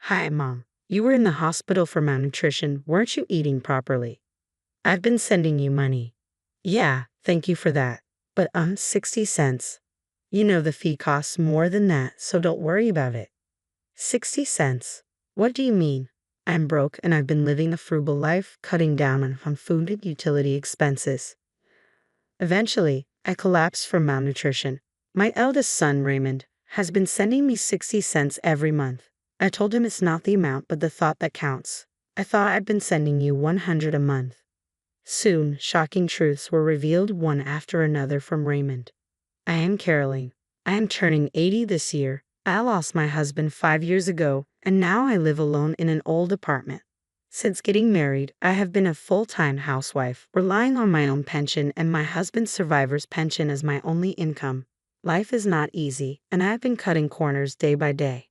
Hi, Mom. You were in the hospital for malnutrition. Weren't you eating properly? I've been sending you money. Yeah, thank you for that. But 60 cents. You know the fee costs more than that, so don't worry about it. 60 cents? What do you mean? I'm broke and I've been living a frugal life, cutting down on food and utility expenses. Eventually, I collapsed from malnutrition. My eldest son, Raymond, has been sending me 60 cents every month. I told him it's not the amount but the thought that counts. I thought I'd been sending you 100 a month. Soon, shocking truths were revealed one after another from Raymond. I am caroling. I am turning 80 this year. I lost my husband 5 years ago, and now I live alone in an old apartment. Since getting married, I have been a full-time housewife, relying on my own pension and my husband's survivor's pension as my only income. Life is not easy, and I have been cutting corners day by day.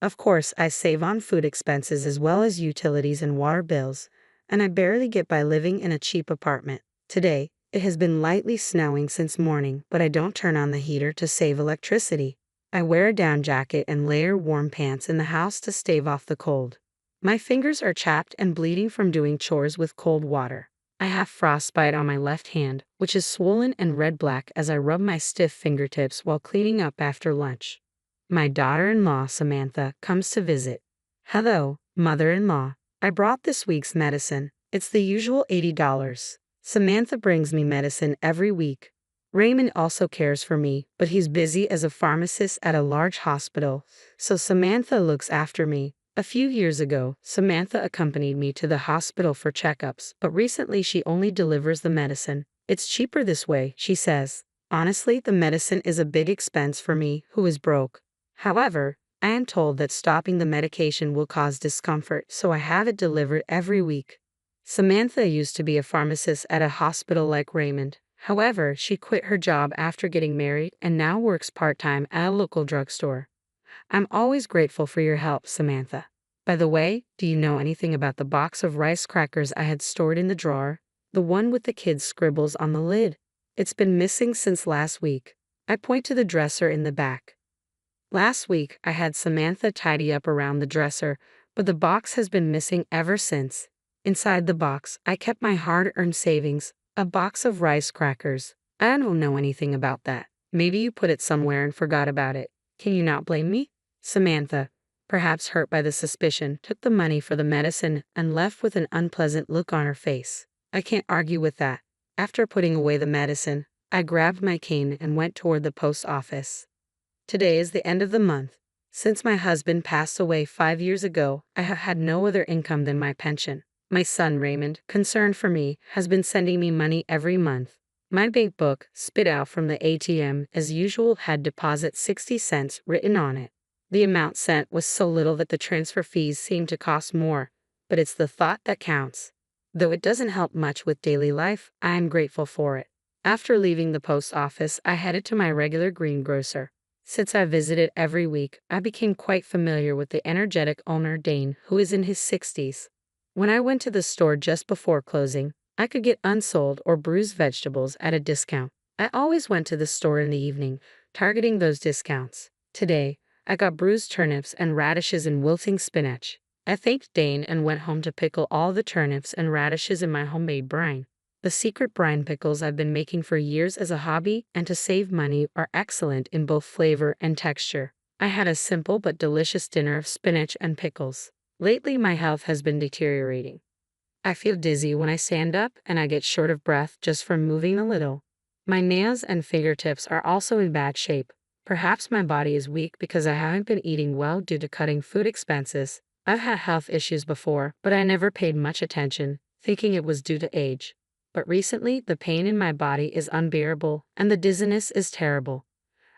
Of course, I save on food expenses as well as utilities and water bills, and I barely get by living in a cheap apartment. Today, it has been lightly snowing since morning, but I don't turn on the heater to save electricity. I wear a down jacket and layer warm pants in the house to stave off the cold. My fingers are chapped and bleeding from doing chores with cold water. I have frostbite on my left hand, which is swollen and red-black as I rub my stiff fingertips while cleaning up after lunch. My daughter-in-law, Samantha, comes to visit. Hello, mother-in-law. I brought this week's medicine. It's the usual $80. Samantha brings me medicine every week. Raymond also cares for me, but he's busy as a pharmacist at a large hospital, so Samantha looks after me. A few years ago, Samantha accompanied me to the hospital for checkups, but recently she only delivers the medicine. It's cheaper this way, she says. Honestly, the medicine is a big expense for me, who is broke. However, I am told that stopping the medication will cause discomfort, so I have it delivered every week. Samantha used to be a pharmacist at a hospital like Raymond. However, she quit her job after getting married and now works part-time at a local drugstore. I'm always grateful for your help, Samantha. By the way, do you know anything about the box of rice crackers I had stored in the drawer? The one with the kids' scribbles on the lid. It's been missing since last week. I point to the dresser in the back. Last week, I had Samantha tidy up around the dresser, but the box has been missing ever since. Inside the box, I kept my hard-earned savings, a box of rice crackers. I don't know anything about that. Maybe you put it somewhere and forgot about it. Can you not blame me? Samantha, perhaps hurt by the suspicion, took the money for the medicine and left with an unpleasant look on her face. I can't argue with that. After putting away the medicine, I grabbed my cane and went toward the post office. Today is the end of the month. Since my husband passed away 5 years ago, I have had no other income than my pension. My son Raymond, concerned for me, has been sending me money every month. My bank book, spit out from the ATM as usual, had deposit 60 cents written on it. The amount sent was so little that the transfer fees seemed to cost more, but it's the thought that counts. Though it doesn't help much with daily life, I am grateful for it. After leaving the post office, I headed to my regular greengrocer. Since I visited every week, I became quite familiar with the energetic owner Dane, who is in his 60s. When I went to the store just before closing, I could get unsold or bruised vegetables at a discount. I always went to the store in the evening, targeting those discounts. Today, I got bruised turnips and radishes and wilting spinach. I thanked Dane and went home to pickle all the turnips and radishes in my homemade brine. The secret brine pickles I've been making for years as a hobby and to save money are excellent in both flavor and texture. I had a simple but delicious dinner of spinach and pickles. Lately, my health has been deteriorating. I feel dizzy when I stand up and I get short of breath just from moving a little. My nails and fingertips are also in bad shape. Perhaps my body is weak because I haven't been eating well due to cutting food expenses. I've had health issues before, but I never paid much attention, thinking it was due to age. But recently, the pain in my body is unbearable, and the dizziness is terrible.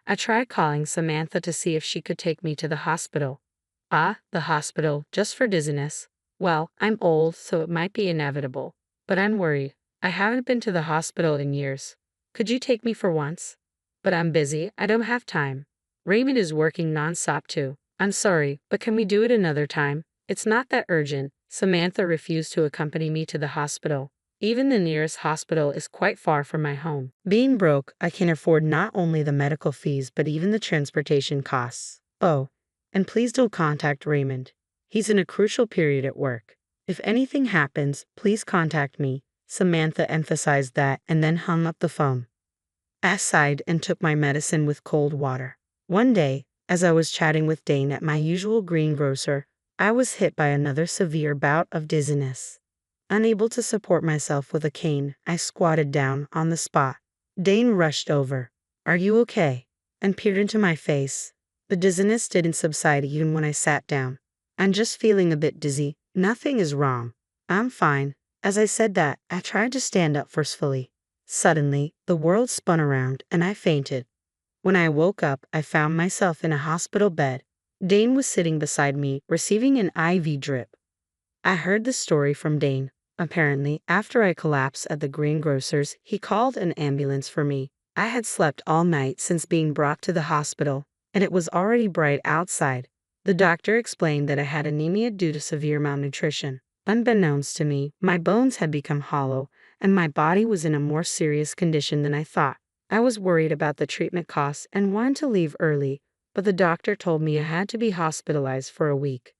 I tried calling Samantha to see if she could take me to the hospital. Ah, the hospital, just for dizziness. Well, I'm old, so it might be inevitable. But I'm worried. I haven't been to the hospital in years. Could you take me for once? But I'm busy, I don't have time. Raymond is working non-stop too. I'm sorry, but can we do it another time? It's not that urgent. Samantha refused to accompany me to the hospital. Even the nearest hospital is quite far from my home. Being broke, I can afford not only the medical fees but even the transportation costs. Oh, and please don't contact Raymond. He's in a crucial period at work. If anything happens, please contact me. Samantha emphasized that and then hung up the phone. I sighed and took my medicine with cold water. One day, as I was chatting with Dane at my usual greengrocer, I was hit by another severe bout of dizziness. Unable to support myself with a cane, I squatted down on the spot. Dane rushed over. "Are you okay?" and peered into my face. The dizziness didn't subside even when I sat down. "I'm just feeling a bit dizzy. Nothing is wrong. I'm fine." As I said that, I tried to stand up forcefully. Suddenly, the world spun around and I fainted. When I woke up, I found myself in a hospital bed. Dane was sitting beside me, receiving an IV drip. I heard the story from Dane. Apparently, after I collapsed at the greengrocer's, he called an ambulance for me. I had slept all night since being brought to the hospital, and it was already bright outside. The doctor explained that I had anemia due to severe malnutrition. Unbeknownst to me, my bones had become hollow, and my body was in a more serious condition than I thought. I was worried about the treatment costs and wanted to leave early, but the doctor told me I had to be hospitalized for a week.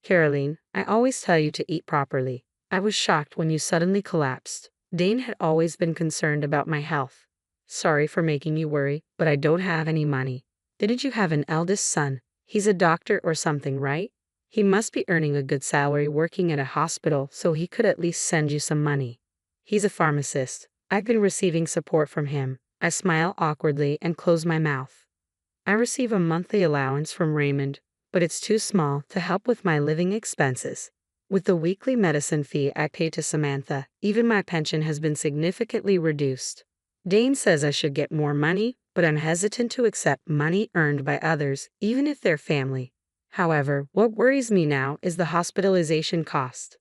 "Caroline, I always tell you to eat properly. I was shocked when you suddenly collapsed. Dane had always been concerned about my health. Sorry for making you worry, but I don't have any money." "Didn't you have an eldest son? He's a doctor or something, right? He must be earning a good salary working at a hospital, so he could at least send you some money." "He's a pharmacist. I've been receiving support from him." I smile awkwardly and close my mouth. "I receive a monthly allowance from Raymond, but it's too small to help with my living expenses. With the weekly medicine fee I pay to Samantha, even my pension has been significantly reduced. Dane says I should get more money, but I'm hesitant to accept money earned by others, even if they're family. However, what worries me now is the hospitalization cost.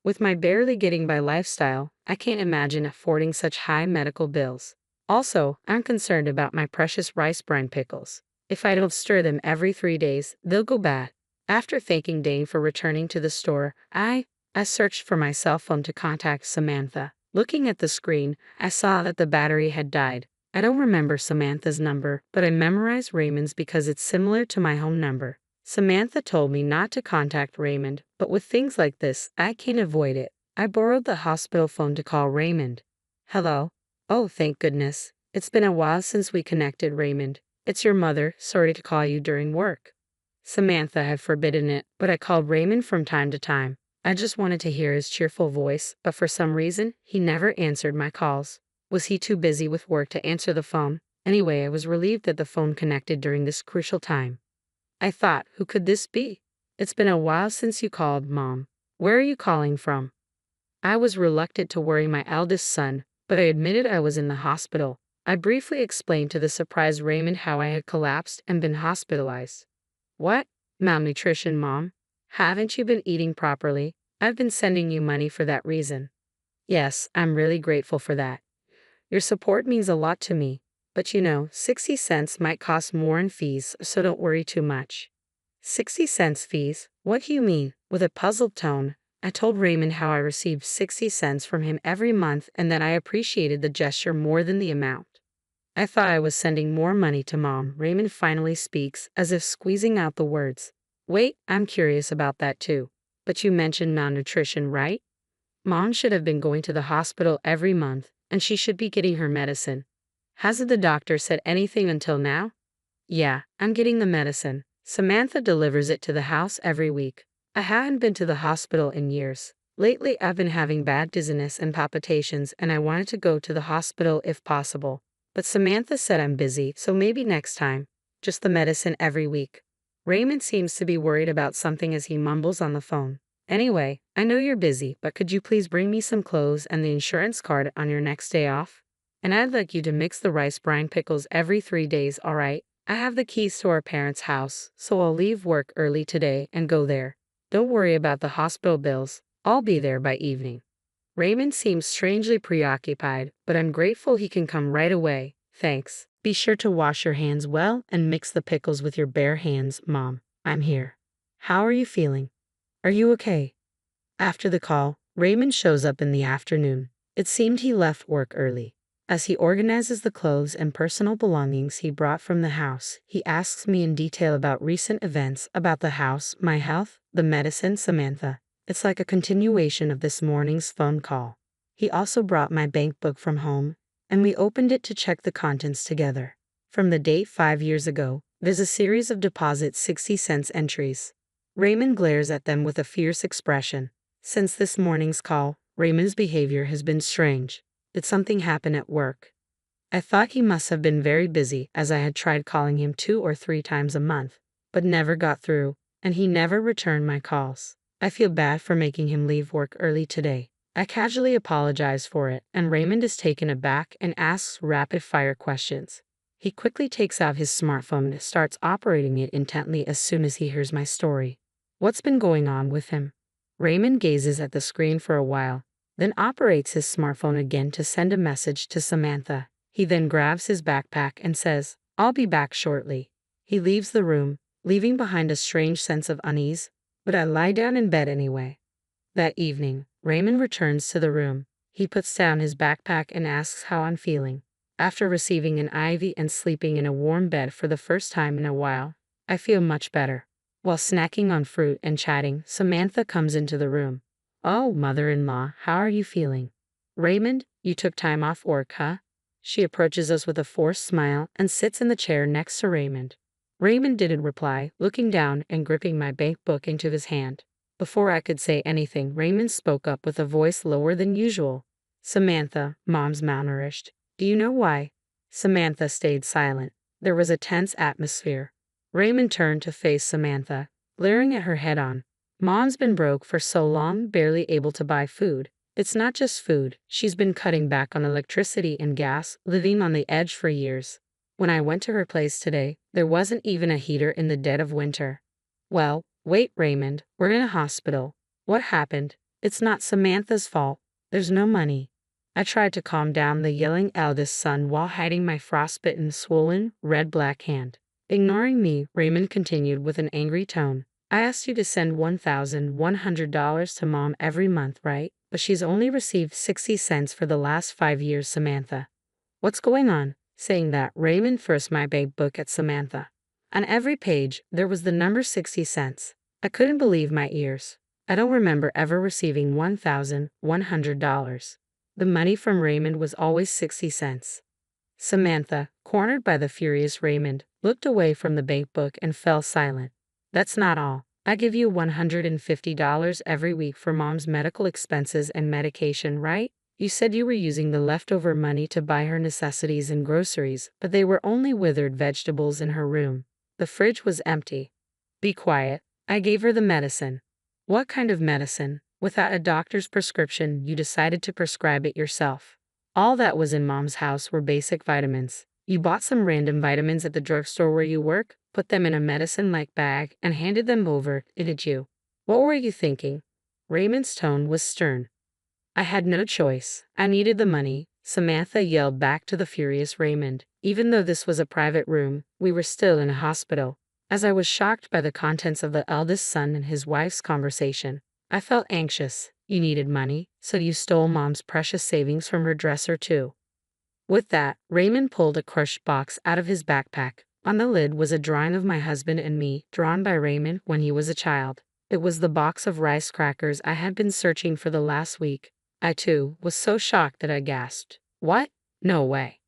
With my barely getting by lifestyle, I can't imagine affording such high medical bills. Also, I'm concerned about my precious rice brine pickles. If I don't stir them every 3 days, they'll go bad." After thanking Dane for returning to the store, I searched for my cell phone to contact Samantha. Looking at the screen, I saw that the battery had died. I don't remember Samantha's number, but I memorized Raymond's because it's similar to my home number. Samantha told me not to contact Raymond, but with things like this, I can't avoid it. I borrowed the hospital phone to call Raymond. "Hello?" "Oh, thank goodness. It's been a while since we connected, Raymond. It's your mother. Sorry to call you during work." Samantha had forbidden it, but I called Raymond from time to time. I just wanted to hear his cheerful voice, but for some reason, he never answered my calls. Was he too busy with work to answer the phone? Anyway, I was relieved that the phone connected during this crucial time. I thought, who could this be? "It's been a while since you called, Mom. Where are you calling from?" I was reluctant to worry my eldest son, but I admitted I was in the hospital. I briefly explained to the surprised Raymond how I had collapsed and been hospitalized. "What? Malnutrition, Mom? Haven't you been eating properly? I've been sending you money for that reason." "Yes, I'm really grateful for that. Your support means a lot to me. But 60 cents might cost more in fees, so don't worry too much." "60 cents fees? What do you mean?" With a puzzled tone, I told Raymond how I received 60 cents from him every month and that I appreciated the gesture more than the amount. "I thought I was sending more money to Mom." Raymond finally speaks, as if squeezing out the words. "Wait, I'm curious about that too. But you mentioned malnutrition, right? Mom should have been going to the hospital every month, and she should be getting her medicine. Hasn't the doctor said anything until now?" "Yeah, I'm getting the medicine. Samantha delivers it to the house every week. I haven't been to the hospital in years. Lately, I've been having bad dizziness and palpitations, and I wanted to go to the hospital if possible. But Samantha said I'm busy, so maybe next time. Just the medicine every week." Raymond seems to be worried about something as he mumbles on the phone. "Anyway, I know you're busy, but could you please bring me some clothes and the insurance card on your next day off? And I'd like you to mix the rice brine pickles every 3 days, all right? I have the keys to our parents' house, so I'll leave work early today and go there. Don't worry about the hospital bills. I'll be there by evening." Raymond seems strangely preoccupied, but I'm grateful he can come right away. "Thanks. Be sure to wash your hands well and mix the pickles with your bare hands, Mom. I'm here. How are you feeling? Are you okay?" After the call, Raymond shows up in the afternoon. It seemed he left work early. As he organizes the clothes and personal belongings he brought from the house, he asks me in detail about recent events, about the house, my health, the medicine, Samantha. It's like a continuation of this morning's phone call. He also brought my bank book from home, and we opened it to check the contents together. From the date 5 years ago, there's a series of deposit 60-cent entries. Raymond glares at them with a fierce expression. Since this morning's call, Raymond's behavior has been strange. Did something happen at work? I thought he must have been very busy, as I had tried calling him 2 or 3 times a month, but never got through, and he never returned my calls. I feel bad for making him leave work early today. I casually apologize for it, and Raymond is taken aback and asks rapid-fire questions. He quickly takes out his smartphone and starts operating it intently as soon as he hears my story. What's been going on with him? Raymond gazes at the screen for a while, then operates his smartphone again to send a message to Samantha. He then grabs his backpack and says, "I'll be back shortly." He leaves the room, leaving behind a strange sense of unease, but I lie down in bed anyway. That evening, Raymond returns to the room. He puts down his backpack and asks how I'm feeling. After receiving an IV and sleeping in a warm bed for the first time in a while, I feel much better. While snacking on fruit and chatting, Samantha comes into the room. "Oh, mother-in-law, how are you feeling?" "Raymond, you took time off work, huh?" She approaches us with a forced smile and sits in the chair next to Raymond. Raymond didn't reply, looking down and gripping my bank book into his hand. Before I could say anything, Raymond spoke up with a voice lower than usual. "Samantha, Mom's malnourished. Do you know why?" Samantha stayed silent. There was a tense atmosphere. Raymond turned to face Samantha, glaring at her head-on. "Mom's been broke for so long, barely able to buy food. It's not just food, she's been cutting back on electricity and gas, living on the edge for years. When I went to her place today, there wasn't even a heater in the dead of winter." "Well, wait, Raymond, we're in a hospital. What happened? It's not Samantha's fault. There's no money." I tried to calm down the yelling eldest son while hiding my frostbitten, swollen, red-black hand. Ignoring me, Raymond continued with an angry tone. "I asked you to send $1,100 to Mom every month, right? But she's only received 60 cents for the last 5 years, Samantha. What's going on?" Saying that, Raymond first my bank book at Samantha. On every page, there was the number 60 cents. I couldn't believe my ears. I don't remember ever receiving $1,100. The money from Raymond was always 60 cents. Samantha, cornered by the furious Raymond, looked away from the bank book and fell silent. "That's not all. I give you $150 every week for Mom's medical expenses and medication, right? You said you were using the leftover money to buy her necessities and groceries, but they were only withered vegetables in her room. The fridge was empty." "Be quiet. I gave her the medicine." "What kind of medicine? Without a doctor's prescription, you decided to prescribe it yourself." "All that was in Mom's house were basic vitamins. You bought some random vitamins at the drugstore where you work, put them in a medicine-like bag, and handed them over, didn't you? What were you thinking?" Raymond's tone was stern. "I had no choice. I needed the money," Samantha yelled back to the furious Raymond. Even though this was a private room, we were still in a hospital. As I was shocked by the contents of the eldest son and his wife's conversation, I felt anxious. "You needed money, so you stole Mom's precious savings from her dresser too." With that, Raymond pulled a crushed box out of his backpack. On the lid was a drawing of my husband and me, drawn by Raymond when he was a child. It was the box of rice crackers I had been searching for the last week. I, too, was so shocked that I gasped. "What? No way."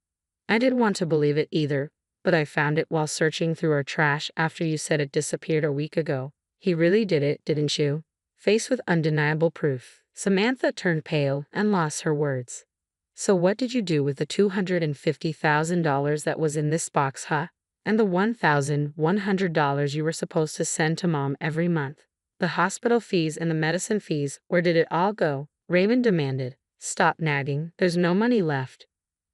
I didn't want to believe it either, but I found it while searching through our trash after you said it disappeared a week ago. "He really did it, didn't you?" Faced with undeniable proof, Samantha turned pale and lost her words. "So what did you do with the $250,000 that was in this box, huh? And the $1,100 you were supposed to send to Mom every month? The hospital fees and the medicine fees, where did it all go?" Raymond demanded. "Stop nagging, there's no money left."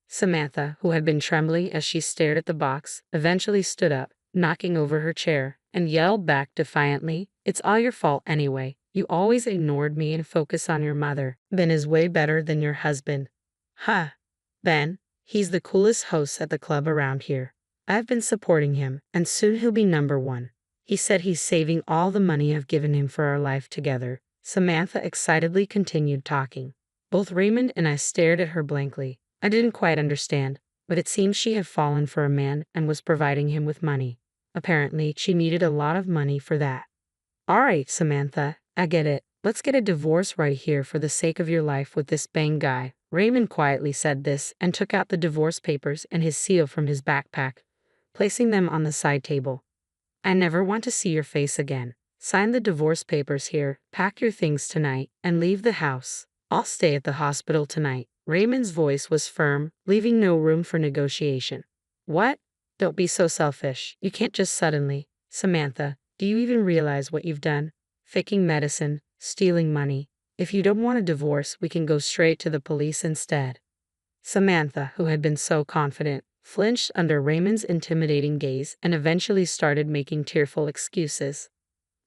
Samantha, who had been trembling as she stared at the box, eventually stood up, knocking over her chair, and yelled back defiantly, "It's all your fault anyway. You always ignored me and focused on your mother. Ben is way better than your husband." "Huh. Ben? He's the coolest host at the club around here. I've been supporting him, and soon he'll be #1. He said he's saving all the money I've given him for our life together." Samantha excitedly continued talking. Both Raymond and I stared at her blankly. I didn't quite understand, but it seemed she had fallen for a man and was providing him with money. Apparently, she needed a lot of money for that. All right, Samantha, I get it. Let's get a divorce right here for the sake of your life with this bang guy. Raymond quietly said this and took out the divorce papers and his seal from his backpack, placing them on the side table. I never want to see your face again. Sign the divorce papers here, pack your things tonight, and leave the house. I'll stay at the hospital tonight. Raymond's voice was firm, leaving no room for negotiation. What? Don't be so selfish. You can't just suddenly. Samantha, do you even realize what you've done? Faking medicine, stealing money. If you don't want a divorce, we can go straight to the police instead. Samantha, who had been so confident, flinched under Raymond's intimidating gaze and eventually started making tearful excuses.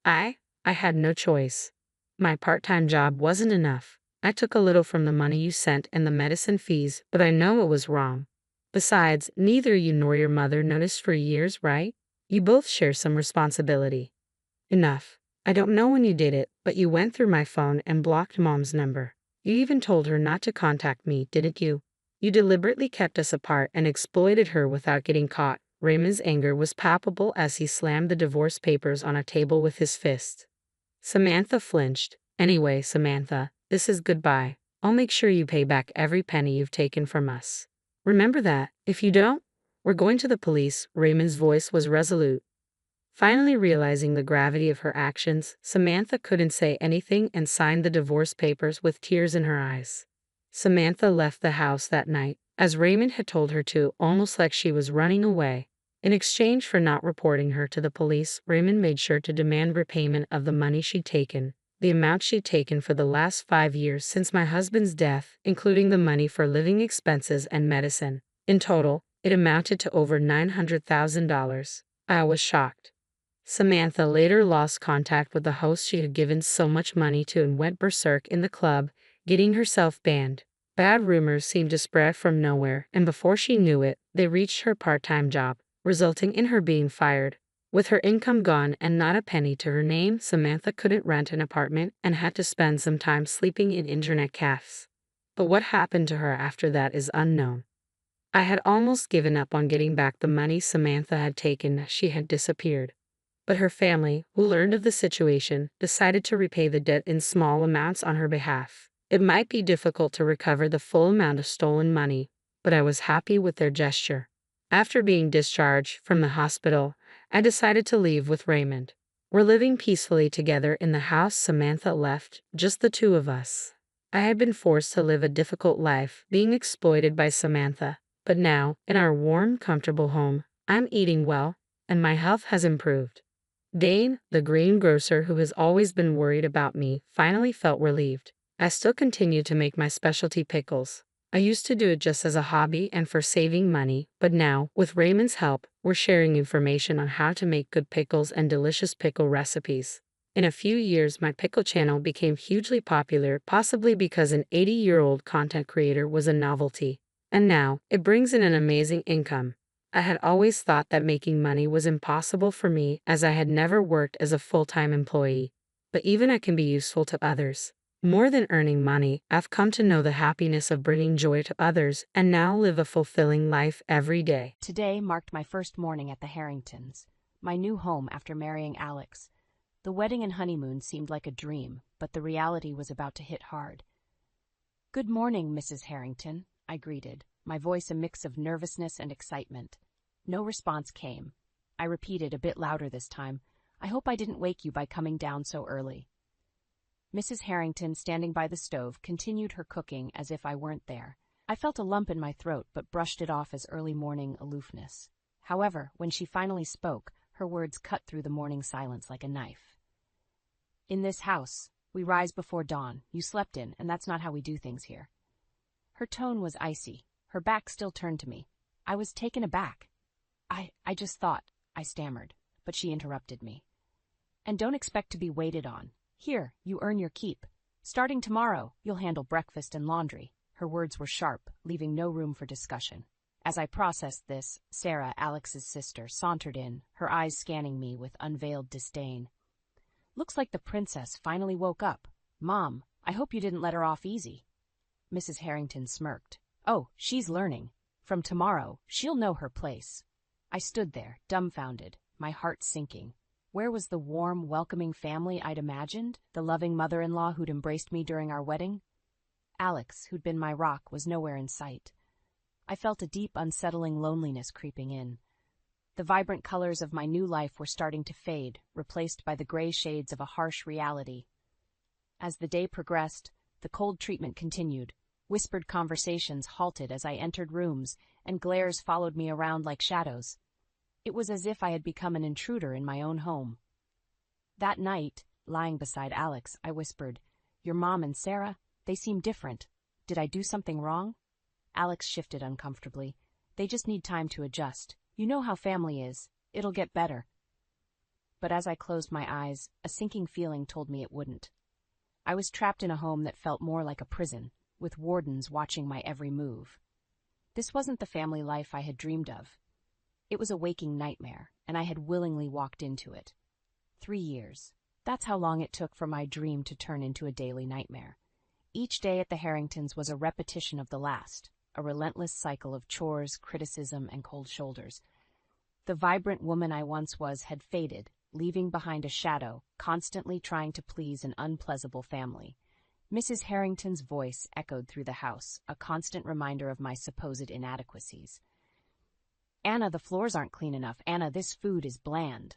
I had no choice. My part-time job wasn't enough. I took a little from the money you sent and the medicine fees, but I know it was wrong. Besides, neither you nor your mother noticed for years, right? You both share some responsibility. Enough. I don't know when you did it, but you went through my phone and blocked Mom's number. You even told her not to contact me, didn't you? You deliberately kept us apart and exploited her without getting caught. Raymond's anger was palpable as he slammed the divorce papers on a table with his fist. Samantha flinched. Anyway, Samantha, this is goodbye. I'll make sure you pay back every penny you've taken from us. Remember that. If you don't, we're going to the police. Raymond's voice was resolute. Finally realizing the gravity of her actions, Samantha couldn't say anything and signed the divorce papers with tears in her eyes. Samantha left the house that night, as Raymond had told her to, almost like she was running away. In exchange for not reporting her to the police, Raymond made sure to demand repayment of the money she'd taken, the amount she'd taken for the last 5 years since my husband's death, including the money for living expenses and medicine. In total, it amounted to over $900,000. I was shocked. Samantha later lost contact with the host she had given so much money to and went berserk in the club, getting herself banned. Bad rumors seemed to spread from nowhere, and before she knew it, they reached her part-time job, resulting in her being fired. With her income gone and not a penny to her name, Samantha couldn't rent an apartment and had to spend some time sleeping in internet cafes. But what happened to her after that is unknown. I had almost given up on getting back the money Samantha had taken as she had disappeared. But her family, who learned of the situation, decided to repay the debt in small amounts on her behalf. It might be difficult to recover the full amount of stolen money, but I was happy with their gesture. After being discharged from the hospital, I decided to leave with Raymond. We're living peacefully together in the house Samantha left, just the two of us. I had been forced to live a difficult life, being exploited by Samantha, but now, in our warm, comfortable home, I'm eating well, and my health has improved. Dane, the greengrocer who has always been worried about me, finally felt relieved. I still continue to make my specialty pickles. I used to do it just as a hobby and for saving money, but now, with Raymond's help, we're sharing information on how to make good pickles and delicious pickle recipes. In a few years, my pickle channel became hugely popular, possibly because an 80-year-old content creator was a novelty. And now, it brings in an amazing income. I had always thought that making money was impossible for me as I had never worked as a full-time employee. But even I can be useful to others. More than earning money, I've come to know the happiness of bringing joy to others and now live a fulfilling life every day. Today marked my first morning at the Harringtons, my new home after marrying Alex. The wedding and honeymoon seemed like a dream, but the reality was about to hit hard. "Good morning, Mrs. Harrington," I greeted, my voice a mix of nervousness and excitement. No response came. I repeated a bit louder this time, "I hope I didn't wake you by coming down so early." Mrs. Harrington, standing by the stove, continued her cooking as if I weren't there. I felt a lump in my throat but brushed it off as early morning aloofness. However, when she finally spoke, her words cut through the morning silence like a knife. "In this house, we rise before dawn. You slept in, and that's not how we do things here." Her tone was icy, her back still turned to me. I was taken aback. I just thought," I stammered, but she interrupted me. "And don't expect to be waited on. Here, you earn your keep. Starting tomorrow, you'll handle breakfast and laundry." Her words were sharp, leaving no room for discussion. As I processed this, Sarah, Alex's sister, sauntered in, her eyes scanning me with unveiled disdain. "Looks like the princess finally woke up. Mom, I hope you didn't let her off easy." Mrs. Harrington smirked. Oh, she's learning. From tomorrow, she'll know her place. I stood there, dumbfounded, my heart sinking. Where was the warm, welcoming family I'd imagined? The loving mother-in-law who'd embraced me during our wedding? Alex, who'd been my rock, was nowhere in sight. I felt a deep, unsettling loneliness creeping in. The vibrant colors of my new life were starting to fade, replaced by the gray shades of a harsh reality. As the day progressed, the cold treatment continued. Whispered conversations halted as I entered rooms, and glares followed me around like shadows. It was as if I had become an intruder in my own home. That night, lying beside Alex, I whispered, "Your mom and Sarah, they seem different. Did I do something wrong?" Alex shifted uncomfortably. "They just need time to adjust. You know how family is. It'll get better." But as I closed my eyes, a sinking feeling told me it wouldn't. I was trapped in a home that felt more like a prison, with wardens watching my every move. This wasn't the family life I had dreamed of. It was a waking nightmare, and I had willingly walked into it. 3 years. That's how long it took for my dream to turn into a daily nightmare. Each day at the Harringtons was a repetition of the last, a relentless cycle of chores, criticism, and cold shoulders. The vibrant woman I once was had faded, leaving behind a shadow, constantly trying to please an unpleasable family. Mrs. Harrington's voice echoed through the house, a constant reminder of my supposed inadequacies. "Anna, the floors aren't clean enough. Anna, this food is bland."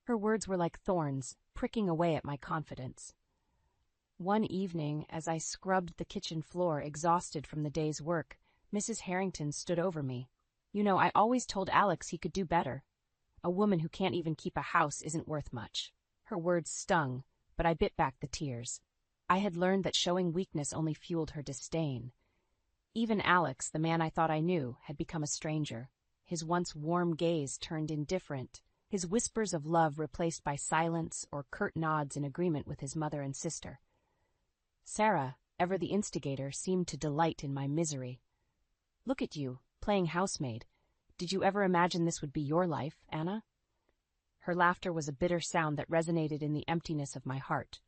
Her words were like thorns, pricking away at my confidence. One evening, as I scrubbed the kitchen floor, exhausted from the day's work, Mrs. Harrington stood over me. "You know, I always told Alex he could do better. A woman who can't even keep a house isn't worth much." Her words stung, but I bit back the tears. I had learned that showing weakness only fueled her disdain. Even Alex, the man I thought I knew, had become a stranger. His once warm gaze turned indifferent, his whispers of love replaced by silence or curt nods in agreement with his mother and sister. Sarah, ever the instigator, seemed to delight in my misery. "Look at you, playing housemaid. Did you ever imagine this would be your life, Anna?" Her laughter was a bitter sound that resonated in the emptiness of my heart.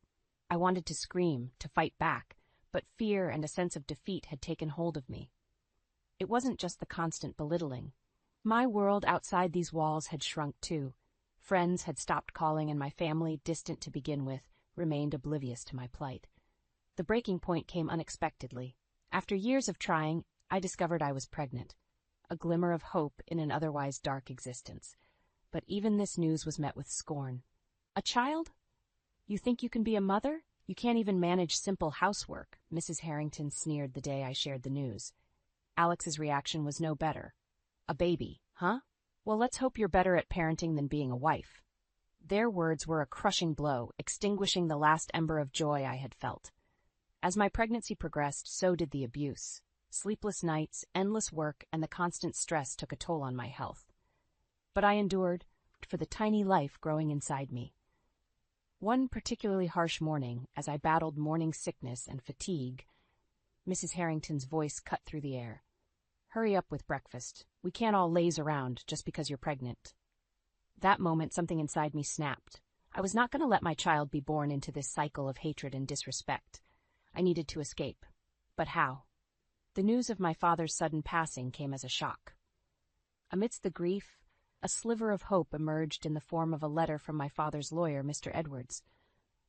I wanted to scream, to fight back, but fear and a sense of defeat had taken hold of me. It wasn't just the constant belittling. My world outside these walls had shrunk too. Friends had stopped calling, and my family, distant to begin with, remained oblivious to my plight. The breaking point came unexpectedly. After years of trying, I discovered I was pregnant, a glimmer of hope in an otherwise dark existence. But even this news was met with scorn. "A child? You think you can be a mother? You can't even manage simple housework," Mrs. Harrington sneered the day I shared the news. Alex's reaction was no better. "A baby, huh? Well, let's hope you're better at parenting than being a wife." Their words were a crushing blow, extinguishing the last ember of joy I had felt. As my pregnancy progressed, so did the abuse. Sleepless nights, endless work, and the constant stress took a toll on my health. But I endured, for the tiny life growing inside me. One particularly harsh morning, as I battled morning sickness and fatigue, Mrs. Harrington's voice cut through the air. "Hurry up with breakfast. We can't all laze around just because you're pregnant." That moment, something inside me snapped. I was not going to let my child be born into this cycle of hatred and disrespect. I needed to escape. But how? The news of my father's sudden passing came as a shock. Amidst the grief, a sliver of hope emerged in the form of a letter from my father's lawyer, Mr. Edwards.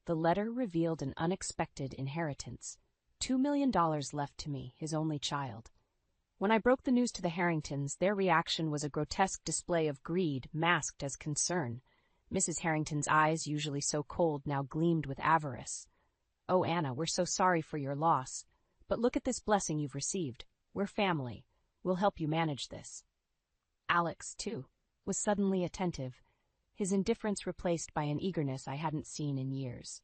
The letter revealed an unexpected inheritance. $2 million left to me, his only child. When I broke the news to the Harringtons, their reaction was a grotesque display of greed masked as concern. Mrs. Harrington's eyes, usually so cold, now gleamed with avarice. "Oh, Anna, we're so sorry for your loss. But look at this blessing you've received. We're family. We'll help you manage this." Alex, too, was suddenly attentive, his indifference replaced by an eagerness I hadn't seen in years.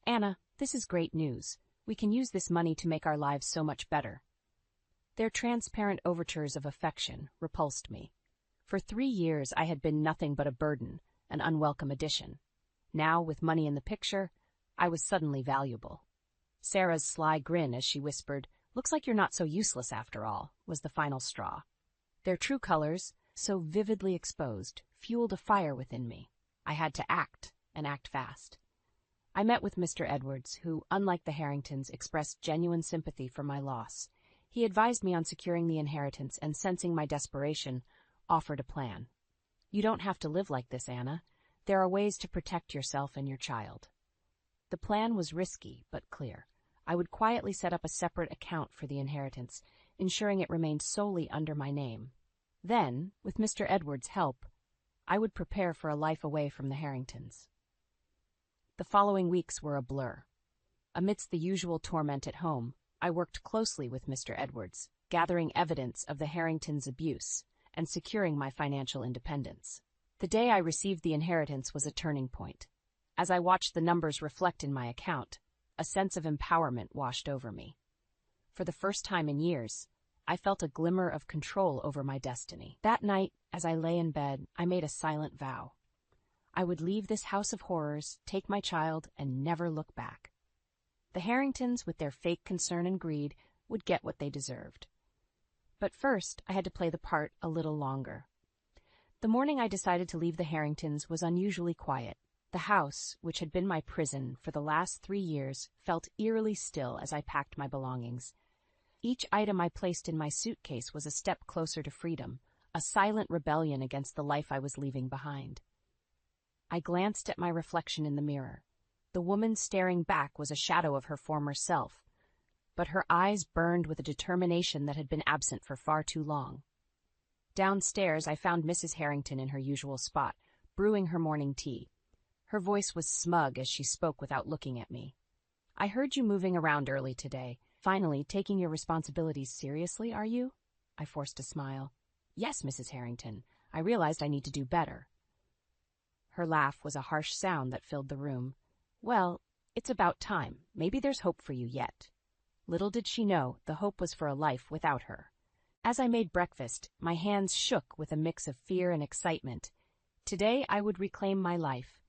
"Anna, this is great news. We can use this money to make our lives so much better." Their transparent overtures of affection repulsed me. For 3 years I had been nothing but a burden, an unwelcome addition. Now, with money in the picture, I was suddenly valuable. Sarah's sly grin as she whispered, "Looks like you're not so useless after all," was the final straw. Their true colors, so vividly exposed, fueled a fire within me. I had to act, and act fast. I met with Mr. Edwards, who, unlike the Harringtons, expressed genuine sympathy for my loss. He advised me on securing the inheritance and, sensing my desperation, offered a plan. "You don't have to live like this, Anna. There are ways to protect yourself and your child." The plan was risky, but clear. I would quietly set up a separate account for the inheritance, ensuring it remained solely under my name. Then, with Mr. Edwards' help, I would prepare for a life away from the Harringtons. The following weeks were a blur. Amidst the usual torment at home, I worked closely with Mr. Edwards, gathering evidence of the Harringtons' abuse and securing my financial independence. The day I received the inheritance was a turning point. As I watched the numbers reflect in my account, a sense of empowerment washed over me. For the first time in years, I felt a glimmer of control over my destiny. That night, as I lay in bed, I made a silent vow. I would leave this house of horrors, take my child, and never look back. The Harringtons, with their fake concern and greed, would get what they deserved. But first, I had to play the part a little longer. The morning I decided to leave the Harringtons was unusually quiet. The house, which had been my prison for the last 3 years, felt eerily still as I packed my belongings. Each item I placed in my suitcase was a step closer to freedom, a silent rebellion against the life I was leaving behind. I glanced at my reflection in the mirror. The woman staring back was a shadow of her former self, but her eyes burned with a determination that had been absent for far too long. Downstairs, I found Mrs. Harrington in her usual spot, brewing her morning tea. Her voice was smug as she spoke without looking at me. "I heard you moving around early today. Finally, taking your responsibilities seriously, are you?" I forced a smile. "Yes, Mrs. Harrington. I realized I need to do better." Her laugh was a harsh sound that filled the room. "Well, it's about time. Maybe there's hope for you yet." Little did she know the hope was for a life without her. As I made breakfast, my hands shook with a mix of fear and excitement. Today I would reclaim my life.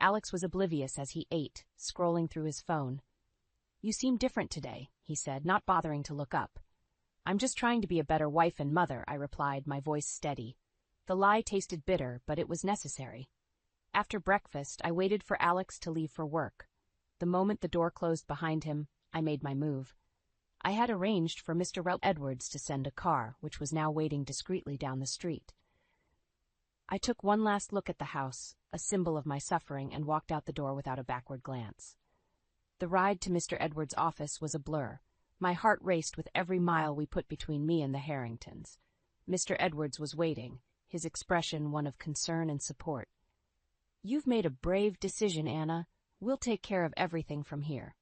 Alex was oblivious as he ate, scrolling through his phone. "You seem different today," he said, not bothering to look up. "I'm just trying to be a better wife and mother," I replied, my voice steady. The lie tasted bitter, but it was necessary. After breakfast, I waited for Alex to leave for work. The moment the door closed behind him, I made my move. I had arranged for Mr. Edwards to send a car, which was now waiting discreetly down the street. I took one last look at the house, a symbol of my suffering, and walked out the door without a backward glance. The ride to Mr. Edwards' office was a blur. My heart raced with every mile we put between me and the Harringtons. Mr. Edwards was waiting, his expression one of concern and support. "You've made a brave decision, Anna. We'll take care of everything from here."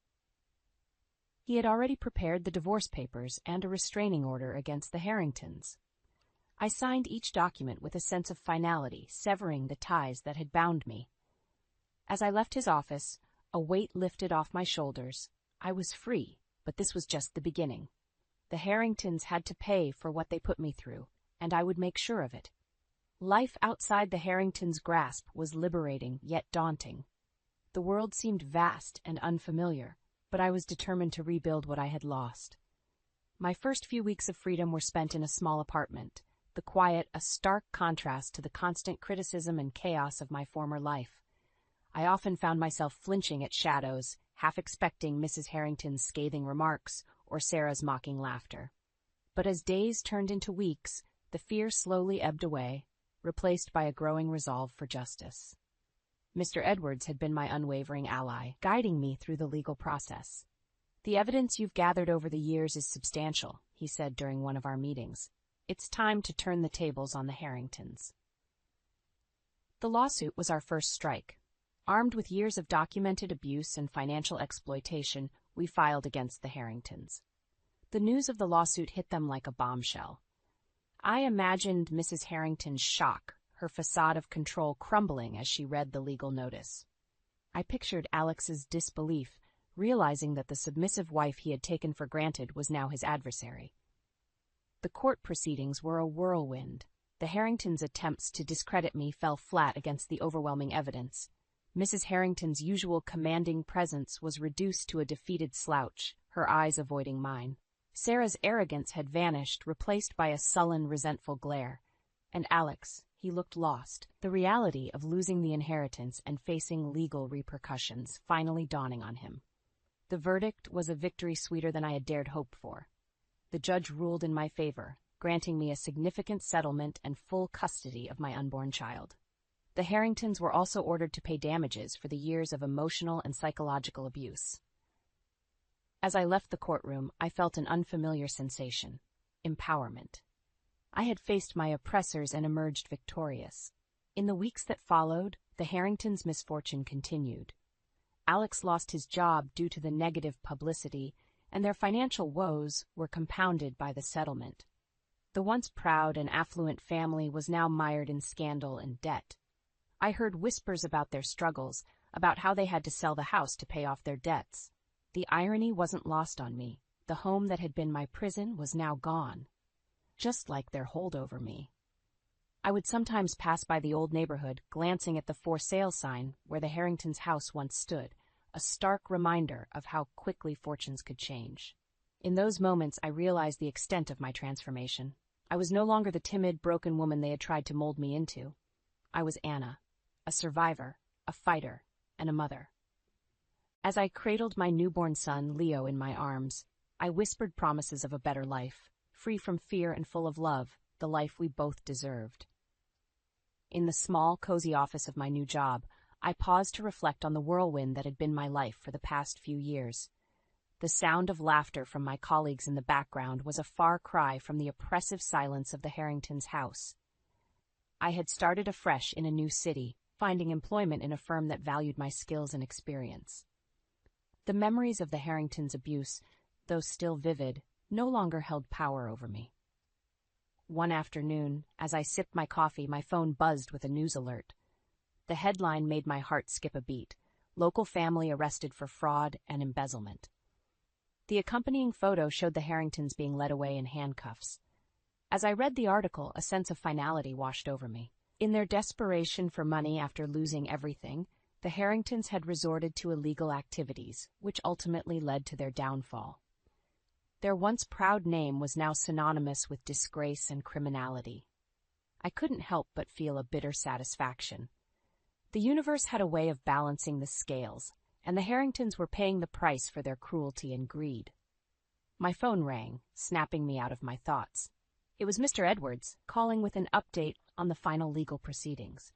He had already prepared the divorce papers and a restraining order against the Harringtons. I signed each document with a sense of finality, severing the ties that had bound me. As I left his office, a weight lifted off my shoulders. I was free, but this was just the beginning. The Harringtons had to pay for what they put me through, and I would make sure of it. Life outside the Harringtons' grasp was liberating, yet daunting. The world seemed vast and unfamiliar, but I was determined to rebuild what I had lost. My first few weeks of freedom were spent in a small apartment, the quiet a stark contrast to the constant criticism and chaos of my former life. I often found myself flinching at shadows, half expecting Mrs. Harrington's scathing remarks or Sarah's mocking laughter. But as days turned into weeks, the fear slowly ebbed away, replaced by a growing resolve for justice. Mr. Edwards had been my unwavering ally, guiding me through the legal process. "The evidence you've gathered over the years is substantial," he said during one of our meetings. "It's time to turn the tables on the Harringtons." The lawsuit was our first strike. Armed with years of documented abuse and financial exploitation, we filed against the Harringtons. The news of the lawsuit hit them like a bombshell. I imagined Mrs. Harrington's shock, her facade of control crumbling as she read the legal notice. I pictured Alex's disbelief, realizing that the submissive wife he had taken for granted was now his adversary. The court proceedings were a whirlwind. The Harringtons' attempts to discredit me fell flat against the overwhelming evidence. Mrs. Harrington's usual commanding presence was reduced to a defeated slouch, her eyes avoiding mine. Sarah's arrogance had vanished, replaced by a sullen, resentful glare. And Alex, he looked lost, the reality of losing the inheritance and facing legal repercussions finally dawning on him. The verdict was a victory sweeter than I had dared hope for. the judge ruled in my favor, granting me a significant settlement and full custody of my unborn child. The Harringtons were also ordered to pay damages for the years of emotional and psychological abuse. As I left the courtroom, I felt an unfamiliar sensation: empowerment. I had faced my oppressors and emerged victorious. In the weeks that followed, the Harringtons' misfortune continued. Alex lost his job due to the negative publicity, and their financial woes were compounded by the settlement. The once proud and affluent family was now mired in scandal and debt. I heard whispers about their struggles, about how they had to sell the house to pay off their debts. The irony wasn't lost on me. The home that had been my prison was now gone, just like their hold over me. I would sometimes pass by the old neighborhood, glancing at the for sale sign where the Harringtons' house once stood, a stark reminder of how quickly fortunes could change. In those moments, I realized the extent of my transformation. I was no longer the timid, broken woman they had tried to mold me into. I was Anna, a survivor, a fighter, and a mother. As I cradled my newborn son, Leo, in my arms, I whispered promises of a better life, free from fear and full of love, the life we both deserved. In the small, cozy office of my new job, I paused to reflect on the whirlwind that had been my life for the past few years. The sound of laughter from my colleagues in the background was a far cry from the oppressive silence of the Harringtons' house. I had started afresh in a new city, finding employment in a firm that valued my skills and experience. The memories of the Harringtons' abuse, though still vivid, no longer held power over me. One afternoon, as I sipped my coffee, my phone buzzed with a news alert. The headline made my heart skip a beat: "Local family arrested for fraud and embezzlement." The accompanying photo showed the Harringtons being led away in handcuffs. As I read the article, a sense of finality washed over me. In their desperation for money after losing everything, the Harringtons had resorted to illegal activities, which ultimately led to their downfall. Their once proud name was now synonymous with disgrace and criminality. I couldn't help but feel a bitter satisfaction. The universe had a way of balancing the scales, and the Harringtons were paying the price for their cruelty and greed. My phone rang, snapping me out of my thoughts. It was Mr. Edwards, calling with an update on the final legal proceedings.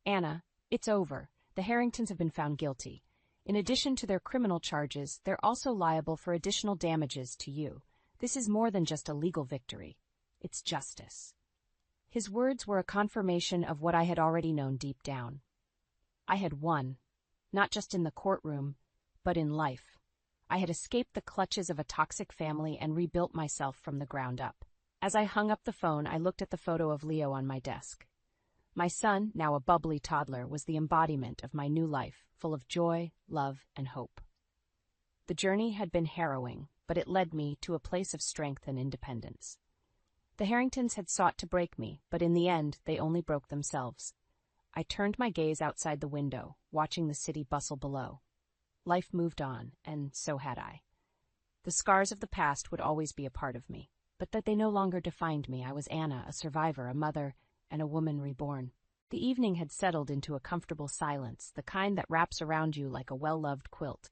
"Anna, it's over. The Harringtons have been found guilty. In addition to their criminal charges, they're also liable for additional damages to you. This is more than just a legal victory. It's justice." His words were a confirmation of what I had already known deep down. I had won, not just in the courtroom, but in life. I had escaped the clutches of a toxic family and rebuilt myself from the ground up. As I hung up the phone, I looked at the photo of Leo on my desk. My son, now a bubbly toddler, was the embodiment of my new life, full of joy, love, and hope. The journey had been harrowing, but it led me to a place of strength and independence. The Harringtons had sought to break me, but in the end, they only broke themselves. I turned my gaze outside the window, watching the city bustle below. Life moved on, and so had I. The scars of the past would always be a part of me, but that they no longer defined me. I was Anna, a survivor, a mother, and a woman reborn. The evening had settled into a comfortable silence, the kind that wraps around you like a well-loved quilt.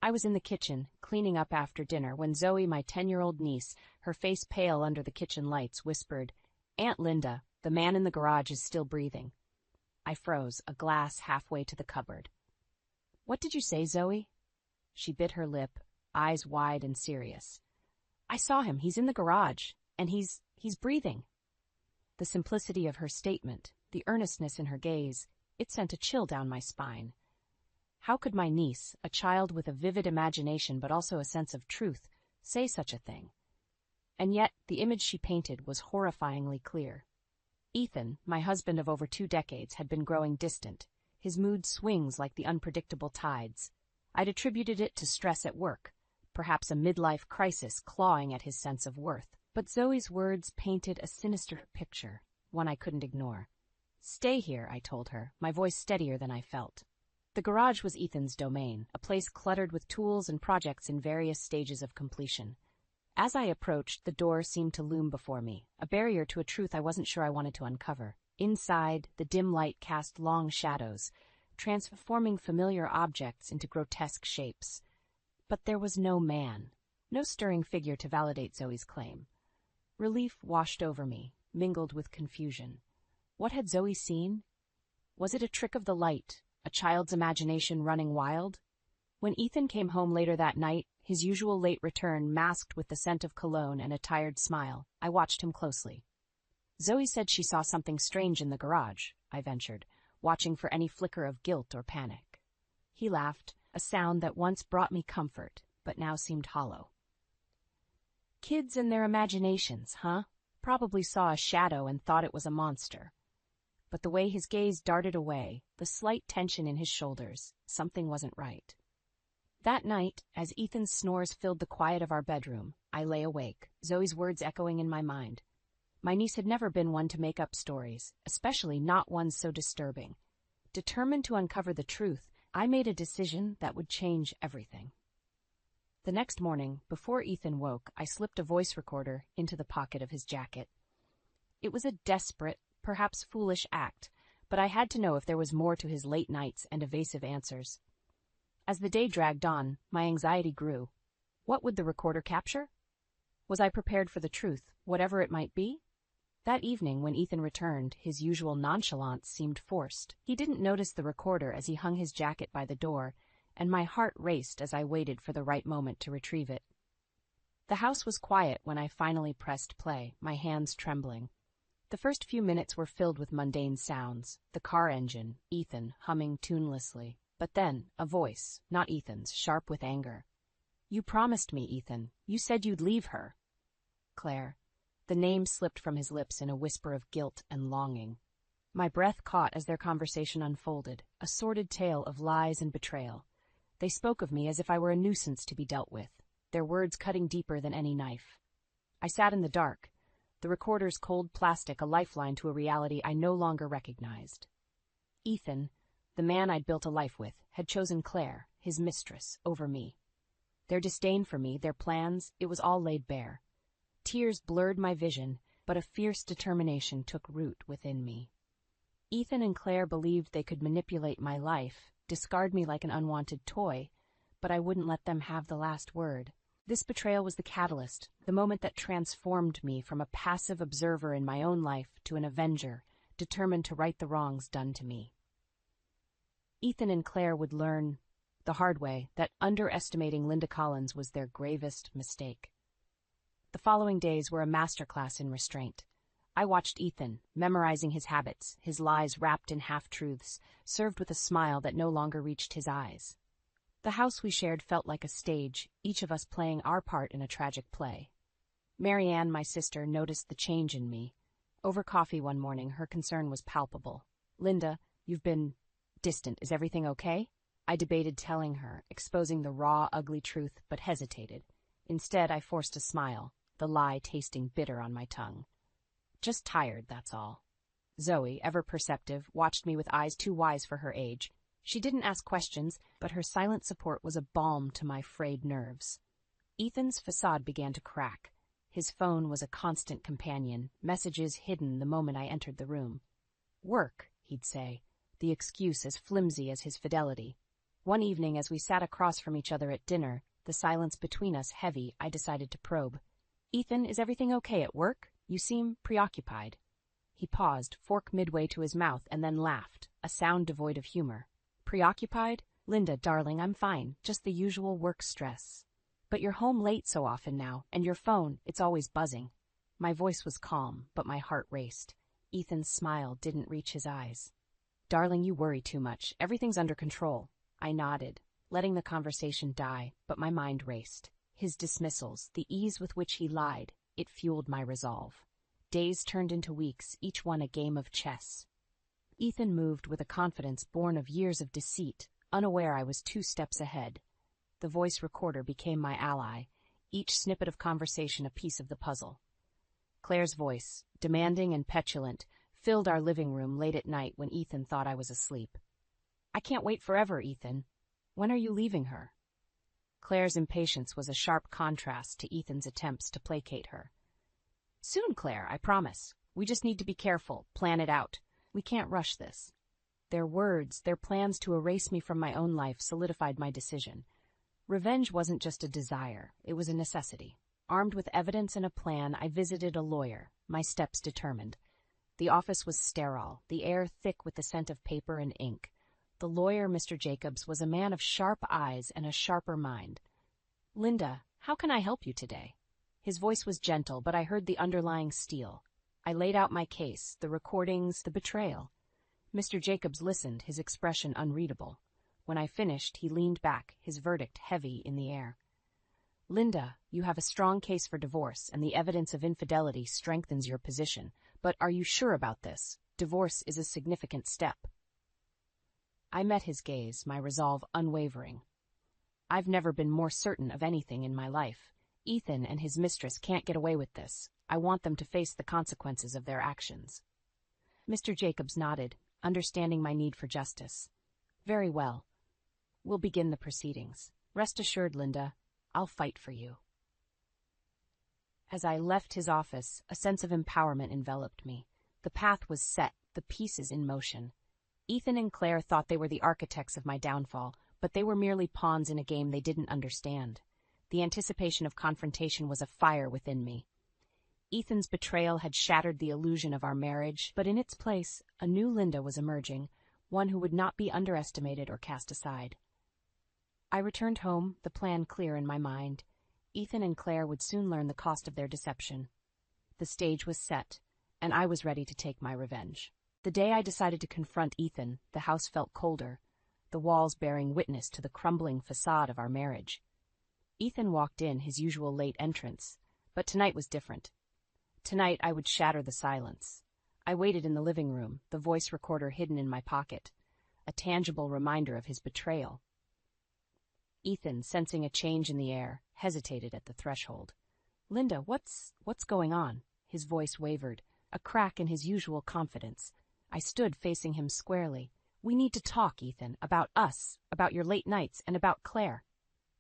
I was in the kitchen, cleaning up after dinner, when Zoe, my 10-year-old niece, her face pale under the kitchen lights, whispered, "Aunt Linda, the man in the garage is still breathing." I froze, a glass halfway to the cupboard. "What did you say, Zoe?" She bit her lip, eyes wide and serious. "I saw him. He's in the garage, and he's breathing." The simplicity of her statement, the earnestness in her gaze, it sent a chill down my spine. How could my niece, a child with a vivid imagination but also a sense of truth, say such a thing? And yet the image she painted was horrifyingly clear. Ethan, my husband of over 2 decades, had been growing distant, his mood swings like the unpredictable tides. I'd attributed it to stress at work, perhaps a midlife crisis clawing at his sense of worth. But Zoe's words painted a sinister picture, one I couldn't ignore. "Stay here," I told her, my voice steadier than I felt. The garage was Ethan's domain, a place cluttered with tools and projects in various stages of completion. As I approached, the door seemed to loom before me, a barrier to a truth I wasn't sure I wanted to uncover. Inside, the dim light cast long shadows, transforming familiar objects into grotesque shapes. But there was no man. No stirring figure to validate Zoe's claim. Relief washed over me, mingled with confusion. What had Zoe seen? Was it a trick of the light, a child's imagination running wild? When Ethan came home later that night, his usual late return masked with the scent of cologne and a tired smile, I watched him closely. Zoe said she saw something strange in the garage, I ventured, watching for any flicker of guilt or panic. He laughed, a sound that once brought me comfort, but now seemed hollow. Kids and their imaginations, huh? Probably saw a shadow and thought it was a monster. But the way his gaze darted away, the slight tension in his shoulders, something wasn't right. That night, as Ethan's snores filled the quiet of our bedroom, I lay awake, Zoe's words echoing in my mind. My niece had never been one to make up stories, especially not ones so disturbing. Determined to uncover the truth, I made a decision that would change everything. The next morning, before Ethan woke, I slipped a voice recorder into the pocket of his jacket. It was a desperate, perhaps foolish act, but I had to know if there was more to his late nights and evasive answers. As the day dragged on, my anxiety grew. What would the recorder capture? Was I prepared for the truth, whatever it might be? That evening, when Ethan returned, his usual nonchalance seemed forced. He didn't notice the recorder as he hung his jacket by the door, and my heart raced as I waited for the right moment to retrieve it. The house was quiet when I finally pressed play, my hands trembling. The first few minutes were filled with mundane sounds, the car engine, Ethan humming tunelessly. But then, a voice, not Ethan's, sharp with anger. "You promised me, Ethan. You said you'd leave her." Claire. The name slipped from his lips in a whisper of guilt and longing. My breath caught as their conversation unfolded, a sordid tale of lies and betrayal. They spoke of me as if I were a nuisance to be dealt with, their words cutting deeper than any knife. I sat in the dark, the recorder's cold plastic a lifeline to a reality I no longer recognized. Ethan, the man I'd built a life with, had chosen Claire, his mistress, over me. Their disdain for me, their plans, it was all laid bare. Tears blurred my vision, but a fierce determination took root within me. Ethan and Claire believed they could manipulate my life, discard me like an unwanted toy, but I wouldn't let them have the last word. This betrayal was the catalyst, the moment that transformed me from a passive observer in my own life to an avenger, determined to right the wrongs done to me. Ethan and Claire would learn, the hard way, that underestimating Linda Collins was their gravest mistake. The following days were a masterclass in restraint. I watched Ethan, memorizing his habits, his lies wrapped in half-truths, served with a smile that no longer reached his eyes. The house we shared felt like a stage, each of us playing our part in a tragic play. Marianne, my sister, noticed the change in me. Over coffee one morning, her concern was palpable. "Linda, you've been distant. Is everything okay?" I debated telling her, exposing the raw, ugly truth, but hesitated. Instead, I forced a smile, the lie tasting bitter on my tongue. "Just tired, that's all." Zoe, ever perceptive, watched me with eyes too wise for her age. She didn't ask questions, but her silent support was a balm to my frayed nerves. Ethan's facade began to crack. His phone was a constant companion, messages hidden the moment I entered the room. "Work," he'd say, the excuse as flimsy as his fidelity. One evening, as we sat across from each other at dinner, the silence between us heavy, I decided to probe. "Ethan, is everything okay at work? You seem preoccupied." He paused, fork midway to his mouth, and then laughed, a sound devoid of humor. "Preoccupied? Linda, darling, I'm fine, just the usual work stress. But you're home late so often now, and your phone, it's always buzzing." My voice was calm, but my heart raced. Ethan's smile didn't reach his eyes. "Darling, you worry too much. Everything's under control." I nodded, letting the conversation die, but my mind raced. His dismissals, the ease with which he lied, it fueled my resolve. Days turned into weeks, each one a game of chess. Ethan moved with a confidence born of years of deceit, unaware I was 2 steps ahead. The voice recorder became my ally, each snippet of conversation a piece of the puzzle. Claire's voice, demanding and petulant, filled our living room late at night when Ethan thought I was asleep. "I can't wait forever, Ethan. When are you leaving her?" Claire's impatience was a sharp contrast to Ethan's attempts to placate her. "Soon, Claire, I promise. We just need to be careful, plan it out. We can't rush this." Their words, their plans to erase me from my own life solidified my decision. Revenge wasn't just a desire, it was a necessity. Armed with evidence and a plan, I visited a lawyer, my steps determined. The office was sterile, the air thick with the scent of paper and ink. The lawyer, Mr. Jacobs, was a man of sharp eyes and a sharper mind. "Linda, how can I help you today?" His voice was gentle, but I heard the underlying steel. I laid out my case, the recordings, the betrayal. Mr. Jacobs listened, his expression unreadable. When I finished, he leaned back, his verdict heavy in the air. "Linda, you have a strong case for divorce, and the evidence of infidelity strengthens your position. But are you sure about this? Divorce is a significant step." I met his gaze, my resolve unwavering. "I've never been more certain of anything in my life. Ethan and his mistress can't get away with this. I want them to face the consequences of their actions." Mr. Jacobs nodded, understanding my need for justice. "Very well. We'll begin the proceedings. Rest assured, Linda, I'll fight for you." As I left his office, a sense of empowerment enveloped me. The path was set, the pieces in motion. Ethan and Claire thought they were the architects of my downfall, but they were merely pawns in a game they didn't understand. The anticipation of confrontation was a fire within me. Ethan's betrayal had shattered the illusion of our marriage, but in its place, a new Linda was emerging, one who would not be underestimated or cast aside. I returned home, the plan clear in my mind. Ethan and Claire would soon learn the cost of their deception. The stage was set, and I was ready to take my revenge. The day I decided to confront Ethan, the house felt colder, the walls bearing witness to the crumbling facade of our marriage. Ethan walked in, his usual late entrance, but tonight was different. Tonight I would shatter the silence. I waited in the living room, the voice recorder hidden in my pocket, a tangible reminder of his betrayal. Ethan, sensing a change in the air, hesitated at the threshold. "Linda, what's going on?" His voice wavered, a crack in his usual confidence. I stood facing him squarely. "We need to talk, Ethan, about us, about your late nights, and about Claire."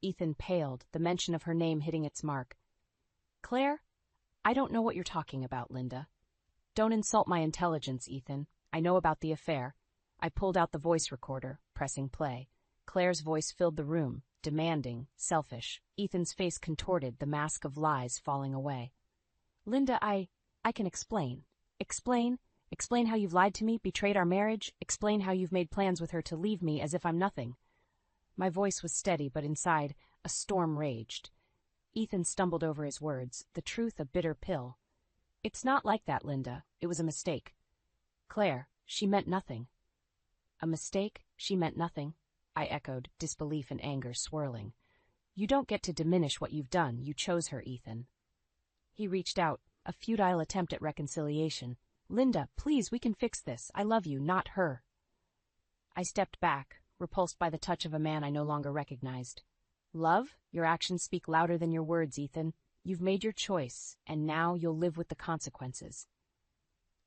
Ethan paled, the mention of her name hitting its mark. "Claire? I don't know what you're talking about, Linda." "Don't insult my intelligence, Ethan. I know about the affair." I pulled out the voice recorder, pressing play. Claire's voice filled the room, demanding, selfish. Ethan's face contorted, the mask of lies falling away. "Linda, I can explain. Explain how you've lied to me, betrayed our marriage, explain how you've made plans with her to leave me as if I'm nothing." My voice was steady, but inside, a storm raged. Ethan stumbled over his words, the truth a bitter pill. "It's not like that, Linda. It was a mistake." "Claire, she meant nothing." "A mistake? She meant nothing?" I echoed, disbelief and anger swirling. "You don't get to diminish what you've done. You chose her, Ethan." He reached out, a futile attempt at reconciliation. "Linda, please, we can fix this. I love you, not her." I stepped back, repulsed by the touch of a man I no longer recognized. "Love? Your actions speak louder than your words, Ethan. You've made your choice, and now you'll live with the consequences."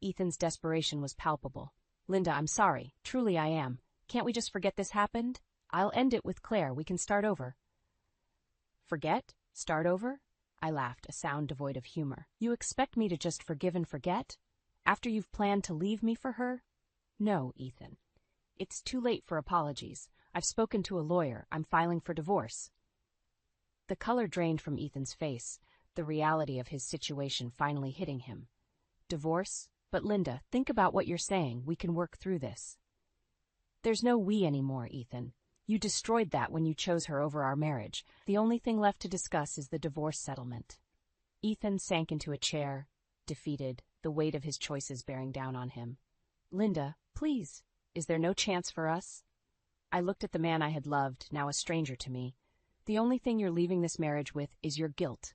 Ethan's desperation was palpable. "Linda, I'm sorry. Truly I am. Can't we just forget this happened? I'll end it with Claire. We can start over." "Forget? Start over?" I laughed, a sound devoid of humor. "You expect me to just forgive and forget? After you've planned to leave me for her? No, Ethan. It's too late for apologies. I've spoken to a lawyer. I'm filing for divorce." The color drained from Ethan's face, the reality of his situation finally hitting him. "Divorce? But Linda, think about what you're saying. We can work through this." "There's no we anymore, Ethan. You destroyed that when you chose her over our marriage. The only thing left to discuss is the divorce settlement." Ethan sank into a chair, defeated, the weight of his choices bearing down on him. "Linda, please, is there no chance for us?" I looked at the man I had loved, now a stranger to me. "The only thing you're leaving this marriage with is your guilt.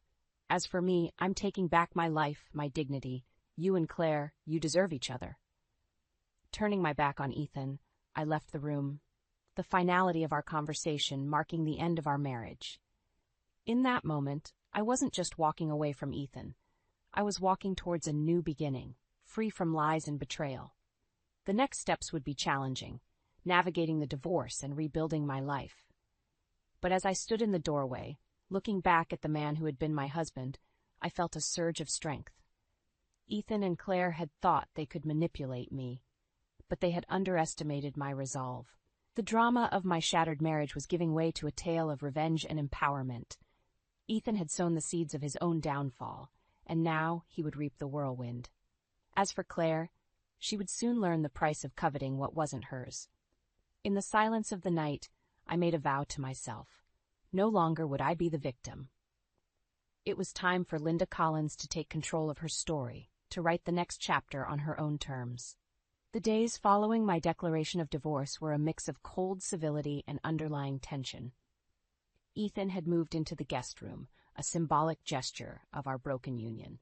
As for me, I'm taking back my life, my dignity. You and Claire, you deserve each other." Turning my back on Ethan, I left the room, the finality of our conversation marking the end of our marriage. In that moment, I wasn't just walking away from Ethan. I was walking towards a new beginning, free from lies and betrayal. The next steps would be challenging, navigating the divorce and rebuilding my life. But as I stood in the doorway, looking back at the man who had been my husband, I felt a surge of strength. Ethan and Claire had thought they could manipulate me, but they had underestimated my resolve. The drama of my shattered marriage was giving way to a tale of revenge and empowerment. Ethan had sown the seeds of his own downfall, and now he would reap the whirlwind. As for Claire, she would soon learn the price of coveting what wasn't hers. In the silence of the night, I made a vow to myself. No longer would I be the victim. It was time for Linda Collins to take control of her story, to write the next chapter on her own terms. The days following my declaration of divorce were a mix of cold civility and underlying tension. Ethan had moved into the guest room, a symbolic gesture of our broken union.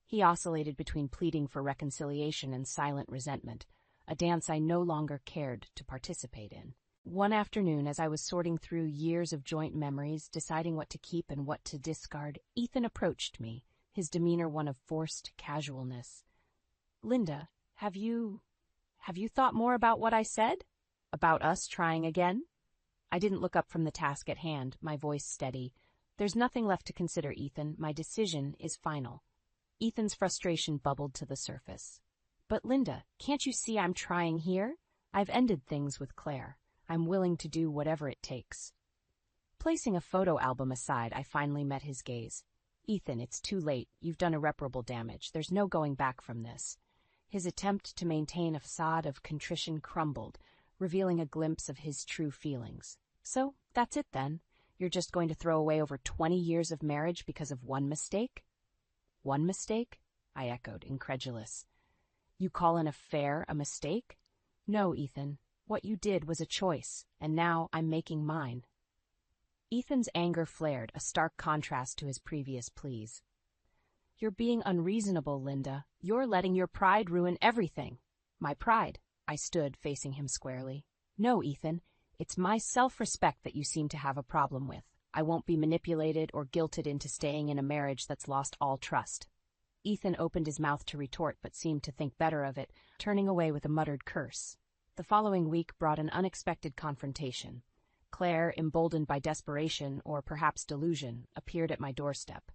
He oscillated between pleading for reconciliation and silent resentment, a dance I no longer cared to participate in. One afternoon, as I was sorting through years of joint memories, deciding what to keep and what to discard, Ethan approached me, his demeanor one of forced casualness. "Linda, have you thought more about what I said? About us trying again?" I didn't look up from the task at hand, my voice steady. "There's nothing left to consider, Ethan. My decision is final." Ethan's frustration bubbled to the surface. "But Linda, can't you see I'm trying here? I've ended things with Claire. I'm willing to do whatever it takes." Placing a photo album aside, I finally met his gaze. "Ethan, it's too late. You've done irreparable damage. There's no going back from this." His attempt to maintain a facade of contrition crumbled, revealing a glimpse of his true feelings. "So, that's it then? You're just going to throw away over 20 years of marriage because of one mistake?" "One mistake?" I echoed, incredulous. "You call an affair a mistake?" "No, Ethan. What you did was a choice, and now I'm making mine." Ethan's anger flared, a stark contrast to his previous pleas. "You're being unreasonable, Linda. You're letting your pride ruin everything." "My pride?" I stood, facing him squarely. "No, Ethan. It's my self-respect that you seem to have a problem with. I won't be manipulated or guilted into staying in a marriage that's lost all trust." Ethan opened his mouth to retort but seemed to think better of it, turning away with a muttered curse. The following week brought an unexpected confrontation. Claire, emboldened by desperation or perhaps delusion, appeared at my doorstep.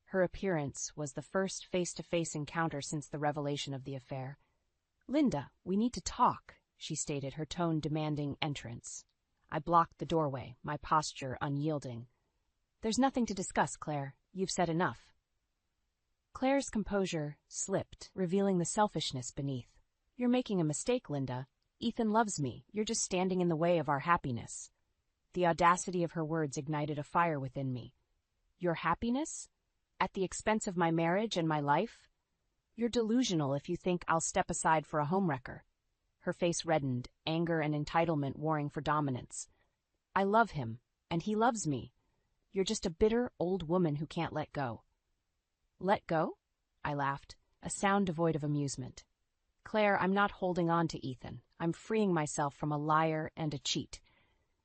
Her appearance was the first face-to-face encounter since the revelation of the affair. "Linda, we need to talk," she stated, her tone demanding entrance. I blocked the doorway, my posture unyielding. "There's nothing to discuss, Claire. You've said enough." Claire's composure slipped, revealing the selfishness beneath. "You're making a mistake, Linda. Ethan loves me. You're just standing in the way of our happiness." The audacity of her words ignited a fire within me. "Your happiness? At the expense of my marriage and my life? You're delusional if you think I'll step aside for a homewrecker." Her face reddened, anger and entitlement warring for dominance. "I love him, and he loves me. You're just a bitter, old woman who can't let go." "Let go?" I laughed, a sound devoid of amusement. "Claire, I'm not holding on to Ethan. I'm freeing myself from a liar and a cheat.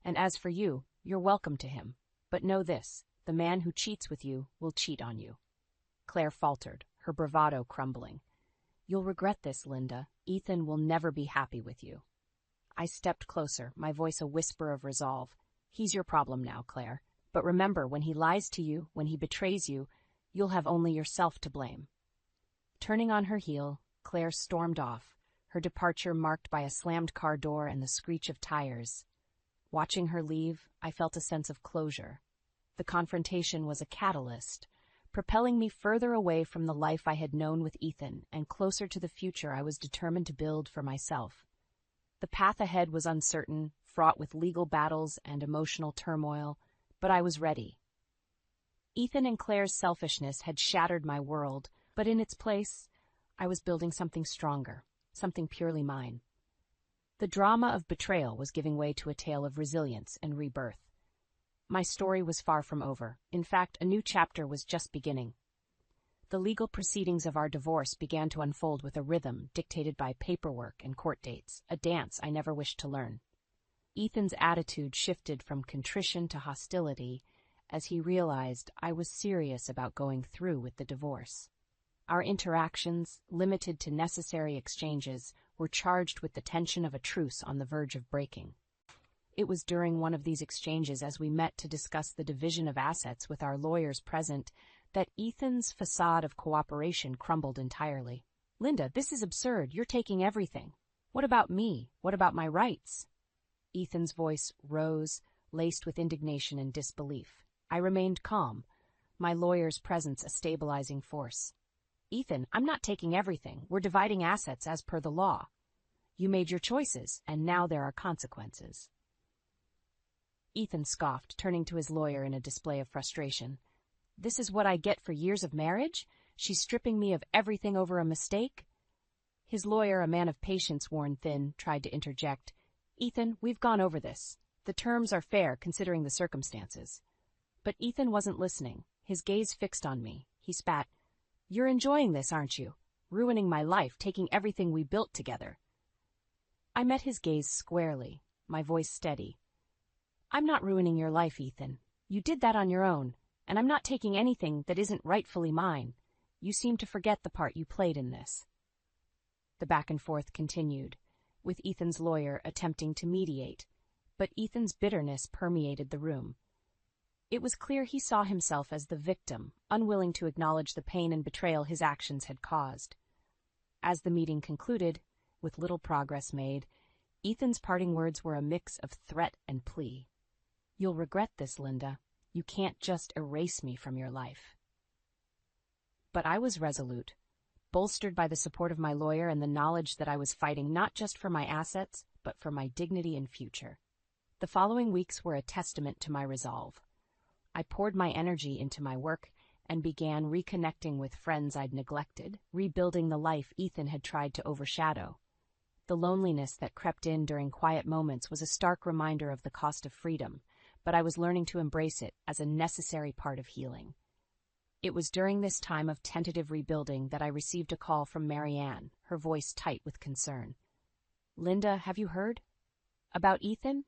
And as for you, you're welcome to him. But know this, the man who cheats with you will cheat on you." Claire faltered, her bravado crumbling. "You'll regret this, Linda. Ethan will never be happy with you." I stepped closer, my voice a whisper of resolve. "He's your problem now, Claire. But remember, when he lies to you, when he betrays you, you'll have only yourself to blame." Turning on her heel, Claire stormed off, her departure marked by a slammed car door and the screech of tires. Watching her leave, I felt a sense of closure. The confrontation was a catalyst, propelling me further away from the life I had known with Ethan and closer to the future I was determined to build for myself. The path ahead was uncertain, fraught with legal battles and emotional turmoil, but I was ready. Ethan and Claire's selfishness had shattered my world, but in its place, I was building something stronger, something purely mine. The drama of betrayal was giving way to a tale of resilience and rebirth. My story was far from over. In fact, a new chapter was just beginning. The legal proceedings of our divorce began to unfold with a rhythm dictated by paperwork and court dates, a dance I never wished to learn. Ethan's attitude shifted from contrition to hostility as he realized I was serious about going through with the divorce. Our interactions, limited to necessary exchanges, were charged with the tension of a truce on the verge of breaking. It was during one of these exchanges, as we met to discuss the division of assets with our lawyers present, that Ethan's facade of cooperation crumbled entirely. "Linda, this is absurd. You're taking everything. What about me? What about my rights?" Ethan's voice rose, laced with indignation and disbelief. I remained calm, my lawyer's presence a stabilizing force. Ethan, I'm not taking everything. We're dividing assets as per the law. You made your choices, and now there are consequences. Ethan scoffed, turning to his lawyer in a display of frustration. This is what I get for years of marriage? She's stripping me of everything over a mistake? His lawyer, a man of patience worn thin, tried to interject. Ethan, we've gone over this. The terms are fair considering the circumstances. But Ethan wasn't listening, his gaze fixed on me. He spat. You're enjoying this, aren't you? Ruining my life, taking everything we built together. I met his gaze squarely, my voice steady. I'm not ruining your life, Ethan. You did that on your own, and I'm not taking anything that isn't rightfully mine. You seem to forget the part you played in this. The back and forth continued, with Ethan's lawyer attempting to mediate, but Ethan's bitterness permeated the room. It was clear he saw himself as the victim, unwilling to acknowledge the pain and betrayal his actions had caused. As the meeting concluded, with little progress made, Ethan's parting words were a mix of threat and plea. You'll regret this, Linda. You can't just erase me from your life. But I was resolute, bolstered by the support of my lawyer and the knowledge that I was fighting not just for my assets, but for my dignity and future. The following weeks were a testament to my resolve. I poured my energy into my work and began reconnecting with friends I'd neglected, rebuilding the life Ethan had tried to overshadow. The loneliness that crept in during quiet moments was a stark reminder of the cost of freedom, but I was learning to embrace it as a necessary part of healing. It was during this time of tentative rebuilding that I received a call from Marianne, her voice tight with concern. Linda, have you heard? About Ethan?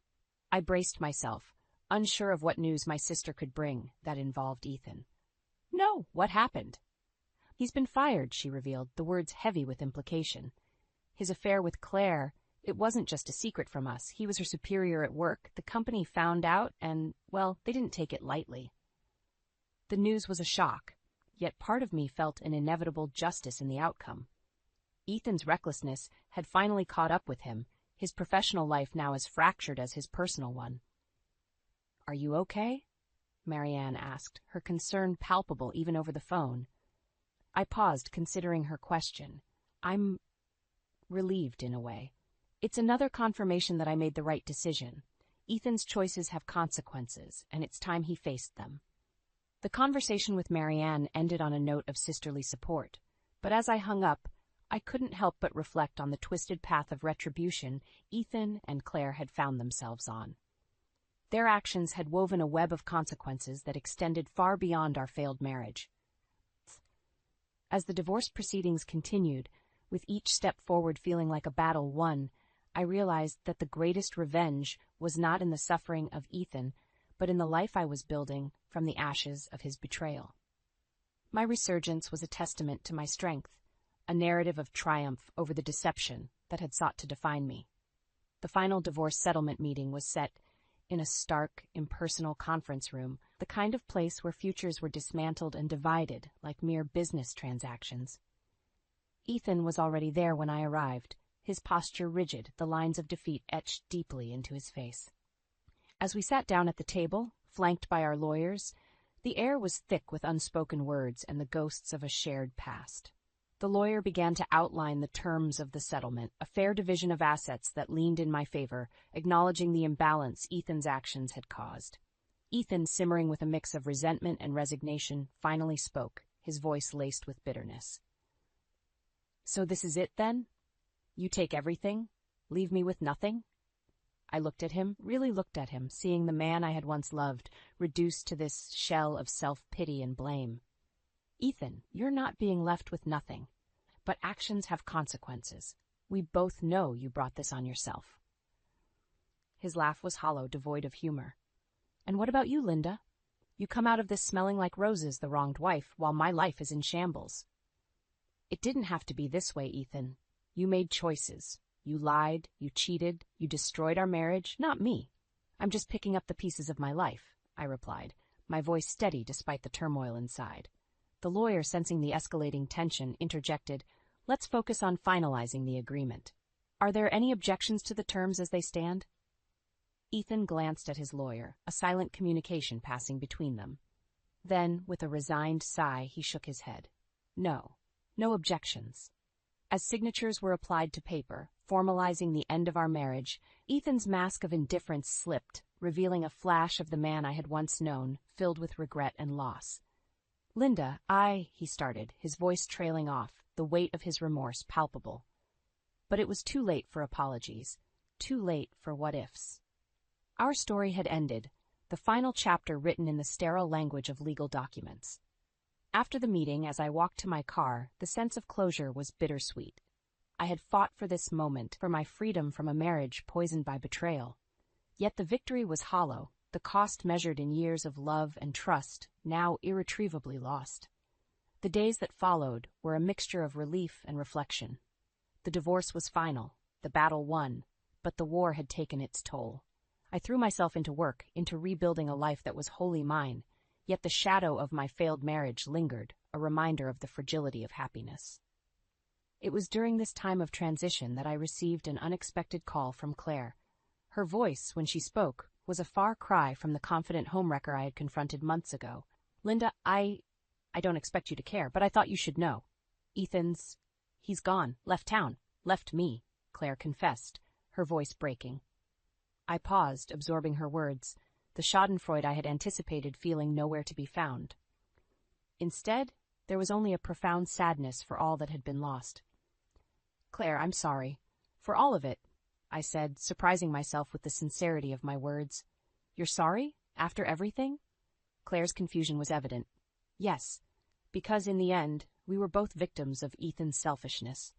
I braced myself, unsure of what news my sister could bring that involved Ethan. No, what happened? He's been fired, she revealed, the words heavy with implication. His affair with Claire, it wasn't just a secret from us. He was her superior at work. The company found out and, well, they didn't take it lightly. The news was a shock, yet part of me felt an inevitable justice in the outcome. Ethan's recklessness had finally caught up with him, his professional life now as fractured as his personal one. Are you okay? Marianne asked, her concern palpable even over the phone. I paused, considering her question. I'm relieved in a way. It's another confirmation that I made the right decision. Ethan's choices have consequences, and it's time he faced them. The conversation with Marianne ended on a note of sisterly support, but as I hung up, I couldn't help but reflect on the twisted path of retribution Ethan and Claire had found themselves on. Their actions had woven a web of consequences that extended far beyond our failed marriage. As the divorce proceedings continued, with each step forward feeling like a battle won, I realized that the greatest revenge was not in the suffering of Ethan, but in the life I was building from the ashes of his betrayal. My resurgence was a testament to my strength, a narrative of triumph over the deception that had sought to define me. The final divorce settlement meeting was set in a stark, impersonal conference room, the kind of place where futures were dismantled and divided like mere business transactions. Ethan was already there when I arrived, his posture rigid, the lines of defeat etched deeply into his face. As we sat down at the table, flanked by our lawyers, the air was thick with unspoken words and the ghosts of a shared past. The lawyer began to outline the terms of the settlement, a fair division of assets that leaned in my favor, acknowledging the imbalance Ethan's actions had caused. Ethan, simmering with a mix of resentment and resignation, finally spoke, his voice laced with bitterness. So this is it, then? You take everything? Leave me with nothing? I looked at him, really looked at him, seeing the man I had once loved, reduced to this shell of self-pity and blame. Ethan, you're not being left with nothing. But actions have consequences. We both know you brought this on yourself. His laugh was hollow, devoid of humor. And what about you, Linda? You come out of this smelling like roses, the wronged wife, while my life is in shambles. It didn't have to be this way, Ethan. You made choices. You lied, you cheated, you destroyed our marriage, not me. I'm just picking up the pieces of my life, I replied, my voice steady despite the turmoil inside. The lawyer, sensing the escalating tension, interjected, Let's focus on finalizing the agreement. Are there any objections to the terms as they stand? Ethan glanced at his lawyer, a silent communication passing between them. Then, with a resigned sigh, he shook his head. No. No objections. As signatures were applied to paper, formalizing the end of our marriage, Ethan's mask of indifference slipped, revealing a flash of the man I had once known, filled with regret and loss. Linda, he started, his voice trailing off, the weight of his remorse palpable. But it was too late for apologies, too late for what-ifs. Our story had ended, the final chapter written in the sterile language of legal documents. After the meeting, as I walked to my car, the sense of closure was bittersweet. I had fought for this moment, for my freedom from a marriage poisoned by betrayal. Yet the victory was hollow, the cost measured in years of love and trust, now irretrievably lost. The days that followed were a mixture of relief and reflection. The divorce was final, the battle won, but the war had taken its toll. I threw myself into work, into rebuilding a life that was wholly mine, yet the shadow of my failed marriage lingered, a reminder of the fragility of happiness. It was during this time of transition that I received an unexpected call from Claire. Her voice, when she spoke, was a far cry from the confident homewrecker I had confronted months ago. Linda, I don't expect you to care, but I thought you should know. He's gone, left town, left me, Claire confessed, her voice breaking. I paused, absorbing her words, the schadenfreude I had anticipated feeling nowhere to be found. Instead, there was only a profound sadness for all that had been lost. Claire, I'm sorry. For all of it, I said, surprising myself with the sincerity of my words. You're sorry? After everything? Claire's confusion was evident. Yes, because in the end, we were both victims of Ethan's selfishness.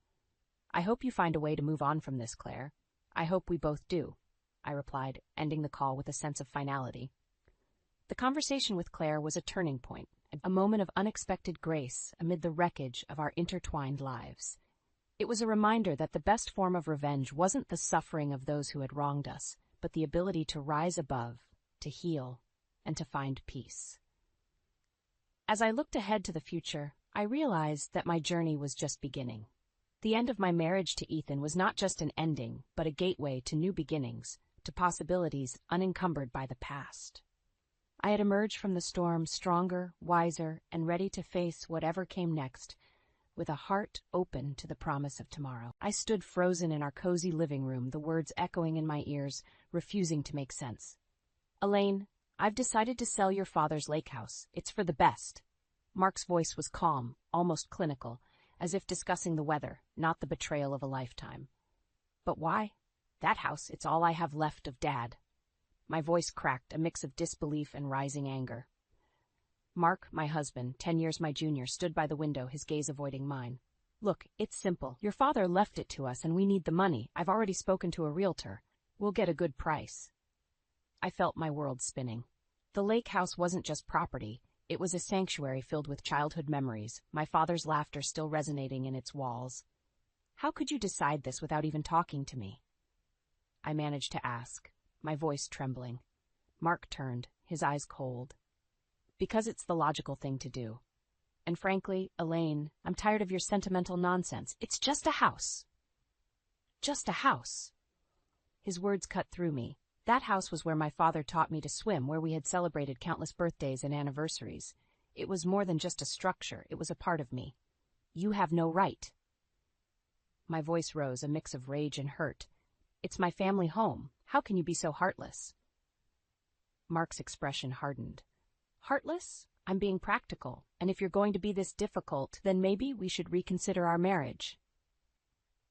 I hope you find a way to move on from this, Claire. I hope we both do, I replied, ending the call with a sense of finality. The conversation with Claire was a turning point, a moment of unexpected grace amid the wreckage of our intertwined lives. It was a reminder that the best form of revenge wasn't the suffering of those who had wronged us, but the ability to rise above, to heal, and to find peace. As I looked ahead to the future, I realized that my journey was just beginning. The end of my marriage to Ethan was not just an ending, but a gateway to new beginnings, to possibilities unencumbered by the past. I had emerged from the storm stronger, wiser, and ready to face whatever came next, with a heart open to the promise of tomorrow. I stood frozen in our cozy living room, the words echoing in my ears, refusing to make sense. Elaine, I've decided to sell your father's lake house. It's for the best. Mark's voice was calm, almost clinical, as if discussing the weather, not the betrayal of a lifetime. But why? That house, it's all I have left of Dad. My voice cracked, a mix of disbelief and rising anger. Mark, my husband, 10 years my junior, stood by the window, his gaze avoiding mine. Look, it's simple. Your father left it to us and we need the money. I've already spoken to a realtor. We'll get a good price. I felt my world spinning. The lake house wasn't just property. It was a sanctuary filled with childhood memories, my father's laughter still resonating in its walls. How could you decide this without even talking to me? I managed to ask, my voice trembling. Mark turned, his eyes cold. Because it's the logical thing to do. And frankly, Elaine, I'm tired of your sentimental nonsense. It's just a house. Just a house. His words cut through me. That house was where my father taught me to swim, where we had celebrated countless birthdays and anniversaries. It was more than just a structure. It was a part of me. You have no right. My voice rose, a mix of rage and hurt. It's my family home. How can you be so heartless? Mark's expression hardened. Heartless? I'm being practical, and if you're going to be this difficult, then maybe we should reconsider our marriage.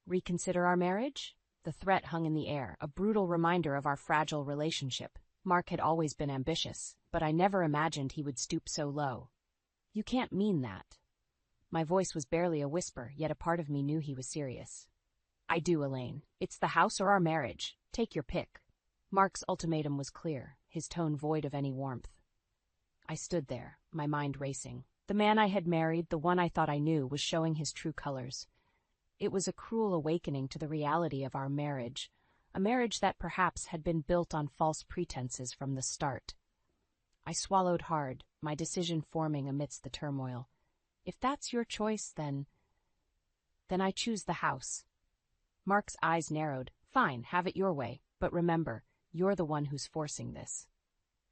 Reconsider our marriage? The threat hung in the air, a brutal reminder of our fragile relationship. Mark had always been ambitious, but I never imagined he would stoop so low. You can't mean that. My voice was barely a whisper, yet a part of me knew he was serious. I do, Elaine. It's the house or our marriage. Take your pick. Mark's ultimatum was clear, his tone void of any warmth. I stood there, my mind racing. The man I had married, the one I thought I knew, was showing his true colors. It was a cruel awakening to the reality of our marriage, a marriage that perhaps had been built on false pretenses from the start. I swallowed hard, my decision forming amidst the turmoil. If that's your choice, then I choose the house. Mark's eyes narrowed. Fine, have it your way. But remember, You're the one who's forcing this."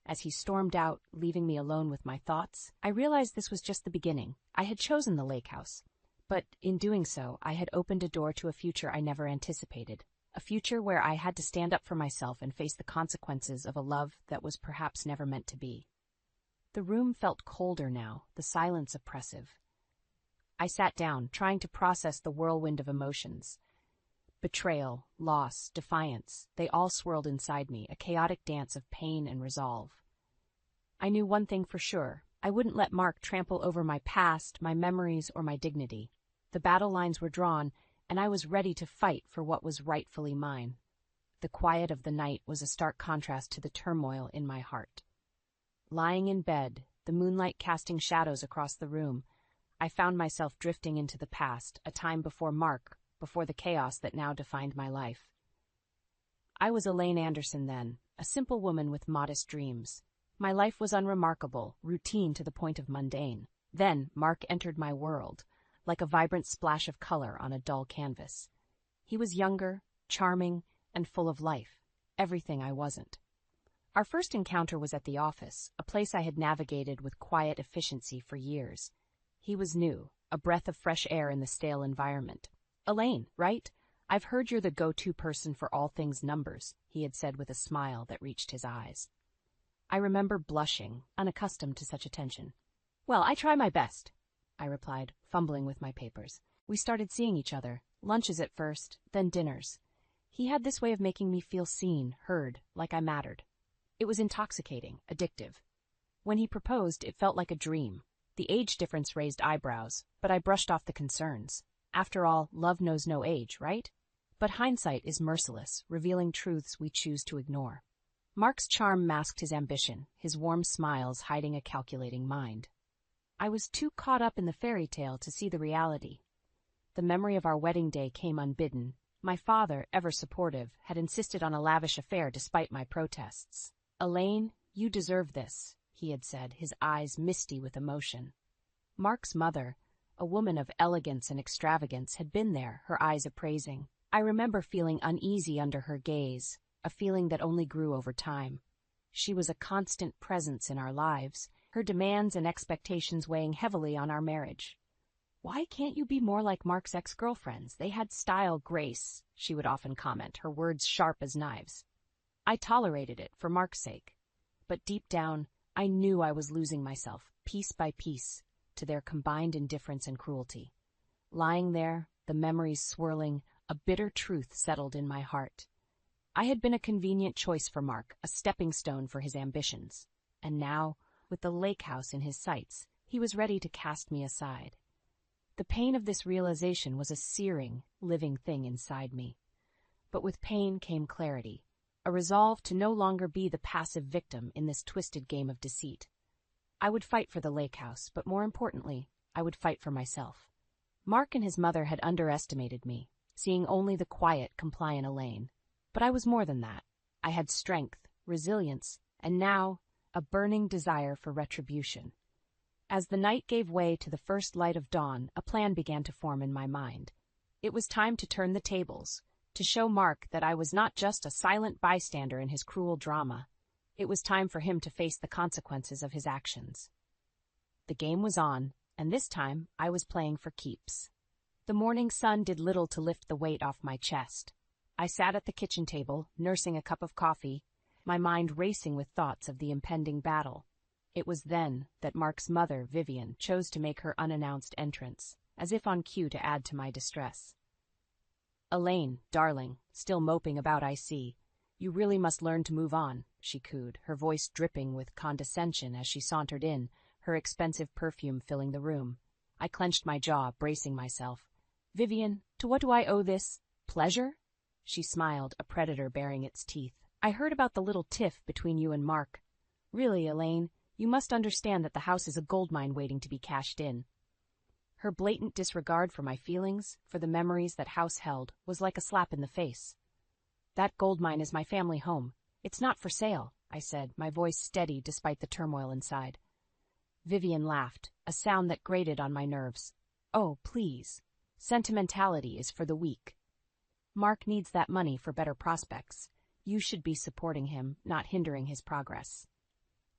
As he stormed out, leaving me alone with my thoughts, I realized this was just the beginning. I had chosen the lake house, but in doing so, I had opened a door to a future I never anticipated. A future where I had to stand up for myself and face the consequences of a love that was perhaps never meant to be. The room felt colder now, the silence oppressive. I sat down, trying to process the whirlwind of emotions. Betrayal, loss, defiance, they all swirled inside me, a chaotic dance of pain and resolve. I knew one thing for sure. I wouldn't let Mark trample over my past, my memories, or my dignity. The battle lines were drawn, and I was ready to fight for what was rightfully mine. The quiet of the night was a stark contrast to the turmoil in my heart. Lying in bed, the moonlight casting shadows across the room, I found myself drifting into the past, a time before Mark, before the chaos that now defined my life. I was Elaine Anderson then, a simple woman with modest dreams. My life was unremarkable, routine to the point of mundane. Then Mark entered my world, like a vibrant splash of color on a dull canvas. He was younger, charming, and full of life, everything I wasn't. Our first encounter was at the office, a place I had navigated with quiet efficiency for years. He was new, a breath of fresh air in the stale environment. "Elaine, right? I've heard you're the go-to person for all things numbers," he had said with a smile that reached his eyes. I remember blushing, unaccustomed to such attention. "Well, I try my best," I replied, fumbling with my papers. We started seeing each other, lunches at first, then dinners. He had this way of making me feel seen, heard, like I mattered. It was intoxicating, addictive. When he proposed, it felt like a dream. The age difference raised eyebrows, but I brushed off the concerns. After all, love knows no age, right? But hindsight is merciless, revealing truths we choose to ignore. Mark's charm masked his ambition, his warm smiles hiding a calculating mind. I was too caught up in the fairy tale to see the reality. The memory of our wedding day came unbidden. My father, ever supportive, had insisted on a lavish affair despite my protests. "Elaine, you deserve this," he had said, his eyes misty with emotion. Mark's mother, a woman of elegance and extravagance, had been there, her eyes appraising. I remember feeling uneasy under her gaze, a feeling that only grew over time. She was a constant presence in our lives, her demands and expectations weighing heavily on our marriage. "Why can't you be more like Mark's ex-girlfriends? They had style, grace," she would often comment, her words sharp as knives. I tolerated it for Mark's sake, but deep down, I knew I was losing myself, piece by piece, to their combined indifference and cruelty. Lying there, the memories swirling, a bitter truth settled in my heart. I had been a convenient choice for Mark, a stepping stone for his ambitions. And now, with the lake house in his sights, he was ready to cast me aside. The pain of this realization was a searing, living thing inside me. But with pain came clarity, a resolve to no longer be the passive victim in this twisted game of deceit. I would fight for the lake house, but more importantly, I would fight for myself. Mark and his mother had underestimated me, seeing only the quiet, compliant Elaine. But I was more than that. I had strength, resilience, and now a burning desire for retribution. As the night gave way to the first light of dawn, a plan began to form in my mind. It was time to turn the tables, to show Mark that I was not just a silent bystander in his cruel drama. It was time for him to face the consequences of his actions. The game was on, and this time I was playing for keeps. The morning sun did little to lift the weight off my chest. I sat at the kitchen table, nursing a cup of coffee, my mind racing with thoughts of the impending battle. It was then that Mark's mother, Vivian, chose to make her unannounced entrance, as if on cue to add to my distress. "Elaine, darling, still moping about I see. You really must learn to move on," she cooed, her voice dripping with condescension as she sauntered in, her expensive perfume filling the room. I clenched my jaw, bracing myself. "Vivian, to what do I owe this? Pleasure?" She smiled, a predator baring its teeth. "I heard about the little tiff between you and Mark. Really, Elaine, you must understand that the house is a goldmine waiting to be cashed in." Her blatant disregard for my feelings, for the memories that house held, was like a slap in the face. "That goldmine is my family home. It's not for sale," I said, my voice steady despite the turmoil inside. Vivian laughed, a sound that grated on my nerves. "Oh, please. Sentimentality is for the weak. Mark needs that money for better prospects. You should be supporting him, not hindering his progress.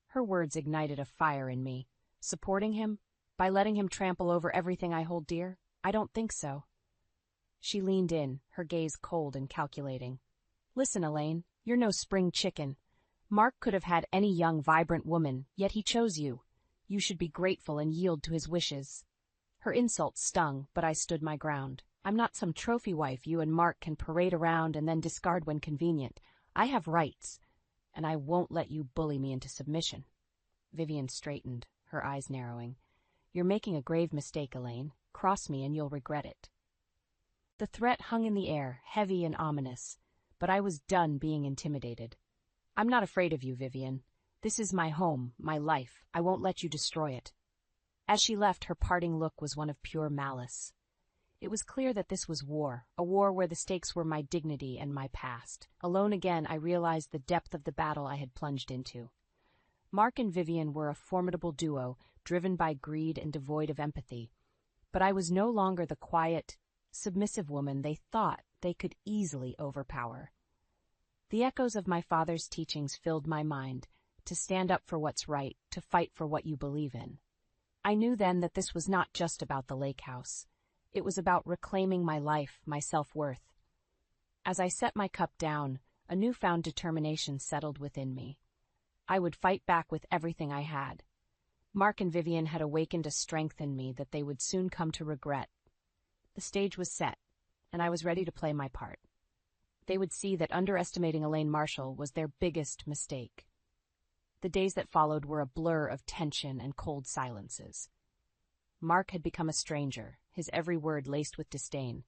Her words ignited a fire in me. Supporting him? By letting him trample over everything I hold dear? I don't think so. She leaned in, her gaze cold and calculating. Listen, Elaine, you're no spring chicken. Mark could have had any young, vibrant woman, yet he chose you. You should be grateful and yield to his wishes. Her insult stung, but I stood my ground. I'm not some trophy wife you and Mark can parade around and then discard when convenient. I have rights, and I won't let you bully me into submission. Vivian straightened, her eyes narrowing. You're making a grave mistake, Elaine. Cross me and you'll regret it. The threat hung in the air, heavy and ominous, but I was done being intimidated. I'm not afraid of you, Vivian. This is my home, my life. I won't let you destroy it. As she left, her parting look was one of pure malice. It was clear that this was war, a war where the stakes were my dignity and my past. Alone again, I realized the depth of the battle I had plunged into. Mark and Vivian were a formidable duo, driven by greed and devoid of empathy. But I was no longer the quiet, submissive woman they thought they could easily overpower. The echoes of my father's teachings filled my mind, to stand up for what's right, to fight for what you believe in. I knew then that this was not just about the lake house. It was about reclaiming my life, my self-worth. As I set my cup down, a newfound determination settled within me. I would fight back with everything I had. Mark and Vivian had awakened a strength in me that they would soon come to regret. The stage was set, and I was ready to play my part. They would see that underestimating Elaine Marshall was their biggest mistake. The days that followed were a blur of tension and cold silences. Mark had become a stranger, his every word laced with disdain.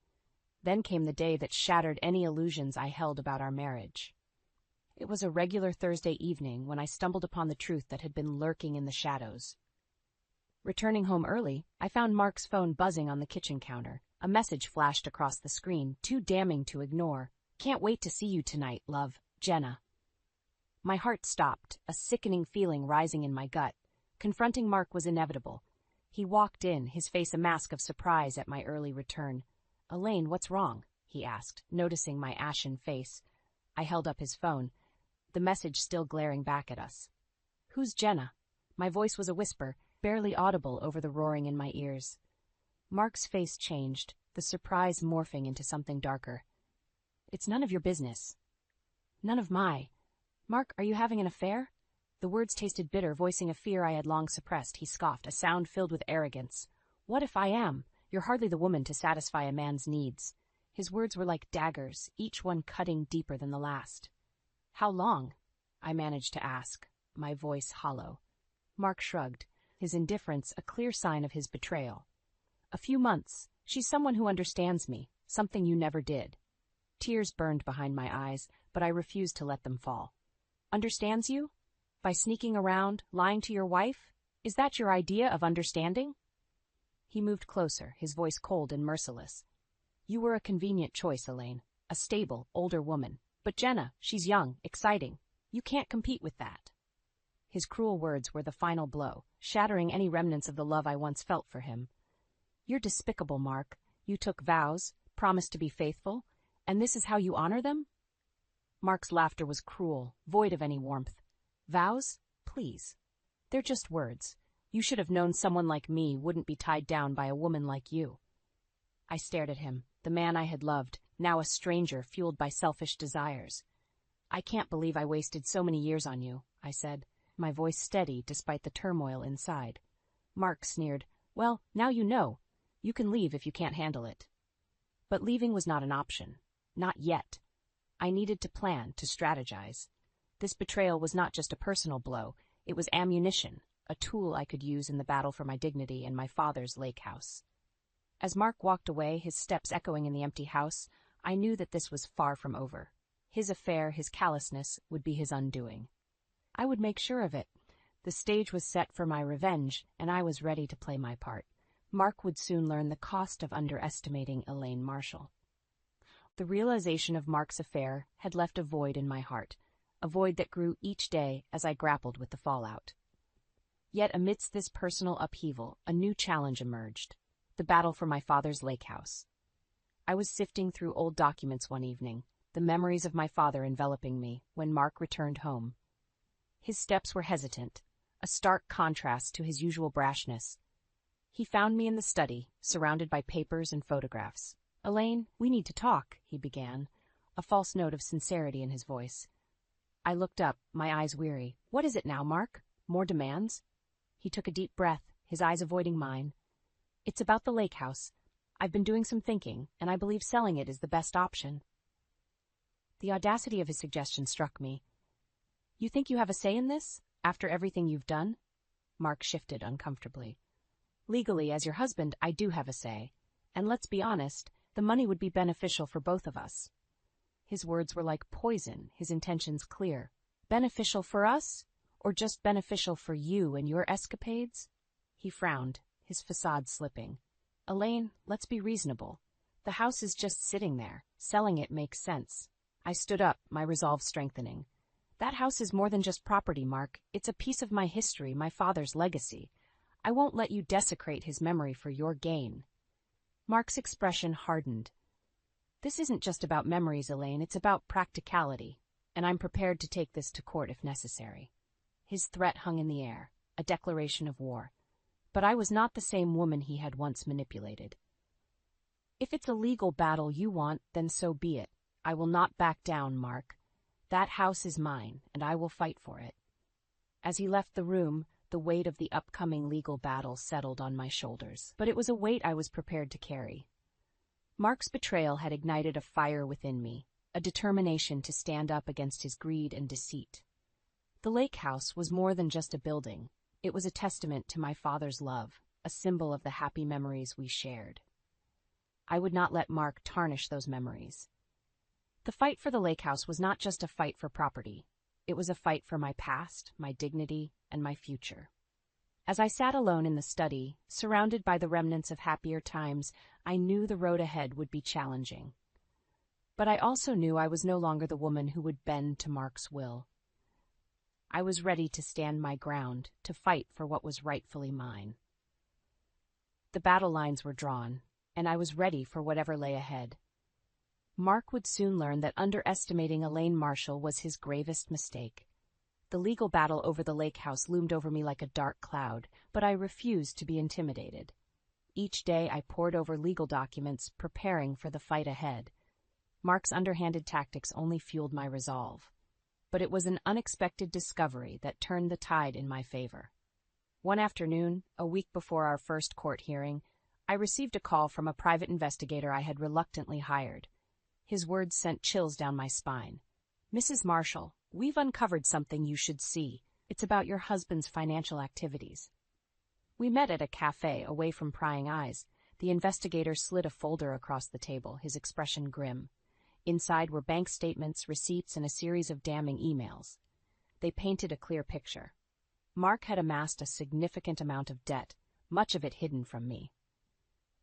Then came the day that shattered any illusions I held about our marriage. It was a regular Thursday evening when I stumbled upon the truth that had been lurking in the shadows. Returning home early, I found Mark's phone buzzing on the kitchen counter. A message flashed across the screen, too damning to ignore. Can't wait to see you tonight, love, Jenna. My heart stopped, a sickening feeling rising in my gut. Confronting Mark was inevitable. He walked in, his face a mask of surprise at my early return. Elaine, what's wrong? He asked, noticing my ashen face. I held up his phone, the message still glaring back at us. Who's Jenna? My voice was a whisper, barely audible over the roaring in my ears. Mark's face changed, the surprise morphing into something darker. It's none of your business. None of my. Mark, are you having an affair? The words tasted bitter, voicing a fear I had long suppressed. He scoffed, a sound filled with arrogance. What if I am? You're hardly the woman to satisfy a man's needs. His words were like daggers, each one cutting deeper than the last. How long? I managed to ask, my voice hollow. Mark shrugged, his indifference a clear sign of his betrayal. A few months. She's someone who understands me, something you never did. Tears burned behind my eyes, but I refused to let them fall. Understands you? By sneaking around, lying to your wife? Is that your idea of understanding? He moved closer, his voice cold and merciless. You were a convenient choice, Elaine. A stable, older woman. But Jenna, she's young, exciting. You can't compete with that. His cruel words were the final blow, shattering any remnants of the love I once felt for him. You're despicable, Mark. You took vows, promised to be faithful, and this is how you honor them? Mark's laughter was cruel, void of any warmth. Vows? Please. They're just words. You should have known someone like me wouldn't be tied down by a woman like you. I stared at him, the man I had loved, now a stranger fueled by selfish desires. I can't believe I wasted so many years on you, I said, my voice steady despite the turmoil inside. Mark sneered, Well, now you know. You can leave if you can't handle it. But leaving was not an option. Not yet. I needed to plan, to strategize. This betrayal was not just a personal blow, it was ammunition, a tool I could use in the battle for my dignity and my father's lake house. As Mark walked away, his steps echoing in the empty house, I knew that this was far from over. His affair, his callousness, would be his undoing. I would make sure of it. The stage was set for my revenge, and I was ready to play my part. Mark would soon learn the cost of underestimating Elaine Marshall. The realization of Mark's affair had left a void in my heart, a void that grew each day as I grappled with the fallout. Yet amidst this personal upheaval, a new challenge emerged, the battle for my father's lake house. I was sifting through old documents one evening, the memories of my father enveloping me, when Mark returned home. His steps were hesitant, a stark contrast to his usual brashness. He found me in the study, surrounded by papers and photographs. "Elaine, we need to talk," he began, a false note of sincerity in his voice. I looked up, my eyes weary. "What is it now, Mark? More demands?" He took a deep breath, his eyes avoiding mine. "It's about the lake house. I've been doing some thinking, and I believe selling it is the best option." The audacity of his suggestion struck me. "You think you have a say in this, after everything you've done?" Mark shifted uncomfortably. "Legally, as your husband, I do have a say. And let's be honest, the money would be beneficial for both of us." His words were like poison, his intentions clear. "Beneficial for us? Or just beneficial for you and your escapades?" He frowned, his facade slipping. "Elaine, let's be reasonable. The house is just sitting there. Selling it makes sense." I stood up, my resolve strengthening. "That house is more than just property, Mark. It's a piece of my history, my father's legacy. I won't let you desecrate his memory for your gain." Mark's expression hardened. "This isn't just about memories, Elaine. It's about practicality, and I'm prepared to take this to court if necessary." His threat hung in the air, a declaration of war. But I was not the same woman he had once manipulated. "If it's a legal battle you want, then so be it. I will not back down, Mark. That house is mine, and I will fight for it." As he left the room, the weight of the upcoming legal battle settled on my shoulders. But it was a weight I was prepared to carry. Mark's betrayal had ignited a fire within me, a determination to stand up against his greed and deceit. The lake house was more than just a building. It was a testament to my father's love, a symbol of the happy memories we shared. I would not let Mark tarnish those memories. The fight for the lake house was not just a fight for property. It was a fight for my past, my dignity, and my future. As I sat alone in the study, surrounded by the remnants of happier times, I knew the road ahead would be challenging. But I also knew I was no longer the woman who would bend to Mark's will. I was ready to stand my ground, to fight for what was rightfully mine. The battle lines were drawn, and I was ready for whatever lay ahead. Mark would soon learn that underestimating Elaine Marshall was his gravest mistake. The legal battle over the lake house loomed over me like a dark cloud, but I refused to be intimidated. Each day I pored over legal documents, preparing for the fight ahead. Mark's underhanded tactics only fueled my resolve. But it was an unexpected discovery that turned the tide in my favor. One afternoon, a week before our first court hearing, I received a call from a private investigator I had reluctantly hired. His words sent chills down my spine. "Mrs. Marshall, we've uncovered something you should see. It's about your husband's financial activities." We met at a cafe, away from prying eyes. The investigator slid a folder across the table, his expression grim. Inside were bank statements, receipts, and a series of damning emails. They painted a clear picture. Mark had amassed a significant amount of debt, much of it hidden from me.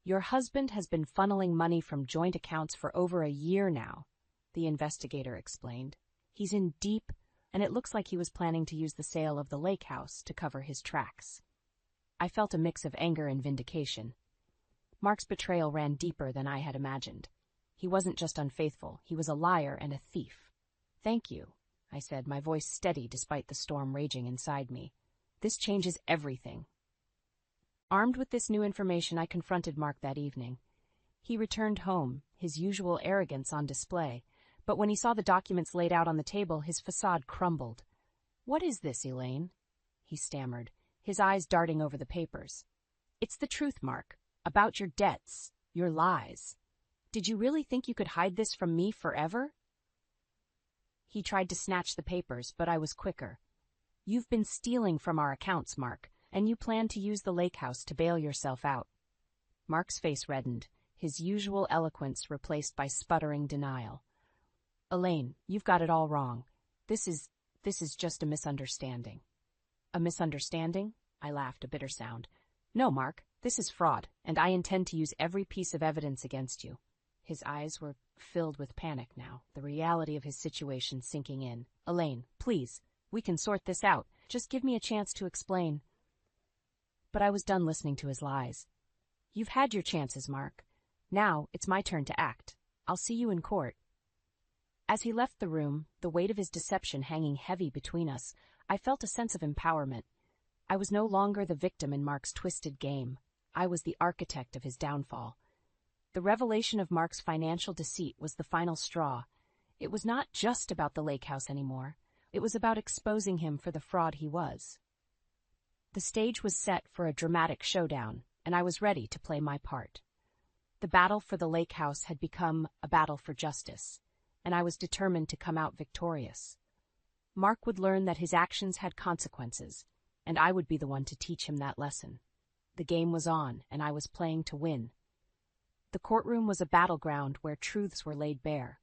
"Your husband has been funneling money from joint accounts for over a year now," the investigator explained. "He's in deep, and it looks like he was planning to use the sale of the lake house to cover his tracks." I felt a mix of anger and vindication. Mark's betrayal ran deeper than I had imagined. He wasn't just unfaithful, he was a liar and a thief. "Thank you," I said, my voice steady despite the storm raging inside me. "This changes everything." Armed with this new information, I confronted Mark that evening. He returned home, his usual arrogance on display, but when he saw the documents laid out on the table, his facade crumbled. "What is this, Elaine?" he stammered, his eyes darting over the papers. "It's the truth, Mark, about your debts, your lies. Did you really think you could hide this from me forever?" He tried to snatch the papers, but I was quicker. "You've been stealing from our accounts, Mark, and you plan to use the lake house to bail yourself out." Mark's face reddened, his usual eloquence replaced by sputtering denial. "Elaine, you've got it all wrong. This is just a misunderstanding." "A misunderstanding?" I laughed, a bitter sound. "No, Mark, this is fraud, and I intend to use every piece of evidence against you." His eyes were filled with panic now, the reality of his situation sinking in. "Elaine, please, we can sort this out. Just give me a chance to explain." But I was done listening to his lies. "You've had your chances, Mark. Now it's my turn to act. I'll see you in court." As he left the room, the weight of his deception hanging heavy between us, I felt a sense of empowerment. I was no longer the victim in Mark's twisted game. I was the architect of his downfall. The revelation of Mark's financial deceit was the final straw. It was not just about the lake house anymore. It was about exposing him for the fraud he was. The stage was set for a dramatic showdown, and I was ready to play my part. The battle for the lake house had become a battle for justice, and I was determined to come out victorious. Mark would learn that his actions had consequences, and I would be the one to teach him that lesson. The game was on, and I was playing to win. The courtroom was a battleground where truths were laid bare.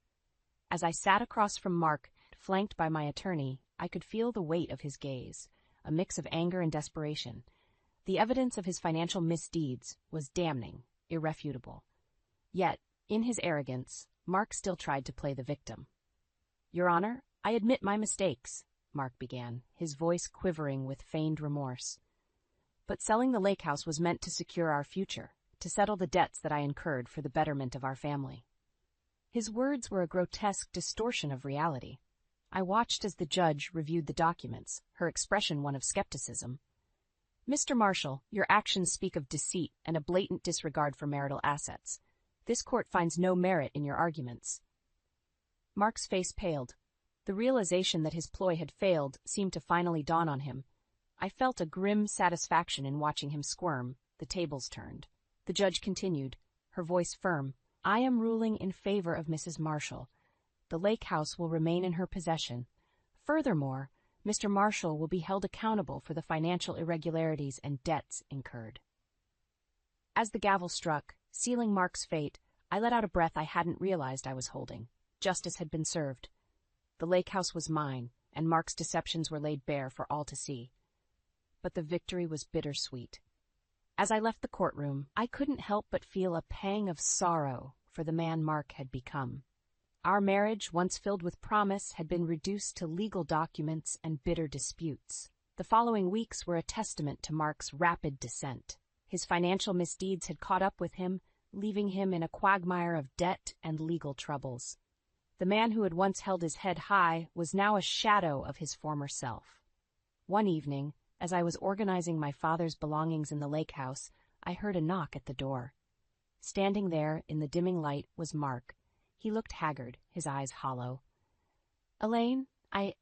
As I sat across from Mark, flanked by my attorney, I could feel the weight of his gaze, a mix of anger and desperation. The evidence of his financial misdeeds was damning, irrefutable. Yet, in his arrogance, Mark still tried to play the victim. "Your Honor, I admit my mistakes," Mark began, his voice quivering with feigned remorse. "But selling the lake house was meant to secure our future, to settle the debts that I incurred for the betterment of our family." His words were a grotesque distortion of reality. I watched as the judge reviewed the documents, her expression one of skepticism. "Mr. Marshall, your actions speak of deceit and a blatant disregard for marital assets. This court finds no merit in your arguments." Mark's face paled. The realization that his ploy had failed seemed to finally dawn on him. I felt a grim satisfaction in watching him squirm. The tables turned. The judge continued, her voice firm. "I am ruling in favor of Mrs. Marshall. The lake house will remain in her possession. Furthermore, Mr. Marshall will be held accountable for the financial irregularities and debts incurred." As the gavel struck, sealing Mark's fate, I let out a breath I hadn't realized I was holding. Justice had been served. The lake house was mine, and Mark's deceptions were laid bare for all to see. But the victory was bittersweet. As I left the courtroom, I couldn't help but feel a pang of sorrow for the man Mark had become. Our marriage, once filled with promise, had been reduced to legal documents and bitter disputes. The following weeks were a testament to Mark's rapid descent. His financial misdeeds had caught up with him, leaving him in a quagmire of debt and legal troubles. The man who had once held his head high was now a shadow of his former self. One evening, as I was organizing my father's belongings in the lake house, I heard a knock at the door. Standing there in the dimming light was Mark. He looked haggard, his eyes hollow. "Elaine, I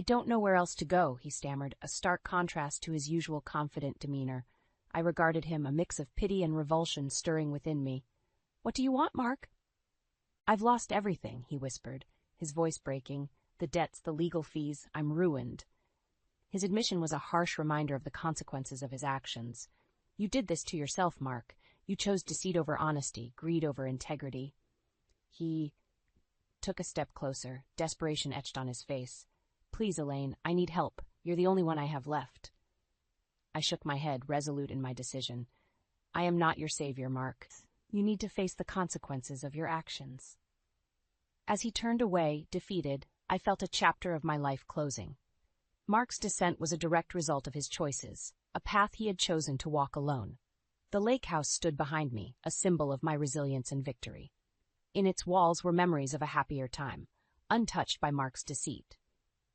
don't know where else to go," he stammered, a stark contrast to his usual confident demeanor. I regarded him, a mix of pity and revulsion stirring within me. "What do you want, Mark?" "I've lost everything," he whispered, his voice breaking. "The debts, the legal fees, I'm ruined." His admission was a harsh reminder of the consequences of his actions. "You did this to yourself, Mark. You chose deceit over honesty, greed over integrity." He took a step closer, desperation etched on his face. "Please, Elaine, I need help. You're the only one I have left." I shook my head, resolute in my decision. "I am not your savior, Mark. You need to face the consequences of your actions." As he turned away, defeated, I felt a chapter of my life closing. Mark's descent was a direct result of his choices, a path he had chosen to walk alone. The lake house stood behind me, a symbol of my resilience and victory. In its walls were memories of a happier time, untouched by Mark's deceit.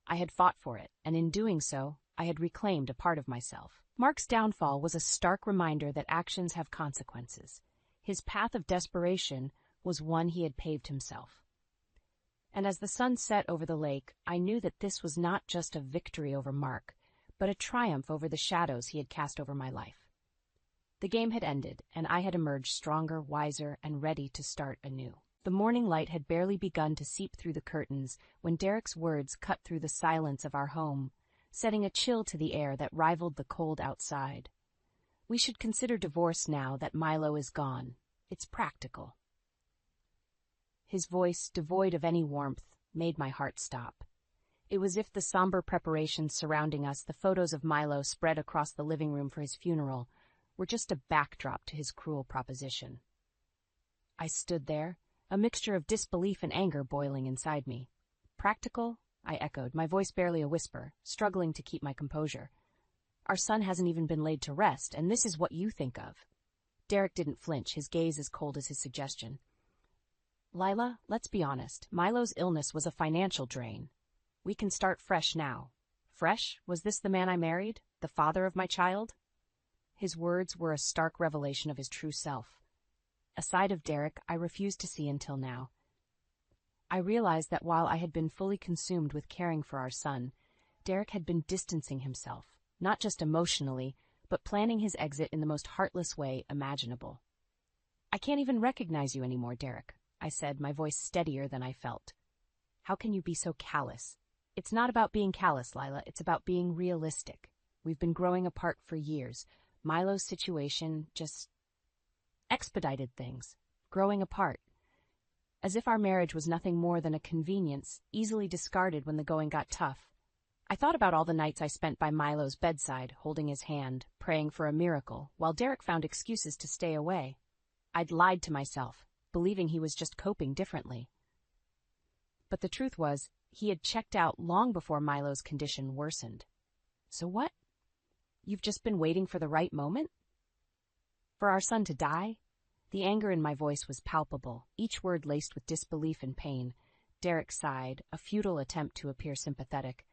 I had fought for it, and in doing so, I had reclaimed a part of myself. Mark's downfall was a stark reminder that actions have consequences. His path of desperation was one he had paved himself. And as the sun set over the lake, I knew that this was not just a victory over Mark, but a triumph over the shadows he had cast over my life. The game had ended, and I had emerged stronger, wiser, and ready to start anew. The morning light had barely begun to seep through the curtains when Derek's words cut through the silence of our home, setting a chill to the air that rivaled the cold outside. "We should consider divorce now that Milo is gone. It's practical." His voice, devoid of any warmth, made my heart stop. It was as if the somber preparations surrounding us, the photos of Milo spread across the living room for his funeral, were just a backdrop to his cruel proposition. I stood there, a mixture of disbelief and anger boiling inside me. "Practical?" I echoed, my voice barely a whisper, struggling to keep my composure. "Our son hasn't even been laid to rest, and this is what you think of." Derek didn't flinch, his gaze as cold as his suggestion. Lila, let's be honest, Milo's illness was a financial drain. We can start fresh now. Fresh? Was this the man I married? The father of my child? His words were a stark revelation of his true self. A side of Derek I refused to see until now. I realized that while I had been fully consumed with caring for our son, Derek had been distancing himself, not just emotionally, but planning his exit in the most heartless way imaginable. "I can't even recognize you anymore, Derek," I said, my voice steadier than I felt. "How can you be so callous?" "It's not about being callous, Lila. It's about being realistic. We've been growing apart for years. Milo's situation just expedited things. Growing apart. As if our marriage was nothing more than a convenience, easily discarded when the going got tough. I thought about all the nights I spent by Milo's bedside, holding his hand, praying for a miracle, while Derek found excuses to stay away. I'd lied to myself, believing he was just coping differently. But the truth was, he had checked out long before Milo's condition worsened. So what? You've just been waiting for the right moment? For our son to die? The anger in my voice was palpable, each word laced with disbelief and pain. Derek sighed, a futile attempt to appear sympathetic.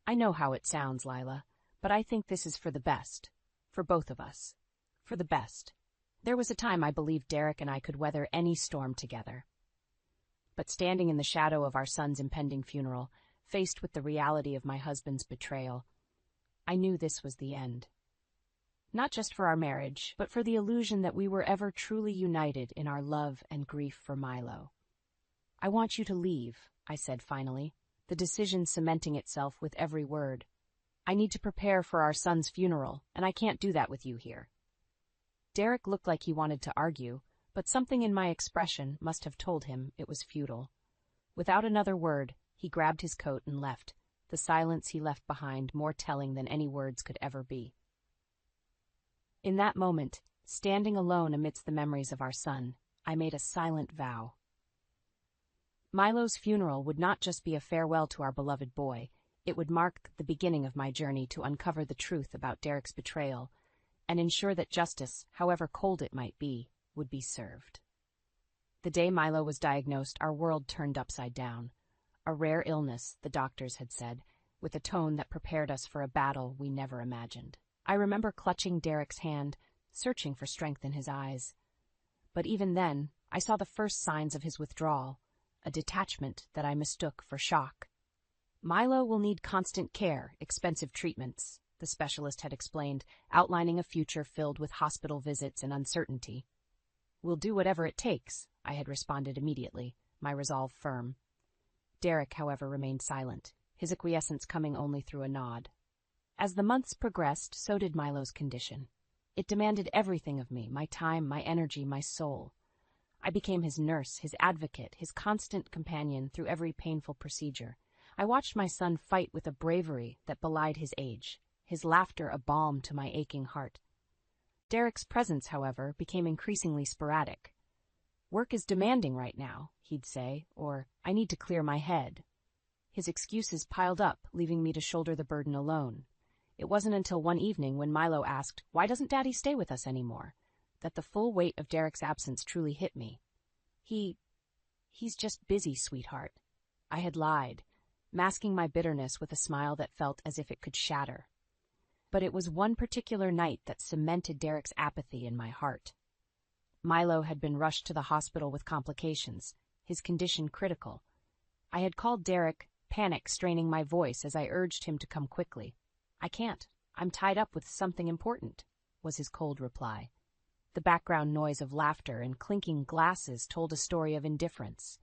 "I know how it sounds, Lila, but I think this is for the best. For both of us. For the best. There was a time I believed Derek and I could weather any storm together. But standing in the shadow of our son's impending funeral, faced with the reality of my husband's betrayal, I knew this was the end. Not just for our marriage, but for the illusion that we were ever truly united in our love and grief for Milo. "I want you to leave," I said finally, the decision cementing itself with every word. "I need to prepare for our son's funeral, and I can't do that with you here." Derek looked like he wanted to argue, but something in my expression must have told him it was futile. Without another word, he grabbed his coat and left, the silence he left behind more telling than any words could ever be. In that moment, standing alone amidst the memories of our son, I made a silent vow. Milo's funeral would not just be a farewell to our beloved boy, it would mark the beginning of my journey to uncover the truth about Derek's betrayal and ensure that justice, however cold it might be, would be served. The day Milo was diagnosed, our world turned upside down. A rare illness, the doctors had said, with a tone that prepared us for a battle we never imagined. I remember clutching Derek's hand, searching for strength in his eyes. But even then, I saw the first signs of his withdrawal, a detachment that I mistook for shock. "Milo will need constant care, expensive treatments," the specialist had explained, outlining a future filled with hospital visits and uncertainty. "We'll do whatever it takes," I had responded immediately, my resolve firm. Derek, however, remained silent, his acquiescence coming only through a nod. As the months progressed, so did Milo's condition. It demanded everything of me, my time, my energy, my soul. I became his nurse, his advocate, his constant companion through every painful procedure. I watched my son fight with a bravery that belied his age, his laughter a balm to my aching heart. Derek's presence, however, became increasingly sporadic. "Work is demanding right now," he'd say, or "I need to clear my head." His excuses piled up, leaving me to shoulder the burden alone. It wasn't until one evening when Milo asked, "Why doesn't Daddy stay with us anymore?" that the full weight of Derek's absence truly hit me. He's just busy, sweetheart." I had lied, masking my bitterness with a smile that felt as if it could shatter. But it was one particular night that cemented Derek's apathy in my heart. Milo had been rushed to the hospital with complications, his condition critical. I had called Derek, panic straining my voice as I urged him to come quickly. "I can't. I'm tied up with something important," was his cold reply. The background noise of laughter and clinking glasses told a story of indifference.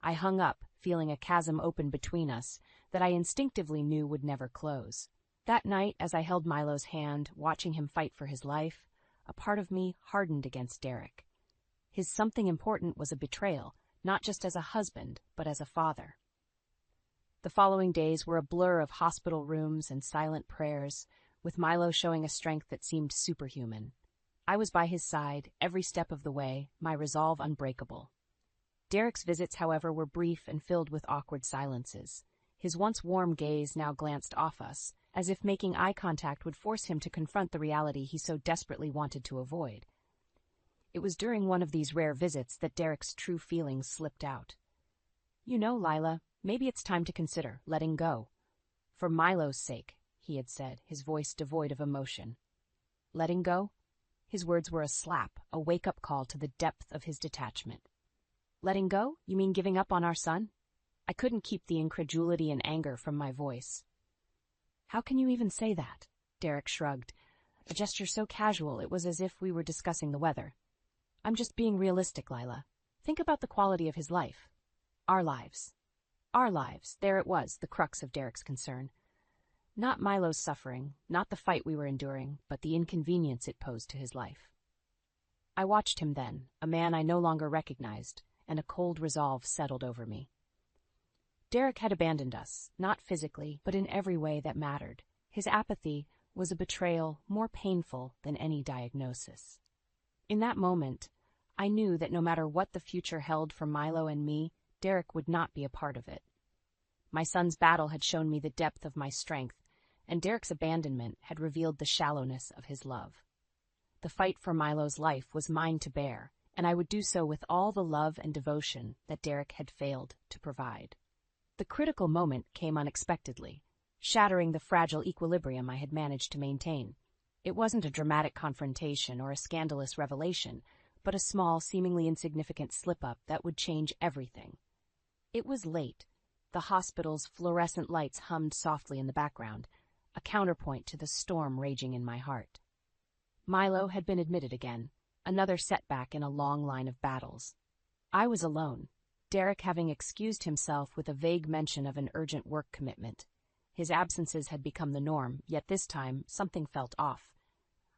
I hung up, feeling a chasm open between us that I instinctively knew would never close. That night, as I held Milo's hand, watching him fight for his life, a part of me hardened against Derek. His something important was a betrayal, not just as a husband, but as a father. The following days were a blur of hospital rooms and silent prayers, with Milo showing a strength that seemed superhuman. I was by his side, every step of the way, my resolve unbreakable. Derek's visits, however, were brief and filled with awkward silences. His once warm gaze now glanced off us, as if making eye contact would force him to confront the reality he so desperately wanted to avoid. It was during one of these rare visits that Derek's true feelings slipped out. "You know, Lila, maybe it's time to consider letting go. For Milo's sake," he had said, his voice devoid of emotion. Letting go? His words were a slap, a wake-up call to the depth of his detachment. "Letting go? You mean giving up on our son?" I couldn't keep the incredulity and anger from my voice. "How can you even say that?" Derek shrugged, a gesture so casual it was as if we were discussing the weather. "I'm just being realistic, Lila. Think about the quality of his life. Our lives. Our lives." There it was, the crux of Derek's concern. Not Milo's suffering, not the fight we were enduring, but the inconvenience it posed to his life. I watched him then, a man I no longer recognized, and a cold resolve settled over me. Derek had abandoned us, not physically, but in every way that mattered. His apathy was a betrayal more painful than any diagnosis. In that moment, I knew that no matter what the future held for Milo and me, Derek would not be a part of it. My son's battle had shown me the depth of my strength, and Derek's abandonment had revealed the shallowness of his love. The fight for Milo's life was mine to bear, and I would do so with all the love and devotion that Derek had failed to provide. The critical moment came unexpectedly, shattering the fragile equilibrium I had managed to maintain. It wasn't a dramatic confrontation or a scandalous revelation, but a small, seemingly insignificant slip-up that would change everything. It was late. The hospital's fluorescent lights hummed softly in the background, a counterpoint to the storm raging in my heart. Milo had been admitted again, another setback in a long line of battles. I was alone, Derek having excused himself with a vague mention of an urgent work commitment. His absences had become the norm, yet this time something felt off.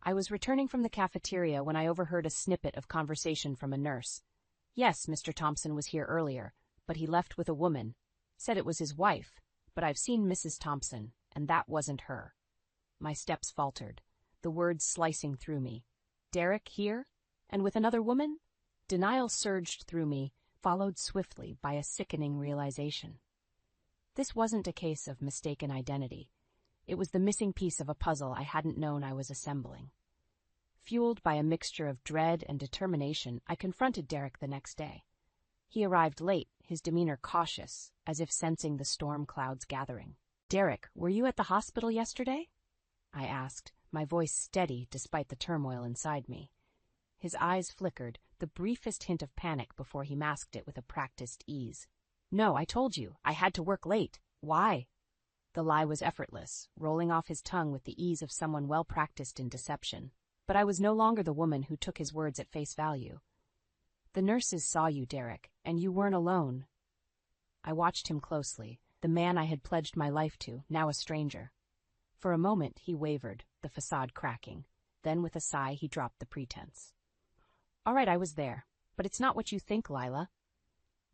I was returning from the cafeteria when I overheard a snippet of conversation from a nurse. "Yes, Mr. Thompson was here earlier, but he left with a woman. Said it was his wife, but I've seen Mrs. Thompson, and that wasn't her." My steps faltered, the words slicing through me. Derek here? And with another woman? Denial surged through me, followed swiftly by a sickening realization. This wasn't a case of mistaken identity. It was the missing piece of a puzzle I hadn't known I was assembling. Fueled by a mixture of dread and determination, I confronted Derek the next day. He arrived late, his demeanor cautious, as if sensing the storm clouds gathering. "Derek, were you at the hospital yesterday?" I asked, my voice steady despite the turmoil inside me. His eyes flickered, the briefest hint of panic before he masked it with a practiced ease. "No, I told you. I had to work late. Why?" The lie was effortless, rolling off his tongue with the ease of someone well practiced in deception. But I was no longer the woman who took his words at face value. "The nurses saw you, Derek, and you weren't alone." I watched him closely, the man I had pledged my life to, now a stranger. For a moment he wavered, the facade cracking. Then with a sigh he dropped the pretense. "All right, I was there. But it's not what you think, Lila."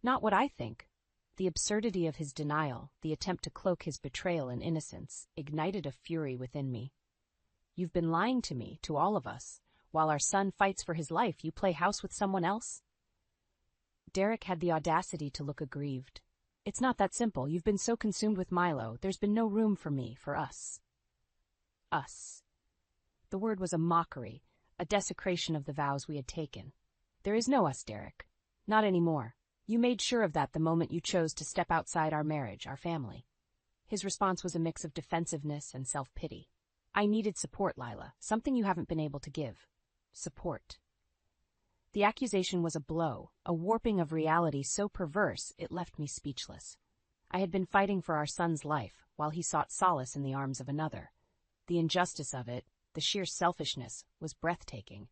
"Not what I think." The absurdity of his denial, the attempt to cloak his betrayal in innocence, ignited a fury within me. "You've been lying to me, to all of us. While our son fights for his life, you play house with someone else?" Derek had the audacity to look aggrieved. "It's not that simple. You've been so consumed with Milo. There's been no room for me, for us." Us. The word was a mockery, a desecration of the vows we had taken. "There is no us, Derek. Not anymore. You made sure of that the moment you chose to step outside our marriage, our family." His response was a mix of defensiveness and self-pity. "I needed support, Lila, something you haven't been able to give. Support." The accusation was a blow, a warping of reality so perverse it left me speechless. I had been fighting for our son's life, while he sought solace in the arms of another. The injustice of it, the sheer selfishness, was breathtaking.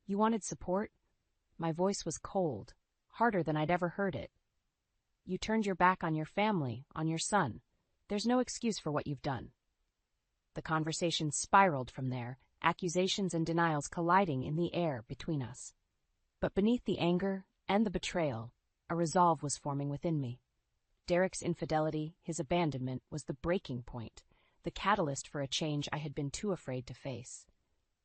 "You wanted support?" My voice was cold, harder than I'd ever heard it. "You turned your back on your family, on your son. There's no excuse for what you've done." The conversation spiraled from there, accusations and denials colliding in the air between us. But beneath the anger and the betrayal, a resolve was forming within me. Derek's infidelity, his abandonment, was the breaking point, the catalyst for a change I had been too afraid to face.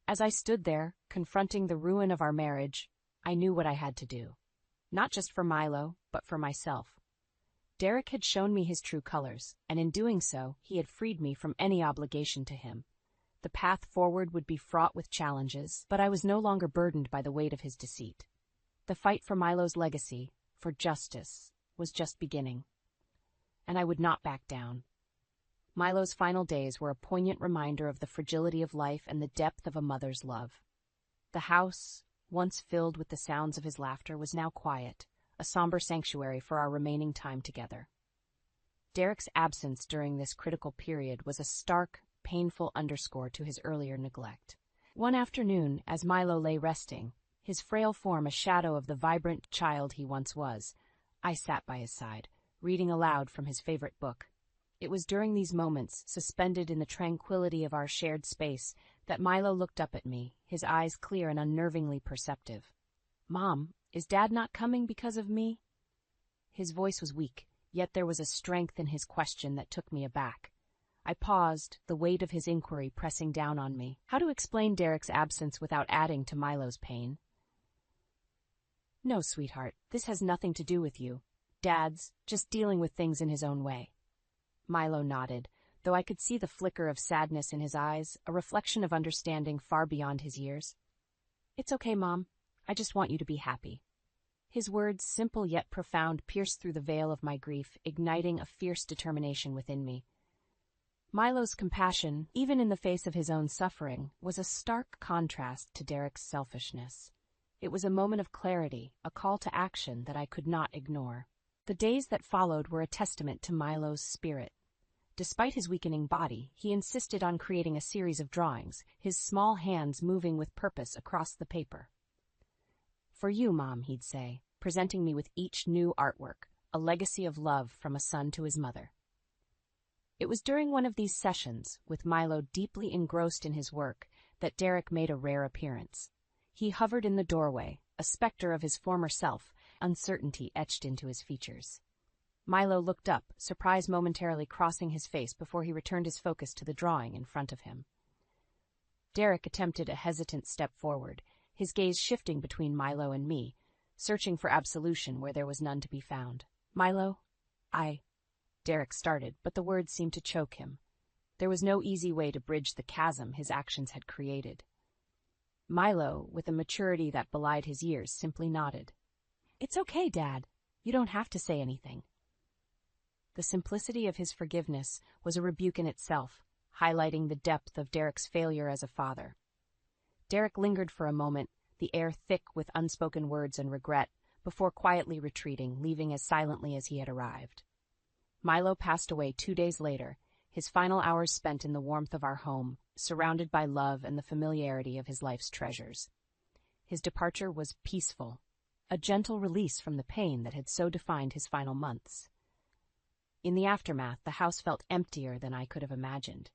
As I stood there, confronting the ruin of our marriage, I knew what I had to do. Not just for Milo, but for myself. Derek had shown me his true colors, and in doing so, he had freed me from any obligation to him. The path forward would be fraught with challenges, but I was no longer burdened by the weight of his deceit. The fight for Milo's legacy, for justice, was just beginning. And I would not back down. Milo's final days were a poignant reminder of the fragility of life and the depth of a mother's love. The house, once filled with the sounds of his laughter, was now quiet, a somber sanctuary for our remaining time together. Derek's absence during this critical period was a stark, painful underscore to his earlier neglect. One afternoon, as Milo lay resting, his frail form a shadow of the vibrant child he once was, I sat by his side, reading aloud from his favorite book. It was during these moments, suspended in the tranquility of our shared space, that Milo looked up at me, his eyes clear and unnervingly perceptive. "Mom, is Dad not coming because of me?" His voice was weak, yet there was a strength in his question that took me aback. I paused, the weight of his inquiry pressing down on me. How to explain Derek's absence without adding to Milo's pain? "No, sweetheart, this has nothing to do with you. Dad's just dealing with things in his own way." Milo nodded, though I could see the flicker of sadness in his eyes, a reflection of understanding far beyond his years. "It's okay, Mom. I just want you to be happy." His words, simple yet profound, pierced through the veil of my grief, igniting a fierce determination within me. Milo's compassion, even in the face of his own suffering, was a stark contrast to Derek's selfishness. It was a moment of clarity, a call to action that I could not ignore. The days that followed were a testament to Milo's spirit. Despite his weakening body, he insisted on creating a series of drawings, his small hands moving with purpose across the paper. "For you, Mom," he'd say, presenting me with each new artwork, a legacy of love from a son to his mother. It was during one of these sessions, with Milo deeply engrossed in his work, that Derek made a rare appearance. He hovered in the doorway, a specter of his former self, uncertainty etched into his features. Milo looked up, surprise momentarily crossing his face before he returned his focus to the drawing in front of him. Derek attempted a hesitant step forward, his gaze shifting between Milo and me, searching for absolution where there was none to be found. "Milo, Derek started, but the words seemed to choke him. There was no easy way to bridge the chasm his actions had created. Milo, with a maturity that belied his years, simply nodded. "It's okay, Dad. You don't have to say anything." The simplicity of his forgiveness was a rebuke in itself, highlighting the depth of Derek's failure as a father. Derek lingered for a moment, the air thick with unspoken words and regret, before quietly retreating, leaving as silently as he had arrived. Milo passed away 2 days later, his final hours spent in the warmth of our home, surrounded by love and the familiarity of his life's treasures. His departure was peaceful, a gentle release from the pain that had so defined his final months. In the aftermath, the house felt emptier than I could have imagined.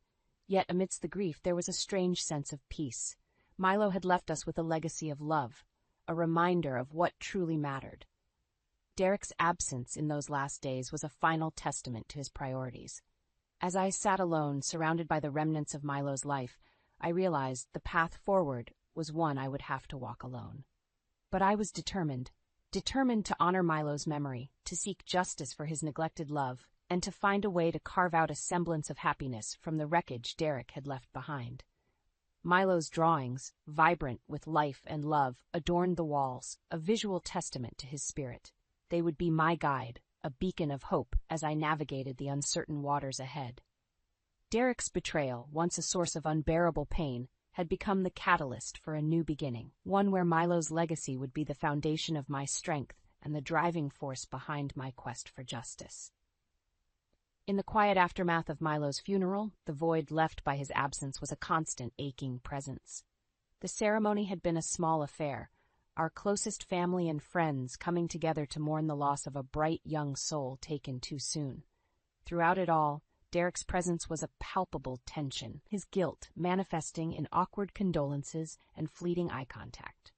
Yet amidst the grief, there was a strange sense of peace. Milo had left us with a legacy of love, a reminder of what truly mattered. Derek's absence in those last days was a final testament to his priorities. As I sat alone, surrounded by the remnants of Milo's life, I realized the path forward was one I would have to walk alone. But I was determined to honor Milo's memory, to seek justice for his neglected love, and to find a way to carve out a semblance of happiness from the wreckage Derek had left behind. Milo's drawings, vibrant with life and love, adorned the walls, a visual testament to his spirit. They would be my guide, a beacon of hope as I navigated the uncertain waters ahead. Derek's betrayal, once a source of unbearable pain, had become the catalyst for a new beginning, one where Milo's legacy would be the foundation of my strength and the driving force behind my quest for justice. In the quiet aftermath of Milo's funeral, the void left by his absence was a constant, aching presence. The ceremony had been a small affair, our closest family and friends coming together to mourn the loss of a bright young soul taken too soon. Throughout it all, Derek's presence was a palpable tension, his guilt manifesting in awkward condolences and fleeting eye contact.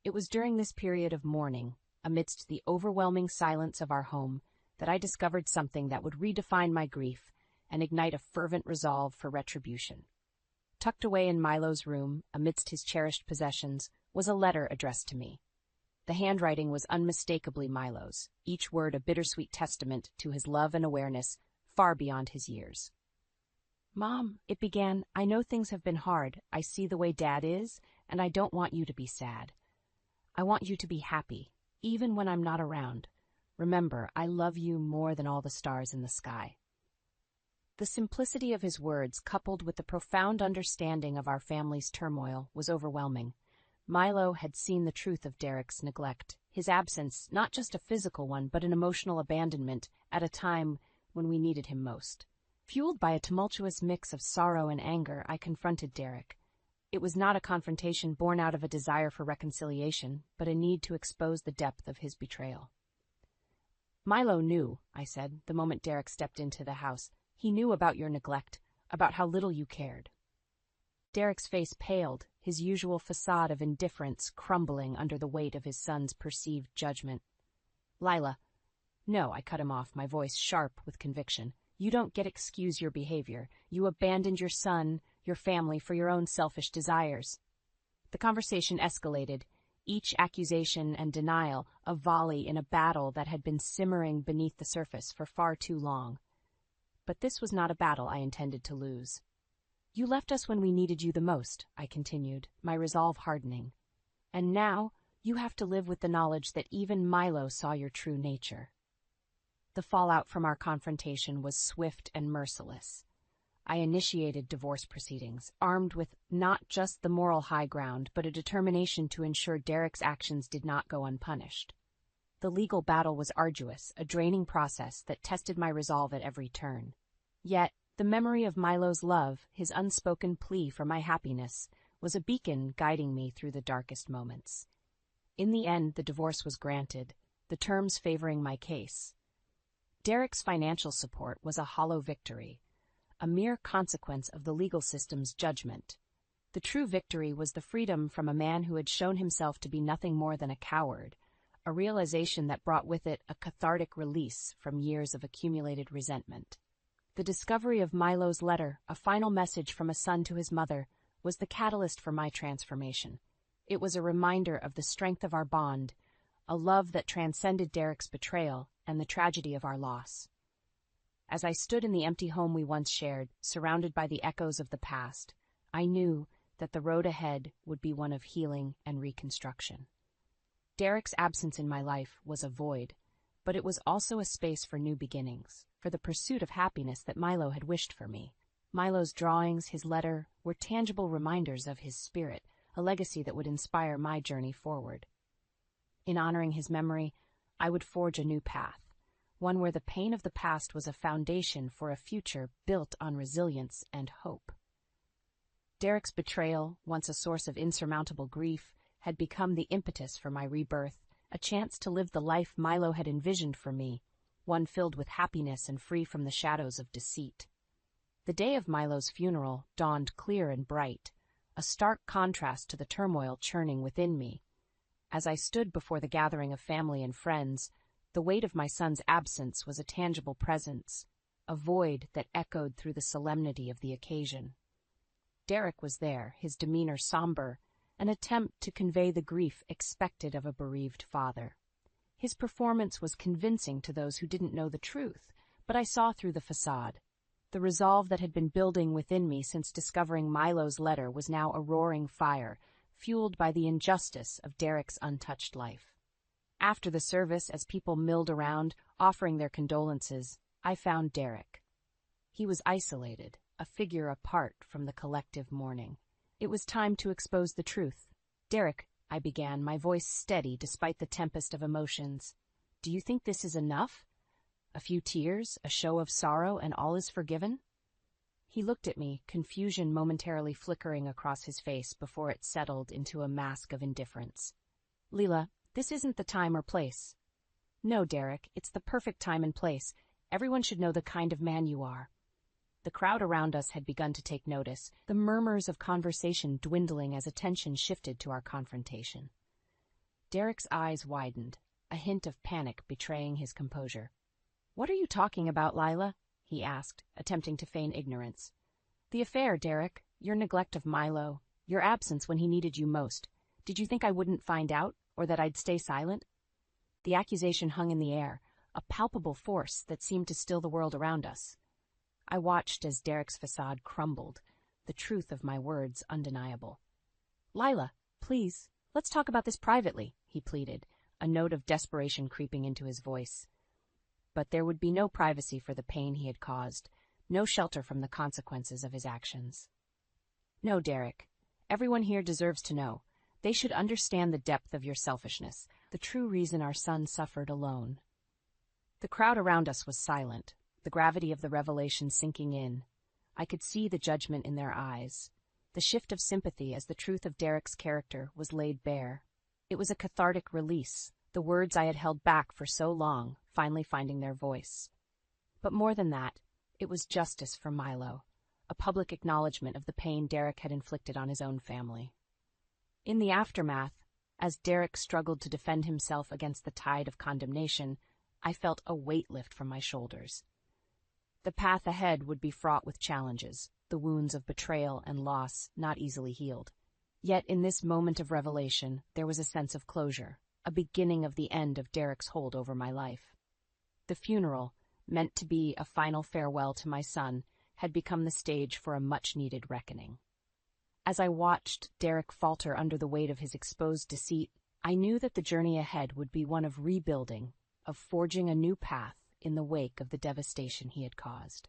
It was during this period of mourning, amidst the overwhelming silence of our home, that I discovered something that would redefine my grief and ignite a fervent resolve for retribution. Tucked away in Milo's room, amidst his cherished possessions, was a letter addressed to me. The handwriting was unmistakably Milo's, each word a bittersweet testament to his love and awareness far beyond his years. Mom, it began, I know things have been hard. I see the way Dad is, and I don't want you to be sad. I want you to be happy, even when I'm not around. Remember, I love you more than all the stars in the sky. The simplicity of his words, coupled with the profound understanding of our family's turmoil, was overwhelming. Milo had seen the truth of Derek's neglect, his absence, not just a physical one, but an emotional abandonment, at a time when we needed him most. Fueled by a tumultuous mix of sorrow and anger, I confronted Derek. It was not a confrontation born out of a desire for reconciliation, but a need to expose the depth of his betrayal. Milo knew, I said, the moment Derek stepped into the house. He knew about your neglect, about how little you cared. Derek's face paled, his usual facade of indifference crumbling under the weight of his son's perceived judgment. Lila. No, I cut him off, my voice sharp with conviction. You don't get excuse your behavior. You abandoned your son, your family, for your own selfish desires. The conversation escalated, each accusation and denial a volley in a battle that had been simmering beneath the surface for far too long. But this was not a battle I intended to lose. You left us when we needed you the most, I continued, my resolve hardening. And now you have to live with the knowledge that even Milo saw your true nature. The fallout from our confrontation was swift and merciless. I initiated divorce proceedings, armed with not just the moral high ground, but a determination to ensure Derek's actions did not go unpunished. The legal battle was arduous, a draining process that tested my resolve at every turn. Yet, the memory of Milo's love, his unspoken plea for my happiness, was a beacon guiding me through the darkest moments. In the end, the divorce was granted, the terms favoring my case. Derek's financial support was a hollow victory, a mere consequence of the legal system's judgment. The true victory was the freedom from a man who had shown himself to be nothing more than a coward, a realization that brought with it a cathartic release from years of accumulated resentment. The discovery of Milo's letter, a final message from a son to his mother, was the catalyst for my transformation. It was a reminder of the strength of our bond, a love that transcended Derek's betrayal and the tragedy of our loss. As I stood in the empty home we once shared, surrounded by the echoes of the past, I knew that the road ahead would be one of healing and reconstruction. Derek's absence in my life was a void, but it was also a space for new beginnings, for the pursuit of happiness that Milo had wished for me. Milo's drawings, his letter, were tangible reminders of his spirit, a legacy that would inspire my journey forward. In honoring his memory, I would forge a new path, one where the pain of the past was a foundation for a future built on resilience and hope. Derek's betrayal, once a source of insurmountable grief, had become the impetus for my rebirth, a chance to live the life Milo had envisioned for me, one filled with happiness and free from the shadows of deceit. The day of Milo's funeral dawned clear and bright, a stark contrast to the turmoil churning within me. As I stood before the gathering of family and friends, the weight of my son's absence was a tangible presence, a void that echoed through the solemnity of the occasion. Derek was there, his demeanor somber, an attempt to convey the grief expected of a bereaved father. His performance was convincing to those who didn't know the truth, but I saw through the facade. The resolve that had been building within me since discovering Milo's letter was now a roaring fire, fueled by the injustice of Derek's untouched life. After the service, as people milled around, offering their condolences, I found Derek. He was isolated, a figure apart from the collective mourning. It was time to expose the truth. Derek, I began, my voice steady despite the tempest of emotions. Do you think this is enough? A few tears, a show of sorrow, and all is forgiven? He looked at me, confusion momentarily flickering across his face before it settled into a mask of indifference. Leela, this isn't the time or place. No, Derek, it's the perfect time and place. Everyone should know the kind of man you are. The crowd around us had begun to take notice, the murmurs of conversation dwindling as attention shifted to our confrontation. Derek's eyes widened, a hint of panic betraying his composure. What are you talking about, Lila? He asked, attempting to feign ignorance. The affair, Derek, your neglect of Milo, your absence when he needed you most. Did you think I wouldn't find out, or that I'd stay silent? The accusation hung in the air, a palpable force that seemed to still the world around us. I watched as Derek's facade crumbled, the truth of my words undeniable. "Lila, please, let's talk about this privately," he pleaded, a note of desperation creeping into his voice. But there would be no privacy for the pain he had caused, no shelter from the consequences of his actions. "No, Derek. Everyone here deserves to know. They should understand the depth of your selfishness, the true reason our son suffered alone." The crowd around us was silent, the gravity of the revelation sinking in. I could see the judgment in their eyes, the shift of sympathy as the truth of Derek's character was laid bare. It was a cathartic release, the words I had held back for so long finally finding their voice. But more than that, it was justice for Milo, a public acknowledgement of the pain Derek had inflicted on his own family. In the aftermath, as Derek struggled to defend himself against the tide of condemnation, I felt a weight lift from my shoulders. The path ahead would be fraught with challenges, the wounds of betrayal and loss not easily healed. Yet in this moment of revelation, there was a sense of closure, a beginning of the end of Derek's hold over my life. The funeral, meant to be a final farewell to my son, had become the stage for a much-needed reckoning. As I watched Derek falter under the weight of his exposed deceit, I knew that the journey ahead would be one of rebuilding, of forging a new path in the wake of the devastation he had caused.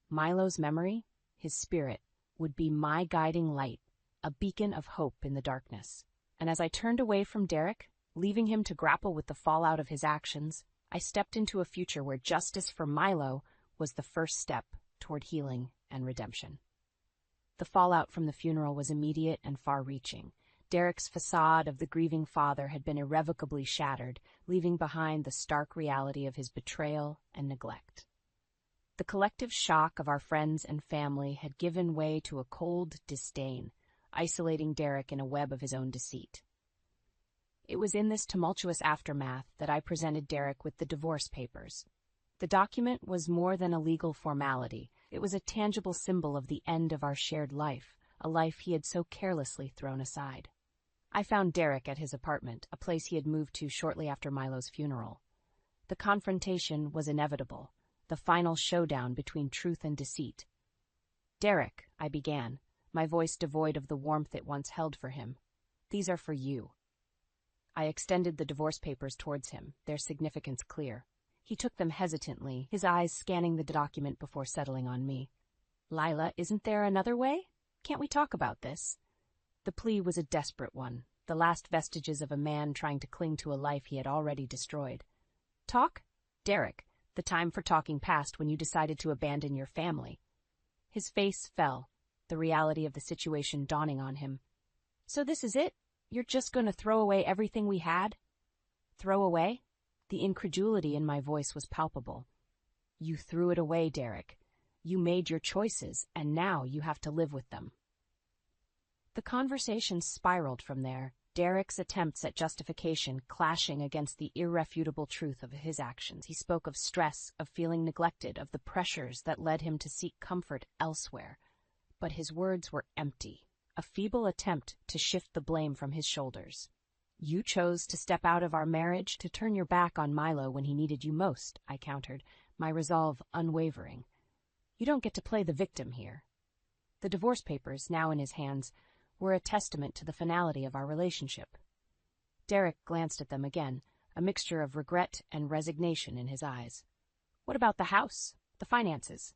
Milo's memory, his spirit, would be my guiding light, a beacon of hope in the darkness. And as I turned away from Derek, leaving him to grapple with the fallout of his actions, I stepped into a future where justice for Milo was the first step toward healing and redemption. The fallout from the funeral was immediate and far-reaching. Derek's facade of the grieving father had been irrevocably shattered, leaving behind the stark reality of his betrayal and neglect. The collective shock of our friends and family had given way to a cold disdain, isolating Derek in a web of his own deceit. It was in this tumultuous aftermath that I presented Derek with the divorce papers. The document was more than a legal formality. It was a tangible symbol of the end of our shared life, a life he had so carelessly thrown aside. I found Derek at his apartment, a place he had moved to shortly after Milo's funeral. The confrontation was inevitable, the final showdown between truth and deceit. "Derek," I began, my voice devoid of the warmth it once held for him, "these are for you." I extended the divorce papers towards him, their significance clear. He took them hesitantly, his eyes scanning the document before settling on me. "Lila, isn't there another way? Can't we talk about this?" The plea was a desperate one, the last vestiges of a man trying to cling to a life he had already destroyed. "Talk? Derek, the time for talking passed when you decided to abandon your family." His face fell, the reality of the situation dawning on him. "So this is it? You're just going to throw away everything we had?" "Throw away?" The incredulity in my voice was palpable. "You threw it away, Derek. You made your choices, and now you have to live with them." The conversation spiraled from there, Derek's attempts at justification clashing against the irrefutable truth of his actions. He spoke of stress, of feeling neglected, of the pressures that led him to seek comfort elsewhere. But his words were empty, a feeble attempt to shift the blame from his shoulders. "You chose to step out of our marriage, to turn your back on Milo when he needed you most," I countered, my resolve unwavering. "You don't get to play the victim here." The divorce papers, now in his hands, were a testament to the finality of our relationship. Derek glanced at them again, a mixture of regret and resignation in his eyes. "What about the house, the finances?"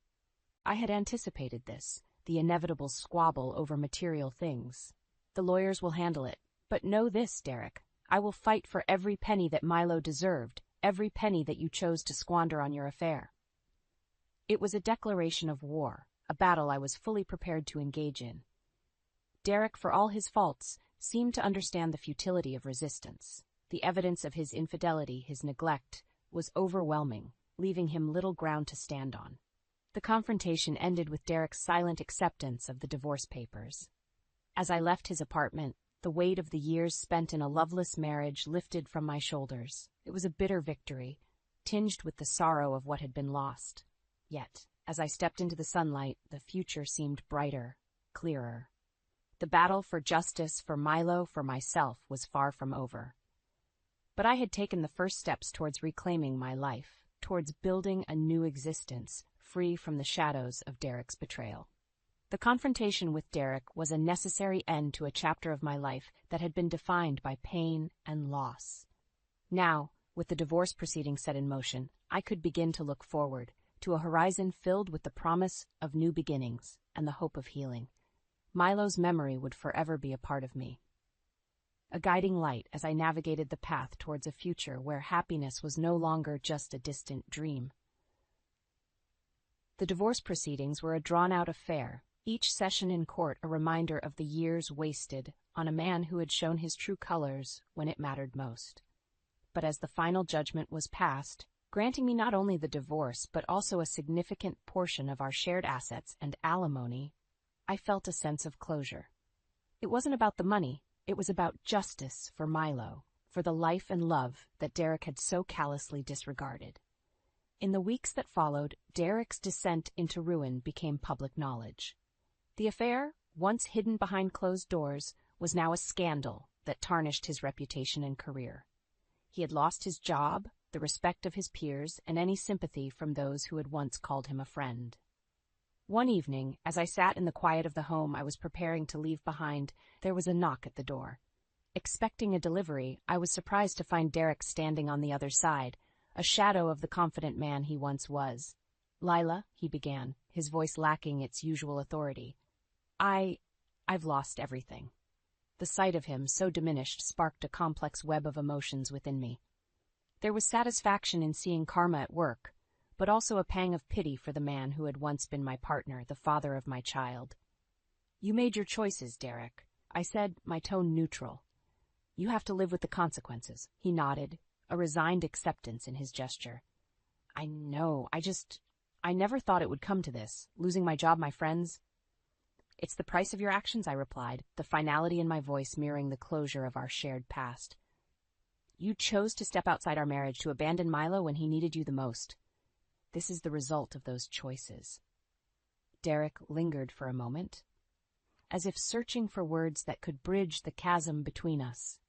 I had anticipated this, the inevitable squabble over material things. "The lawyers will handle it. But know this, Derek, I will fight for every penny that Milo deserved, every penny that you chose to squander on your affair." It was a declaration of war, a battle I was fully prepared to engage in. Derek, for all his faults, seemed to understand the futility of resistance. The evidence of his infidelity, his neglect, was overwhelming, leaving him little ground to stand on. The confrontation ended with Derek's silent acceptance of the divorce papers. As I left his apartment, the weight of the years spent in a loveless marriage lifted from my shoulders. It was a bitter victory, tinged with the sorrow of what had been lost. Yet, as I stepped into the sunlight, the future seemed brighter, clearer. The battle for justice, for Milo, for myself, was far from over. But I had taken the first steps towards reclaiming my life, towards building a new existence, free from the shadows of Derek's betrayal. The confrontation with Derek was a necessary end to a chapter of my life that had been defined by pain and loss. Now, with the divorce proceedings set in motion, I could begin to look forward to a horizon filled with the promise of new beginnings and the hope of healing. Milo's memory would forever be a part of me, a guiding light as I navigated the path towards a future where happiness was no longer just a distant dream. The divorce proceedings were a drawn-out affair, each session in court a reminder of the years wasted on a man who had shown his true colors when it mattered most. But as the final judgment was passed, granting me not only the divorce but also a significant portion of our shared assets and alimony, I felt a sense of closure. It wasn't about the money, it was about justice for Milo, for the life and love that Derek had so callously disregarded. In the weeks that followed, Derek's descent into ruin became public knowledge. The affair, once hidden behind closed doors, was now a scandal that tarnished his reputation and career. He had lost his job, the respect of his peers, and any sympathy from those who had once called him a friend. One evening, as I sat in the quiet of the home I was preparing to leave behind, there was a knock at the door. Expecting a delivery, I was surprised to find Derek standing on the other side, a shadow of the confident man he once was. "Lila," he began, his voice lacking its usual authority. I've lost everything." The sight of him, so diminished, sparked a complex web of emotions within me. There was satisfaction in seeing karma at work, but also a pang of pity for the man who had once been my partner, the father of my child. "You made your choices, Derek," I said, my tone neutral. "You have to live with the consequences." He nodded, a resigned acceptance in his gesture. "I know, I never thought it would come to this, losing my job, my friends." "It's the price of your actions," I replied, the finality in my voice mirroring the closure of our shared past. "You chose to step outside our marriage, to abandon Milo when he needed you the most. This is the result of those choices." Derek lingered for a moment, as if searching for words that could bridge the chasm between us.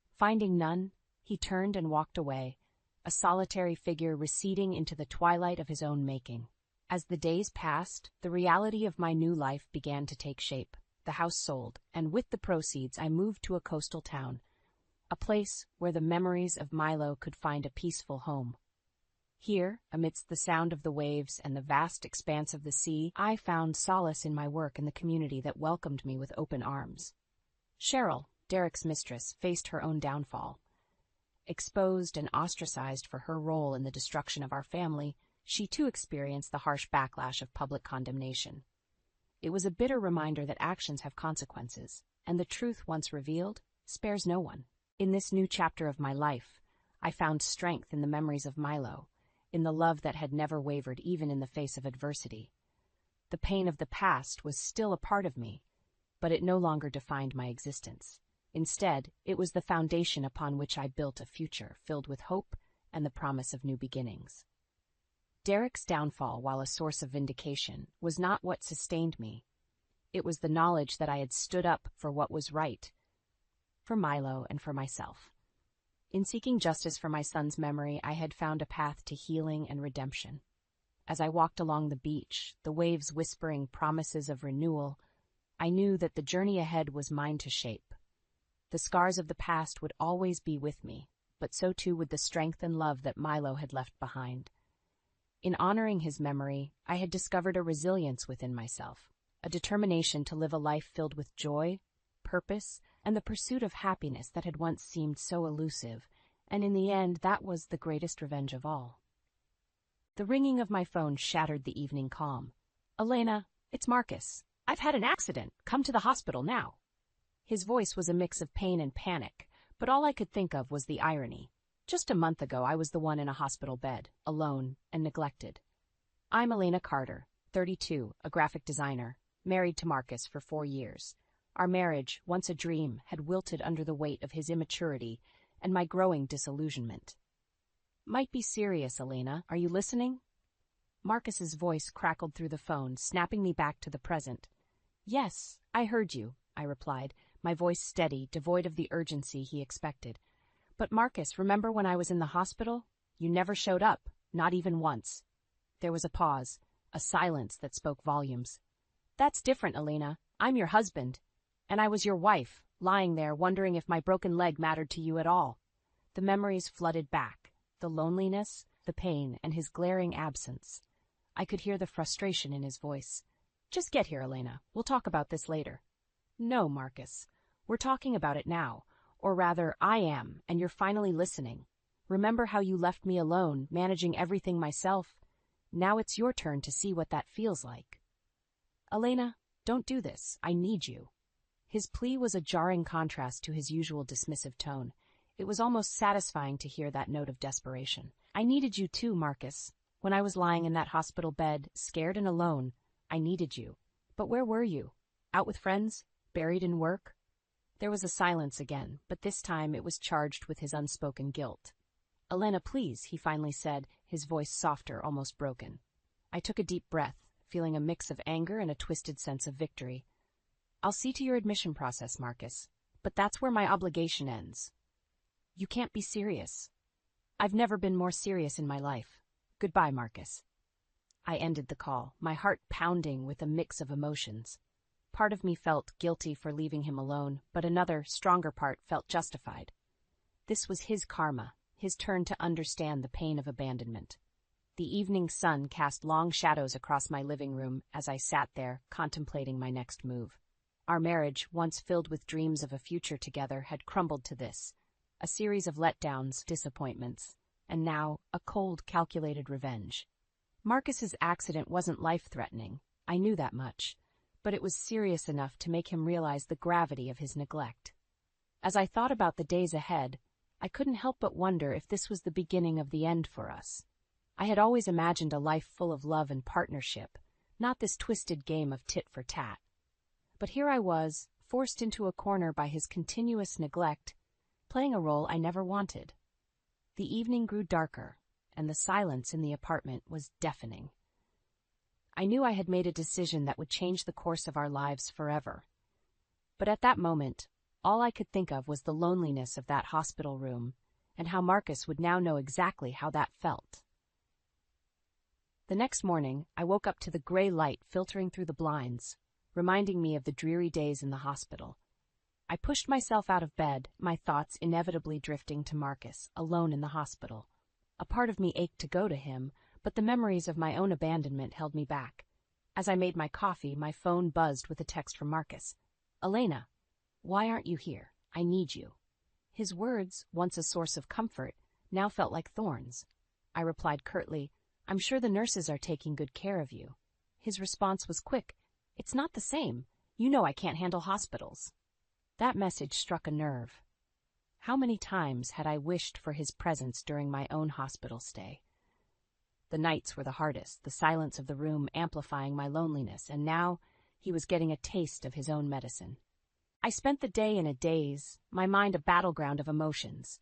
Finding none, he turned and walked away, a solitary figure receding into the twilight of his own making. As the days passed, the reality of my new life began to take shape. The house sold, and with the proceeds I moved to a coastal town, a place where the memories of Milo could find a peaceful home. Here, amidst the sound of the waves and the vast expanse of the sea, I found solace in my work and the community that welcomed me with open arms. Cheryl, Derek's mistress, faced her own downfall. Exposed and ostracized for her role in the destruction of our family, she too experienced the harsh backlash of public condemnation. It was a bitter reminder that actions have consequences, and the truth once revealed spares no one. In this new chapter of my life, I found strength in the memories of Milo, in the love that had never wavered even in the face of adversity. The pain of the past was still a part of me, but it no longer defined my existence. Instead, it was the foundation upon which I built a future filled with hope and the promise of new beginnings. Derek's downfall, while a source of vindication, was not what sustained me. It was the knowledge that I had stood up for what was right, for Milo and for myself. In seeking justice for my son's memory, I had found a path to healing and redemption. As I walked along the beach, the waves whispering promises of renewal, I knew that the journey ahead was mine to shape. The scars of the past would always be with me, but so too would the strength and love that Milo had left behind. In honoring his memory, I had discovered a resilience within myself, a determination to live a life filled with joy, purpose, and the pursuit of happiness that had once seemed so elusive, and in the end that was the greatest revenge of all. The ringing of my phone shattered the evening calm. "Elena, it's Marcus. I've had an accident. Come to the hospital now." His voice was a mix of pain and panic, but all I could think of was the irony. Just a month ago, I was the one in a hospital bed, alone and neglected. "I'm Elena Carter, 32, a graphic designer, married to Marcus for 4 years. Our marriage, once a dream, had wilted under the weight of his immaturity and my growing disillusionment." "Might be serious, Elena. Are you listening?" Marcus's voice crackled through the phone, snapping me back to the present. "Yes, I heard you," I replied, my voice steady, devoid of the urgency he expected. "But Marcus, remember when I was in the hospital? You never showed up, not even once." There was a pause, a silence that spoke volumes. "That's different, Elena. I'm your husband. And I was your wife, lying there wondering if my broken leg mattered to you at all." The memories flooded back, the loneliness, the pain, and his glaring absence. I could hear the frustration in his voice. "Just get here, Elena. We'll talk about this later." "No, Marcus. We're talking about it now. Or rather, I am, and you're finally listening. Remember how you left me alone, managing everything myself? Now it's your turn to see what that feels like." "Elena, don't do this. I need you." His plea was a jarring contrast to his usual dismissive tone. It was almost satisfying to hear that note of desperation. "I needed you too, Marcus. When I was lying in that hospital bed, scared and alone, I needed you. But where were you? Out with friends? Buried in work?" There was a silence again, but this time it was charged with his unspoken guilt. "Elena, please," he finally said, his voice softer, almost broken. I took a deep breath, feeling a mix of anger and a twisted sense of victory. "I'll see to your admission process, Marcus, but that's where my obligation ends. You can't be serious. I've never been more serious in my life. Goodbye, Marcus." I ended the call, my heart pounding with a mix of emotions. Part of me felt guilty for leaving him alone, but another, stronger part felt justified. This was his karma, his turn to understand the pain of abandonment. The evening sun cast long shadows across my living room as I sat there, contemplating my next move. Our marriage, once filled with dreams of a future together, had crumbled to this, a series of letdowns, disappointments, and now a cold, calculated revenge. Marcus's accident wasn't life-threatening, I knew that much, but it was serious enough to make him realize the gravity of his neglect. As I thought about the days ahead, I couldn't help but wonder if this was the beginning of the end for us. I had always imagined a life full of love and partnership, not this twisted game of tit for tat. But here I was, forced into a corner by his continuous neglect, playing a role I never wanted. The evening grew darker, and the silence in the apartment was deafening. I knew I had made a decision that would change the course of our lives forever. But at that moment, all I could think of was the loneliness of that hospital room, and how Marcus would now know exactly how that felt. The next morning, I woke up to the gray light filtering through the blinds, reminding me of the dreary days in the hospital. I pushed myself out of bed, my thoughts inevitably drifting to Marcus, alone in the hospital. A part of me ached to go to him, but the memories of my own abandonment held me back. As I made my coffee, my phone buzzed with a text from Marcus. "Elena, why aren't you here? I need you." His words, once a source of comfort, now felt like thorns. I replied curtly, "I'm sure the nurses are taking good care of you." His response was quick. "It's not the same. You know I can't handle hospitals." That message struck a nerve. How many times had I wished for his presence during my own hospital stay? The nights were the hardest, the silence of the room amplifying my loneliness, and now he was getting a taste of his own medicine. I spent the day in a daze, my mind a battleground of emotions.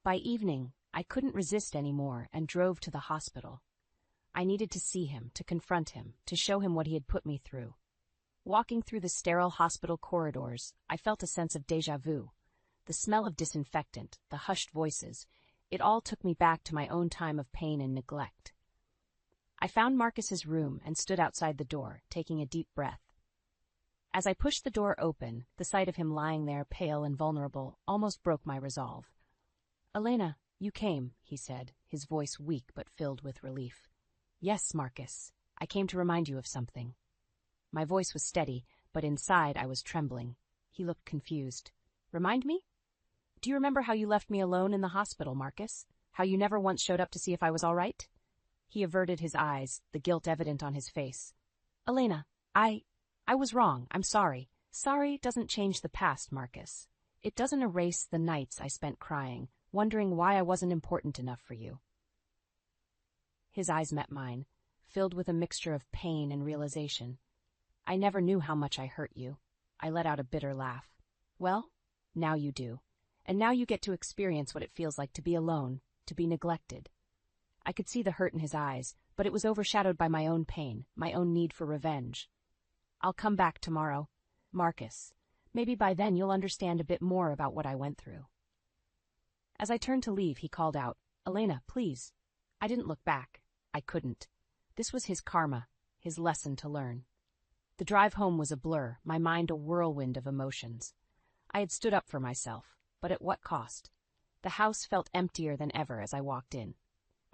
By evening, I couldn't resist anymore and drove to the hospital. I needed to see him, to confront him, to show him what he had put me through. Walking through the sterile hospital corridors, I felt a sense of déjà vu. The smell of disinfectant, the hushed voices, it all took me back to my own time of pain and neglect. I found Marcus's room and stood outside the door, taking a deep breath. As I pushed the door open, the sight of him lying there, pale and vulnerable, almost broke my resolve. "Elena, you came," he said, his voice weak but filled with relief. "Yes, Marcus, I came to remind you of something." My voice was steady, but inside I was trembling. He looked confused. "Remind me? Do you remember how you left me alone in the hospital, Marcus? How you never once showed up to see if I was all right?" He averted his eyes, the guilt evident on his face. "Elena, I was wrong. I'm sorry. Sorry doesn't change the past, Marcus. It doesn't erase the nights I spent crying, wondering why I wasn't important enough for you." His eyes met mine, filled with a mixture of pain and realization. "I never knew how much I hurt you." I let out a bitter laugh. "Well, now you do. And now you get to experience what it feels like to be alone, to be neglected." I could see the hurt in his eyes, but it was overshadowed by my own pain, my own need for revenge. "I'll come back tomorrow. Marcus, maybe by then you'll understand a bit more about what I went through." As I turned to leave, he called out, "Elena, please." I didn't look back. I couldn't. This was his karma, his lesson to learn. The drive home was a blur, my mind a whirlwind of emotions. I had stood up for myself, but at what cost? The house felt emptier than ever as I walked in.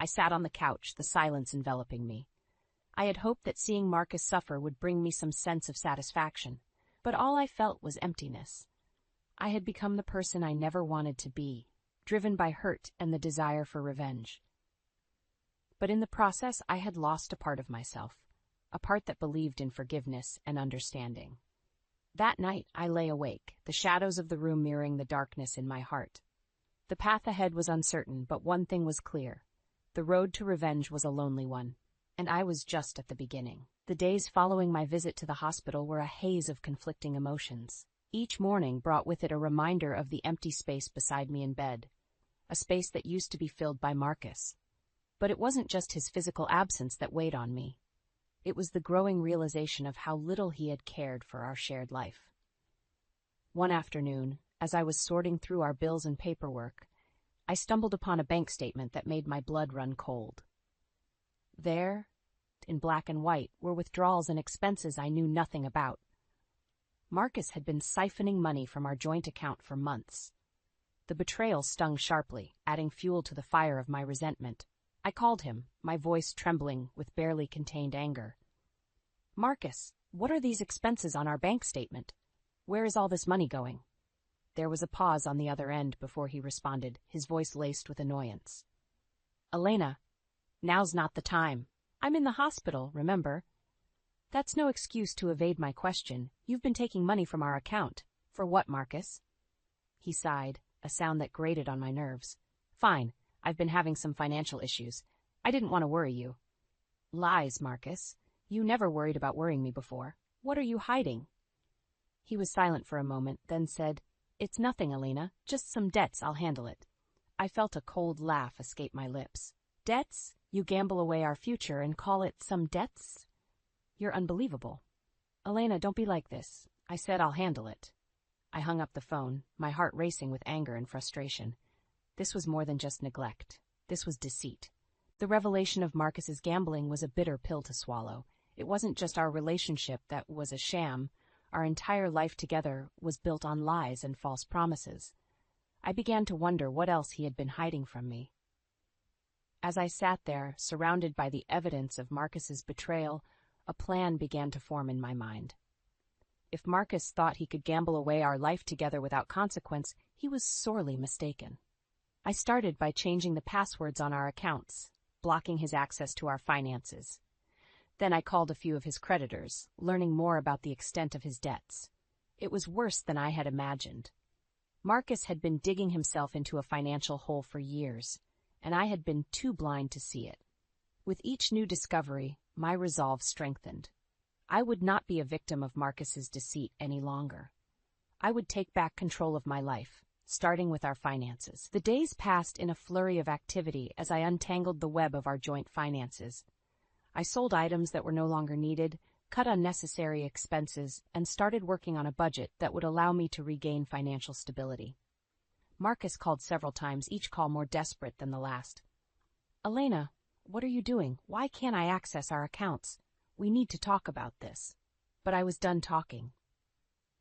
I sat on the couch, the silence enveloping me. I had hoped that seeing Marcus suffer would bring me some sense of satisfaction, but all I felt was emptiness. I had become the person I never wanted to be, driven by hurt and the desire for revenge. But in the process, I had lost a part of myself, a part that believed in forgiveness and understanding. That night, I lay awake, the shadows of the room mirroring the darkness in my heart. The path ahead was uncertain, but one thing was clear. The road to revenge was a lonely one, and I was just at the beginning. The days following my visit to the hospital were a haze of conflicting emotions. Each morning brought with it a reminder of the empty space beside me in bed, a space that used to be filled by Marcus. But it wasn't just his physical absence that weighed on me. It was the growing realization of how little he had cared for our shared life. One afternoon, as I was sorting through our bills and paperwork, I stumbled upon a bank statement that made my blood run cold. There, in black and white, were withdrawals and expenses I knew nothing about. Marcus had been siphoning money from our joint account for months. The betrayal stung sharply, adding fuel to the fire of my resentment. I called him, my voice trembling with barely contained anger. "Marcus, what are these expenses on our bank statement? Where is all this money going?" There was a pause on the other end before he responded, his voice laced with annoyance. "Elena, now's not the time. I'm in the hospital, remember? That's no excuse to evade my question. You've been taking money from our account. For what, Marcus?" He sighed, a sound that grated on my nerves. "Fine. I've been having some financial issues. I didn't want to worry you." "Lies, Marcus. You never worried about worrying me before. What are you hiding?" He was silent for a moment, then said, "It's nothing, Elena. Just some debts. I'll handle it." I felt a cold laugh escape my lips. "Debts? You gamble away our future and call it some debts? You're unbelievable." "Elena, don't be like this. I said I'll handle it." I hung up the phone, my heart racing with anger and frustration. This was more than just neglect. This was deceit. The revelation of Marcus's gambling was a bitter pill to swallow. It wasn't just our relationship that was a sham. Our entire life together was built on lies and false promises. I began to wonder what else he had been hiding from me. As I sat there, surrounded by the evidence of Marcus's betrayal, a plan began to form in my mind. If Marcus thought he could gamble away our life together without consequence, he was sorely mistaken. I started by changing the passwords on our accounts, blocking his access to our finances. Then I called a few of his creditors, learning more about the extent of his debts. It was worse than I had imagined. Marcus had been digging himself into a financial hole for years, and I had been too blind to see it. With each new discovery, my resolve strengthened. I would not be a victim of Marcus's deceit any longer. I would take back control of my life, starting with our finances. The days passed in a flurry of activity as I untangled the web of our joint finances. I sold items that were no longer needed, cut unnecessary expenses, and started working on a budget that would allow me to regain financial stability. Marcus called several times, each call more desperate than the last. "Elena, what are you doing? Why can't I access our accounts? We need to talk about this." But I was done talking.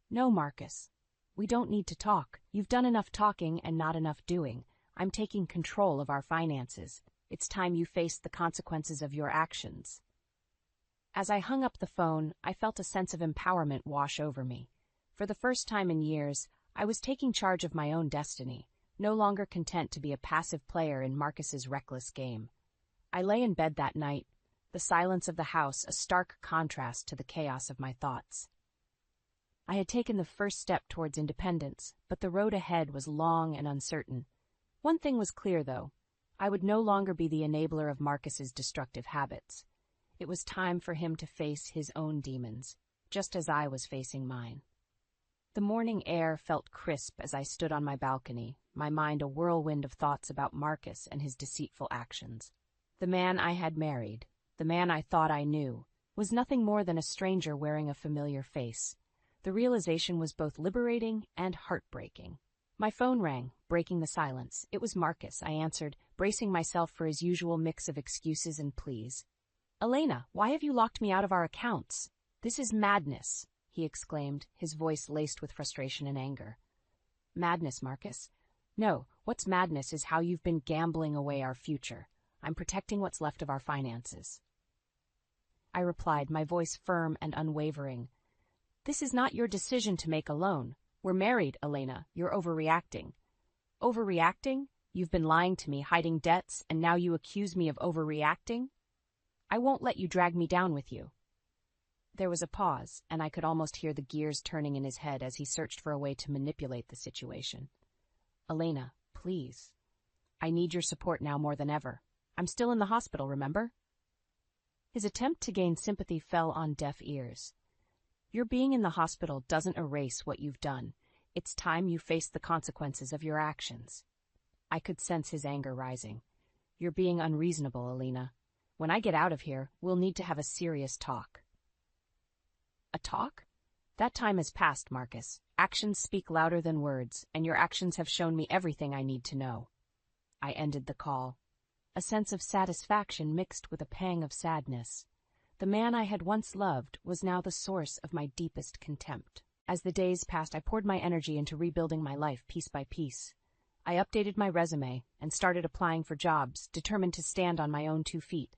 "No, Marcus. We don't need to talk. You've done enough talking and not enough doing. I'm taking control of our finances. It's time you faced the consequences of your actions." As I hung up the phone, I felt a sense of empowerment wash over me. For the first time in years, I was taking charge of my own destiny, no longer content to be a passive player in Marcus's reckless game. I lay in bed that night, the silence of the house a stark contrast to the chaos of my thoughts. I had taken the first step towards independence, but the road ahead was long and uncertain. One thing was clear, though. I would no longer be the enabler of Marcus's destructive habits. It was time for him to face his own demons, just as I was facing mine. The morning air felt crisp as I stood on my balcony, my mind a whirlwind of thoughts about Marcus and his deceitful actions. The man I had married, the man I thought I knew, was nothing more than a stranger wearing a familiar face. The realization was both liberating and heartbreaking. My phone rang, breaking the silence. It was Marcus, I answered, bracing myself for his usual mix of excuses and pleas. Elena, why have you locked me out of our accounts? This is madness, he exclaimed, his voice laced with frustration and anger. Madness, Marcus? No, what's madness is how you've been gambling away our future. I'm protecting what's left of our finances. I replied, my voice firm and unwavering. This is not your decision to make alone. We're married, Elena. You're overreacting. Overreacting? You've been lying to me, hiding debts, and now you accuse me of overreacting? I won't let you drag me down with you. There was a pause, and I could almost hear the gears turning in his head as he searched for a way to manipulate the situation. Elena, please. I need your support now more than ever. I'm still in the hospital, remember? His attempt to gain sympathy fell on deaf ears. Your being in the hospital doesn't erase what you've done. It's time you face the consequences of your actions. I could sense his anger rising. You're being unreasonable, Elena. When I get out of here, we'll need to have a serious talk. A talk? That time has passed, Marcus. Actions speak louder than words, and your actions have shown me everything I need to know. I ended the call. A sense of satisfaction mixed with a pang of sadness. The man I had once loved was now the source of my deepest contempt. As the days passed, I poured my energy into rebuilding my life piece by piece. I updated my resume and started applying for jobs, determined to stand on my own 2 feet.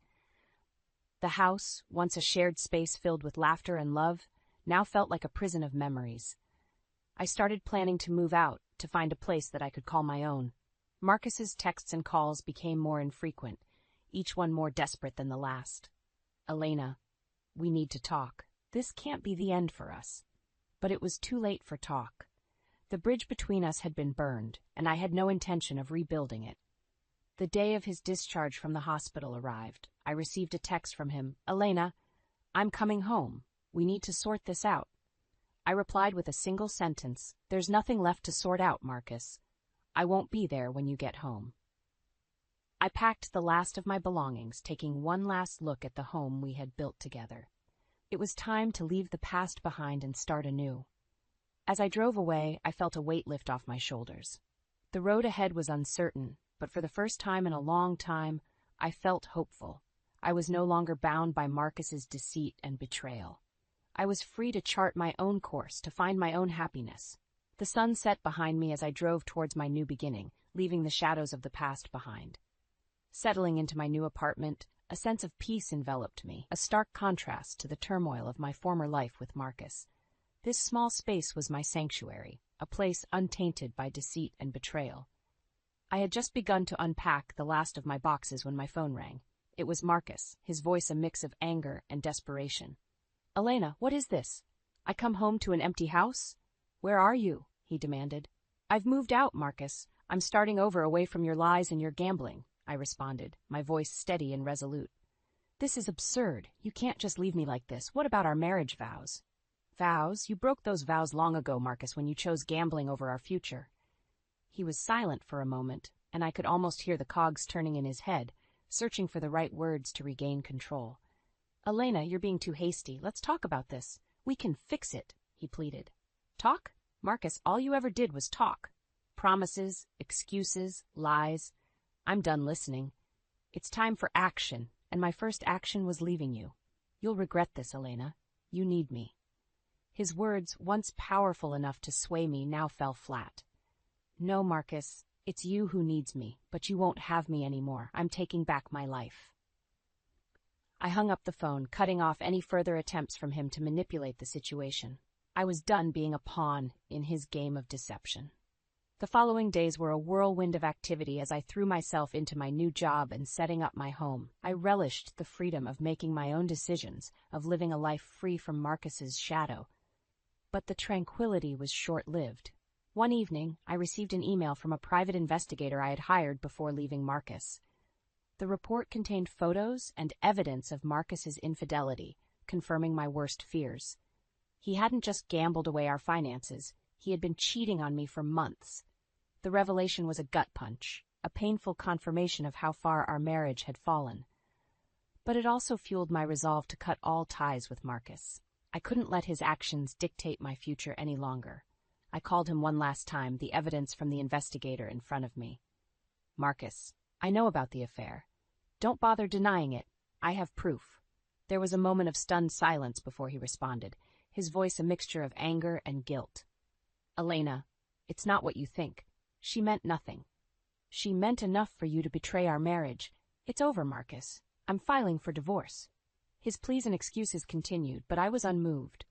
The house, once a shared space filled with laughter and love, now felt like a prison of memories. I started planning to move out, to find a place that I could call my own. Marcus's texts and calls became more infrequent, each one more desperate than the last. Elena, we need to talk. This can't be the end for us. But it was too late for talk. The bridge between us had been burned, and I had no intention of rebuilding it. The day of his discharge from the hospital arrived. I received a text from him. Elena, I'm coming home. We need to sort this out. I replied with a single sentence. There's nothing left to sort out, Marcus. I won't be there when you get home. I packed the last of my belongings, taking one last look at the home we had built together. It was time to leave the past behind and start anew. As I drove away, I felt a weight lift off my shoulders. The road ahead was uncertain, but for the first time in a long time, I felt hopeful. I was no longer bound by Marcus's deceit and betrayal. I was free to chart my own course, to find my own happiness. The sun set behind me as I drove towards my new beginning, leaving the shadows of the past behind. Settling into my new apartment, a sense of peace enveloped me, a stark contrast to the turmoil of my former life with Marcus. This small space was my sanctuary, a place untainted by deceit and betrayal. I had just begun to unpack the last of my boxes when my phone rang. It was Marcus, his voice a mix of anger and desperation. Elena, what is this? I come home to an empty house? Where are you? He demanded. I've moved out, Marcus. I'm starting over away from your lies and your gambling, I responded, my voice steady and resolute. This is absurd. You can't just leave me like this. What about our marriage vows? Vows? You broke those vows long ago, Marcus, when you chose gambling over our future. He was silent for a moment, and I could almost hear the cogs turning in his head, searching for the right words to regain control. Elena, you're being too hasty. Let's talk about this. We can fix it, he pleaded. Talk? Marcus, all you ever did was talk. Promises, excuses, lies. I'm done listening. It's time for action, and my first action was leaving you. You'll regret this, Elena. You need me. His words, once powerful enough to sway me, now fell flat. No, Marcus, it's you who needs me, but you won't have me anymore. I'm taking back my life. I hung up the phone, cutting off any further attempts from him to manipulate the situation. I was done being a pawn in his game of deception. The following days were a whirlwind of activity as I threw myself into my new job and setting up my home. I relished the freedom of making my own decisions, of living a life free from Marcus's shadow. But the tranquility was short-lived. One evening, I received an email from a private investigator I had hired before leaving Marcus. The report contained photos and evidence of Marcus's infidelity, confirming my worst fears. He hadn't just gambled away our finances, he had been cheating on me for months. The revelation was a gut punch, a painful confirmation of how far our marriage had fallen. But it also fueled my resolve to cut all ties with Marcus. I couldn't let his actions dictate my future any longer. I called him one last time, the evidence from the investigator in front of me. Marcus, I know about the affair. Don't bother denying it. I have proof. There was a moment of stunned silence before he responded, his voice a mixture of anger and guilt. Elena, it's not what you think. She meant nothing. She meant enough for you to betray our marriage. It's over, Marcus. I'm filing for divorce. His pleas and excuses continued, but I was unmoved.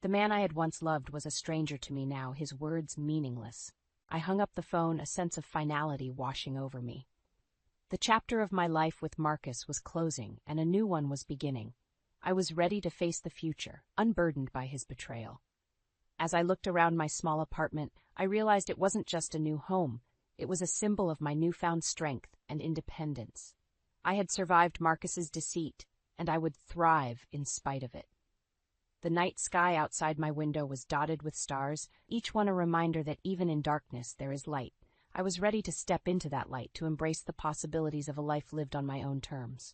The man I had once loved was a stranger to me now, his words meaningless. I hung up the phone, a sense of finality washing over me. The chapter of my life with Marcus was closing, and a new one was beginning. I was ready to face the future, unburdened by his betrayal. As I looked around my small apartment, I realized it wasn't just a new home. It was a symbol of my newfound strength and independence. I had survived Marcus's deceit, and I would thrive in spite of it. The night sky outside my window was dotted with stars, each one a reminder that even in darkness there is light. I was ready to step into that light, to embrace the possibilities of a life lived on my own terms.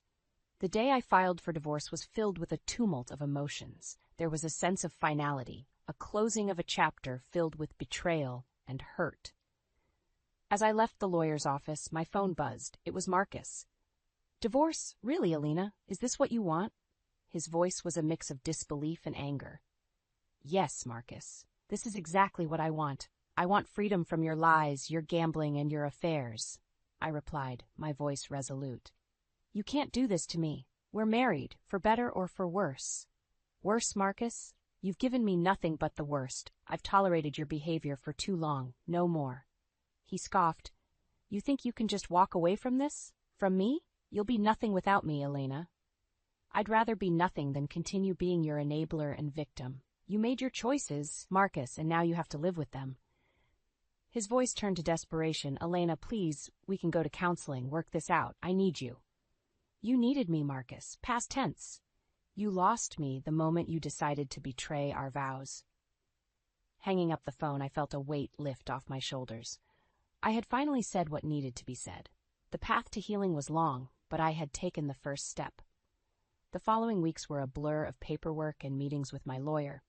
The day I filed for divorce was filled with a tumult of emotions. There was a sense of finality, a closing of a chapter filled with betrayal and hurt. As I left the lawyer's office, my phone buzzed. It was Marcus. Divorce? Really, Elena? Is this what you want? His voice was a mix of disbelief and anger. Yes, Marcus. This is exactly what I want. I want freedom from your lies, your gambling, and your affairs, I replied, my voice resolute. You can't do this to me. We're married, for better or for worse. Worse, Marcus? You've given me nothing but the worst. I've tolerated your behavior for too long, no more. He scoffed. You think you can just walk away from this? From me? You'll be nothing without me, Elena. I'd rather be nothing than continue being your enabler and victim. You made your choices, Marcus, and now you have to live with them. His voice turned to desperation. Elena, please, we can go to counseling, work this out. I need you. You needed me, Marcus. Past tense. You lost me the moment you decided to betray our vows. Hanging up the phone, I felt a weight lift off my shoulders. I had finally said what needed to be said. The path to healing was long, but I had taken the first step. The following weeks were a blur of paperwork and meetings with my lawyer.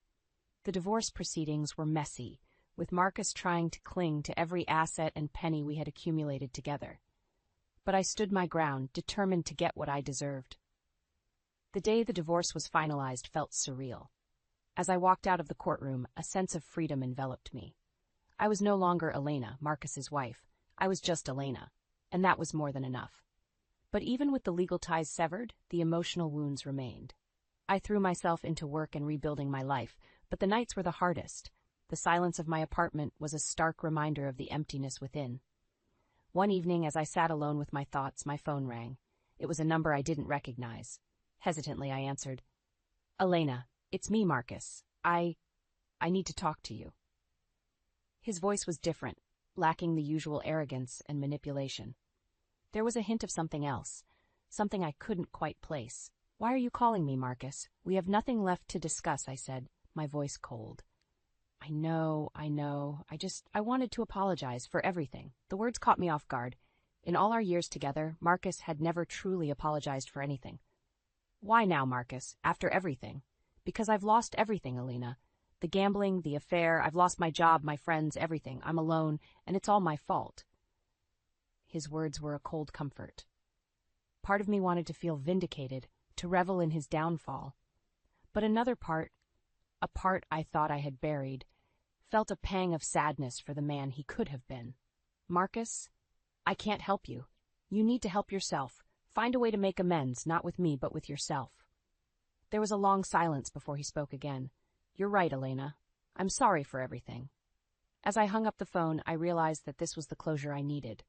The divorce proceedings were messy, with Marcus trying to cling to every asset and penny we had accumulated together. But I stood my ground, determined to get what I deserved. The day the divorce was finalized felt surreal. As I walked out of the courtroom, a sense of freedom enveloped me. I was no longer Elena, Marcus's wife. I was just Elena, and that was more than enough. But even with the legal ties severed, the emotional wounds remained. I threw myself into work and rebuilding my life, but the nights were the hardest. The silence of my apartment was a stark reminder of the emptiness within. One evening, as I sat alone with my thoughts, my phone rang. It was a number I didn't recognize. Hesitantly, I answered. Elena, it's me, Marcus. I need to talk to you. His voice was different, lacking the usual arrogance and manipulation. There was a hint of something else, something I couldn't quite place. Why are you calling me, Marcus? We have nothing left to discuss, I said, my voice cold. I know. I wanted to apologize for everything. The words caught me off guard. In all our years together, Marcus had never truly apologized for anything. Why now, Marcus, after everything? Because I've lost everything, Elena. The gambling, the affair, I've lost my job, my friends, everything. I'm alone, and it's all my fault. His words were a cold comfort. Part of me wanted to feel vindicated, to revel in his downfall. But another part, a part I thought I had buried, felt a pang of sadness for the man he could have been. Marcus, I can't help you. You need to help yourself. Find a way to make amends, not with me, but with yourself. There was a long silence before he spoke again. You're right, Elena. I'm sorry for everything. As I hung up the phone, I realized that this was the closure I needed.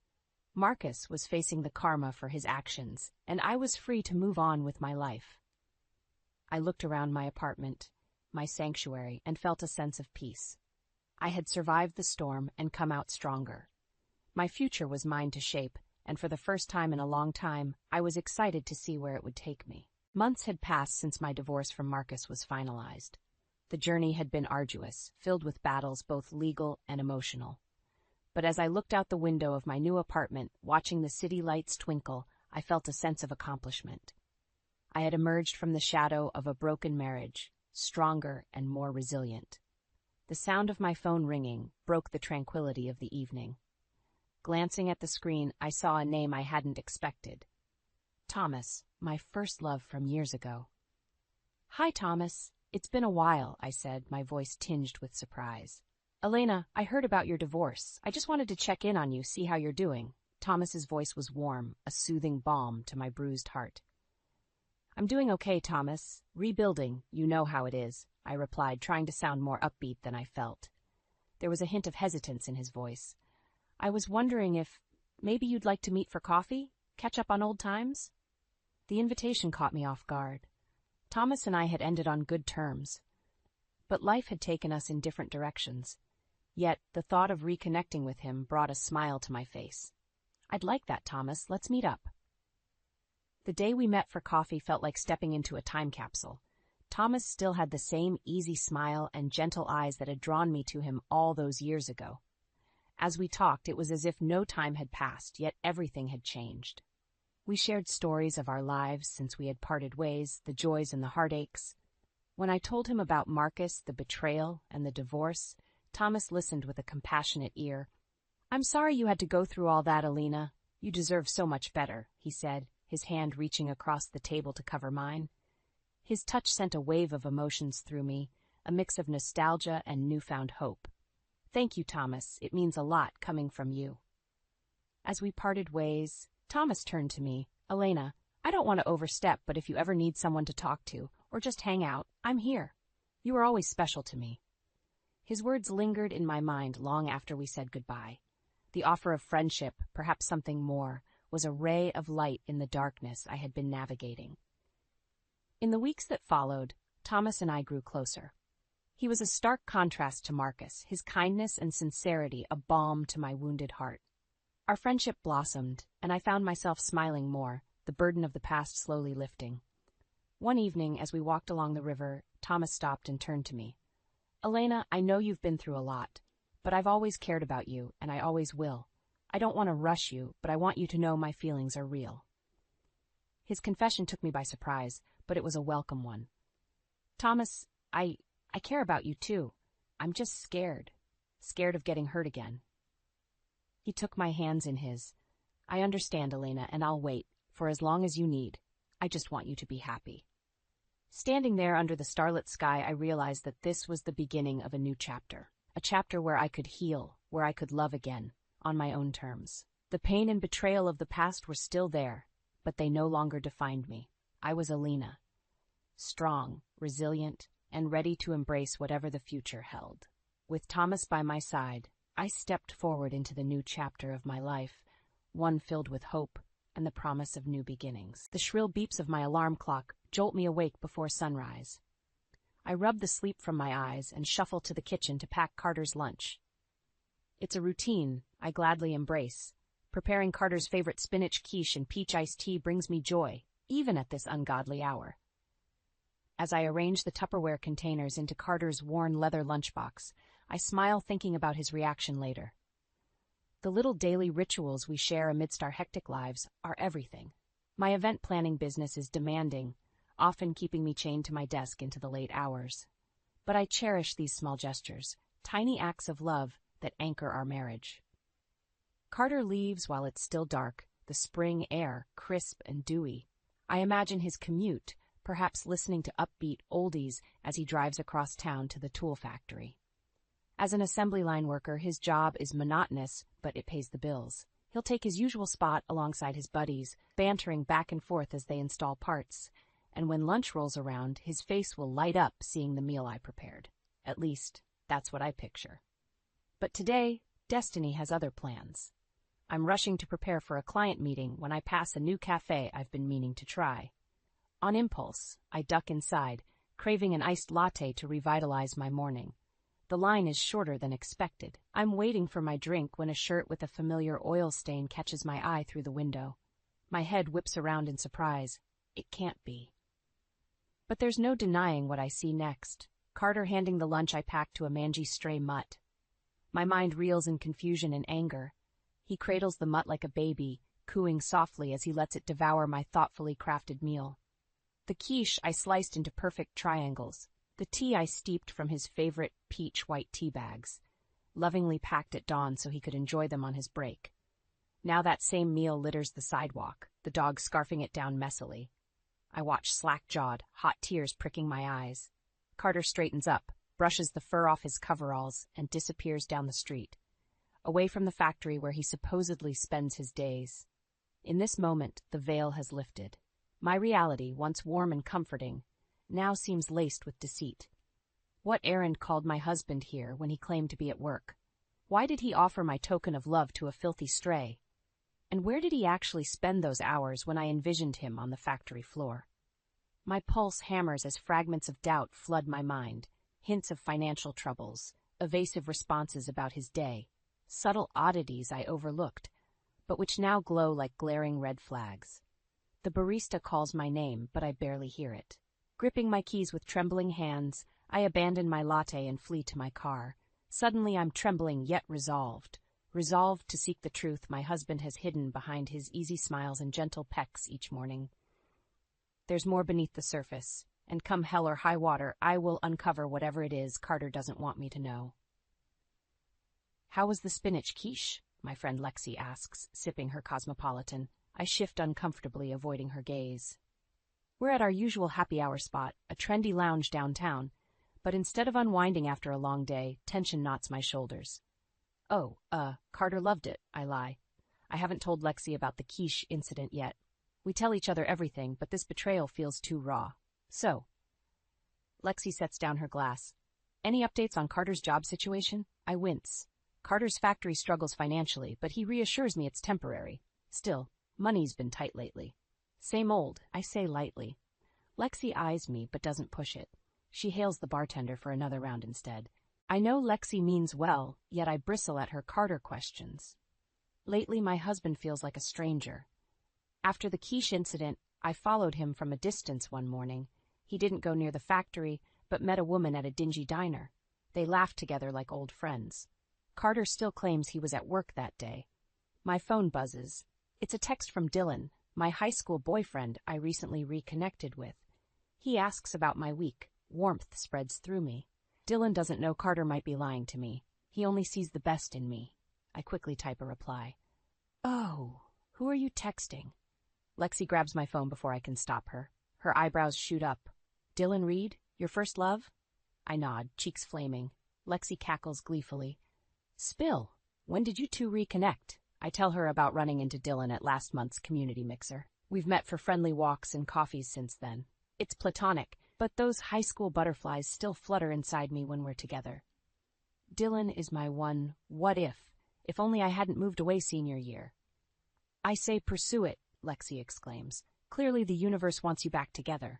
Marcus was facing the karma for his actions, and I was free to move on with my life. I looked around my apartment, my sanctuary, and felt a sense of peace. I had survived the storm and come out stronger. My future was mine to shape, and for the first time in a long time, I was excited to see where it would take me. Months had passed since my divorce from Marcus was finalized. The journey had been arduous, filled with battles both legal and emotional. But as I looked out the window of my new apartment, watching the city lights twinkle, I felt a sense of accomplishment. I had emerged from the shadow of a broken marriage, stronger and more resilient. The sound of my phone ringing broke the tranquility of the evening. Glancing at the screen, I saw a name I hadn't expected. Thomas, my first love from years ago. Hi, Thomas. It's been a while, I said, my voice tinged with surprise. Elena, I heard about your divorce. I just wanted to check in on you, see how you're doing. Thomas's voice was warm, a soothing balm to my bruised heart. I'm doing okay, Thomas. Rebuilding, you know how it is, I replied, trying to sound more upbeat than I felt. There was a hint of hesitance in his voice. I was wondering if maybe you'd like to meet for coffee? Catch up on old times? The invitation caught me off guard. Thomas and I had ended on good terms, but life had taken us in different directions. Yet the thought of reconnecting with him brought a smile to my face. I'd like that, Thomas. Let's meet up. The day we met for coffee felt like stepping into a time capsule. Thomas still had the same easy smile and gentle eyes that had drawn me to him all those years ago. As we talked, it was as if no time had passed, yet everything had changed. We shared stories of our lives since we had parted ways, the joys and the heartaches. When I told him about Marcus, the betrayal, and the divorce, Thomas listened with a compassionate ear. I'm sorry you had to go through all that, Elena. You deserve so much better, he said, his hand reaching across the table to cover mine. His touch sent a wave of emotions through me, a mix of nostalgia and newfound hope. Thank you, Thomas. It means a lot coming from you. As we parted ways, Thomas turned to me. Elena, I don't want to overstep, but if you ever need someone to talk to, or just hang out, I'm here. You are always special to me. His words lingered in my mind long after we said goodbye. The offer of friendship, perhaps something more, was a ray of light in the darkness I had been navigating. In the weeks that followed, Thomas and I grew closer. He was a stark contrast to Marcus, his kindness and sincerity a balm to my wounded heart. Our friendship blossomed, and I found myself smiling more, the burden of the past slowly lifting. One evening, as we walked along the river, Thomas stopped and turned to me. Elena, I know you've been through a lot, but I've always cared about you, and I always will. I don't want to rush you, but I want you to know my feelings are real. His confession took me by surprise, but it was a welcome one. Thomas, I care about you too. I'm just scared of getting hurt again. He took my hands in his. I understand, Elena, and I'll wait, for as long as you need. I just want you to be happy. Standing there under the starlit sky, I realized that this was the beginning of a new chapter. A chapter where I could heal, where I could love again, on my own terms. The pain and betrayal of the past were still there, but they no longer defined me. I was Elena, strong, resilient, and ready to embrace whatever the future held. With Thomas by my side, I stepped forward into the new chapter of my life, one filled with hope and the promise of new beginnings. The shrill beeps of my alarm clock jolt me awake before sunrise. I rub the sleep from my eyes and shuffle to the kitchen to pack Carter's lunch. It's a routine I gladly embrace. Preparing Carter's favorite spinach quiche and peach iced tea brings me joy, even at this ungodly hour. As I arrange the Tupperware containers into Carter's worn leather lunchbox, I smile thinking about his reaction later. The little daily rituals we share amidst our hectic lives are everything. My event planning business is demanding, often keeping me chained to my desk into the late hours. But I cherish these small gestures, tiny acts of love that anchor our marriage. Carter leaves while it's still dark, the spring air crisp and dewy. I imagine his commute, perhaps listening to upbeat oldies as he drives across town to the tool factory. As an assembly line worker, his job is monotonous, but it pays the bills. He'll take his usual spot alongside his buddies, bantering back and forth as they install parts. And when lunch rolls around, his face will light up seeing the meal I prepared. At least, that's what I picture. But today, destiny has other plans. I'm rushing to prepare for a client meeting when I pass a new cafe I've been meaning to try. On impulse, I duck inside, craving an iced latte to revitalize my morning. The line is shorter than expected. I'm waiting for my drink when a shirt with a familiar oil stain catches my eye through the window. My head whips around in surprise. It can't be. But there's no denying what I see next. Carter handing the lunch I packed to a mangy stray mutt. My mind reels in confusion and anger. He cradles the mutt like a baby, cooing softly as he lets it devour my thoughtfully crafted meal. The quiche I sliced into perfect triangles. The tea I steeped from his favorite peach white tea bags, lovingly packed at dawn so he could enjoy them on his break. Now that same meal litters the sidewalk, the dog scarfing it down messily. I watch slack-jawed, hot tears pricking my eyes. Carter straightens up, brushes the fur off his coveralls, and disappears down the street, away from the factory where he supposedly spends his days. In this moment, the veil has lifted. My reality, once warm and comforting, now seems laced with deceit. What errand called my husband here when he claimed to be at work? Why did he offer my token of love to a filthy stray? And where did he actually spend those hours when I envisioned him on the factory floor? My pulse hammers as fragments of doubt flood my mind, hints of financial troubles, evasive responses about his day, subtle oddities I overlooked, but which now glow like glaring red flags. The barista calls my name, but I barely hear it. Gripping my keys with trembling hands, I abandon my latte and flee to my car. Suddenly I'm trembling yet resolved to seek the truth my husband has hidden behind his easy smiles and gentle pecks each morning. There's more beneath the surface, and come hell or high water, I will uncover whatever it is Carter doesn't want me to know. How was the spinach quiche? My friend Lexi asks, sipping her cosmopolitan. I shift uncomfortably, avoiding her gaze. We're at our usual happy hour spot, a trendy lounge downtown, but instead of unwinding after a long day, tension knots my shoulders. Oh, Carter loved it, I lie. I haven't told Lexi about the quiche incident yet. We tell each other everything, but this betrayal feels too raw. So, Lexi sets down her glass. Any updates on Carter's job situation? I wince. Carter's factory struggles financially, but he reassures me it's temporary. Still, money's been tight lately. Same old, I say lightly. Lexi eyes me, but doesn't push it. She hails the bartender for another round instead. I know Lexi means well, yet I bristle at her Carter questions. Lately, my husband feels like a stranger. After the quiche incident, I followed him from a distance one morning. He didn't go near the factory, but met a woman at a dingy diner. They laughed together like old friends. Carter still claims he was at work that day. My phone buzzes. It's a text from Dylan, my high school boyfriend I recently reconnected with. He asks about my week. Warmth spreads through me. Dylan doesn't know Carter might be lying to me. He only sees the best in me. I quickly type a reply. Oh, who are you texting? Lexi grabs my phone before I can stop her. Her eyebrows shoot up. Dylan Reed, your first love? I nod, cheeks flaming. Lexi cackles gleefully. Spill, when did you two reconnect? I tell her about running into Dylan at last month's community mixer. We've met for friendly walks and coffees since then. It's platonic, but those high school butterflies still flutter inside me when we're together. Dylan is my one what if only I hadn't moved away senior year. I say pursue it, Lexi exclaims. Clearly the universe wants you back together.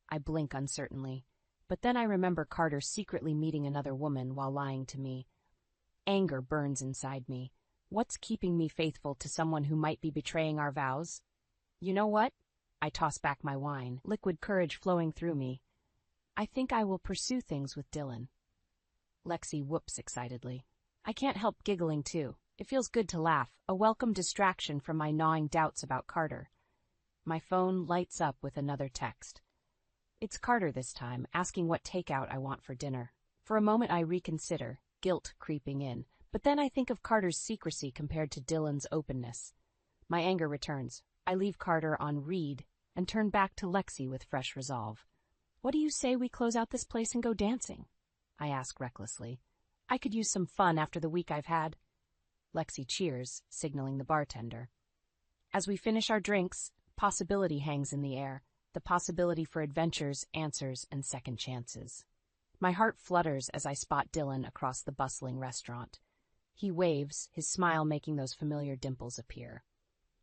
I blink uncertainly, but then I remember Carter secretly meeting another woman while lying to me. Anger burns inside me. What's keeping me faithful to someone who might be betraying our vows? You know what? I toss back my wine, liquid courage flowing through me. I think I will pursue things with Dylan. Lexi whoops excitedly. I can't help giggling too. It feels good to laugh, a welcome distraction from my gnawing doubts about Carter. My phone lights up with another text. It's Carter this time, asking what takeout I want for dinner. For a moment I reconsider, guilt creeping in, but then I think of Carter's secrecy compared to Dylan's openness. My anger returns. I leave Carter on read and turn back to Lexi with fresh resolve. What do you say we close out this place and go dancing? I ask recklessly. I could use some fun after the week I've had. Lexi cheers, signaling the bartender. As we finish our drinks, possibility hangs in the air, the possibility for adventures, answers, and second chances. My heart flutters as I spot Dylan across the bustling restaurant. He waves, his smile making those familiar dimples appear.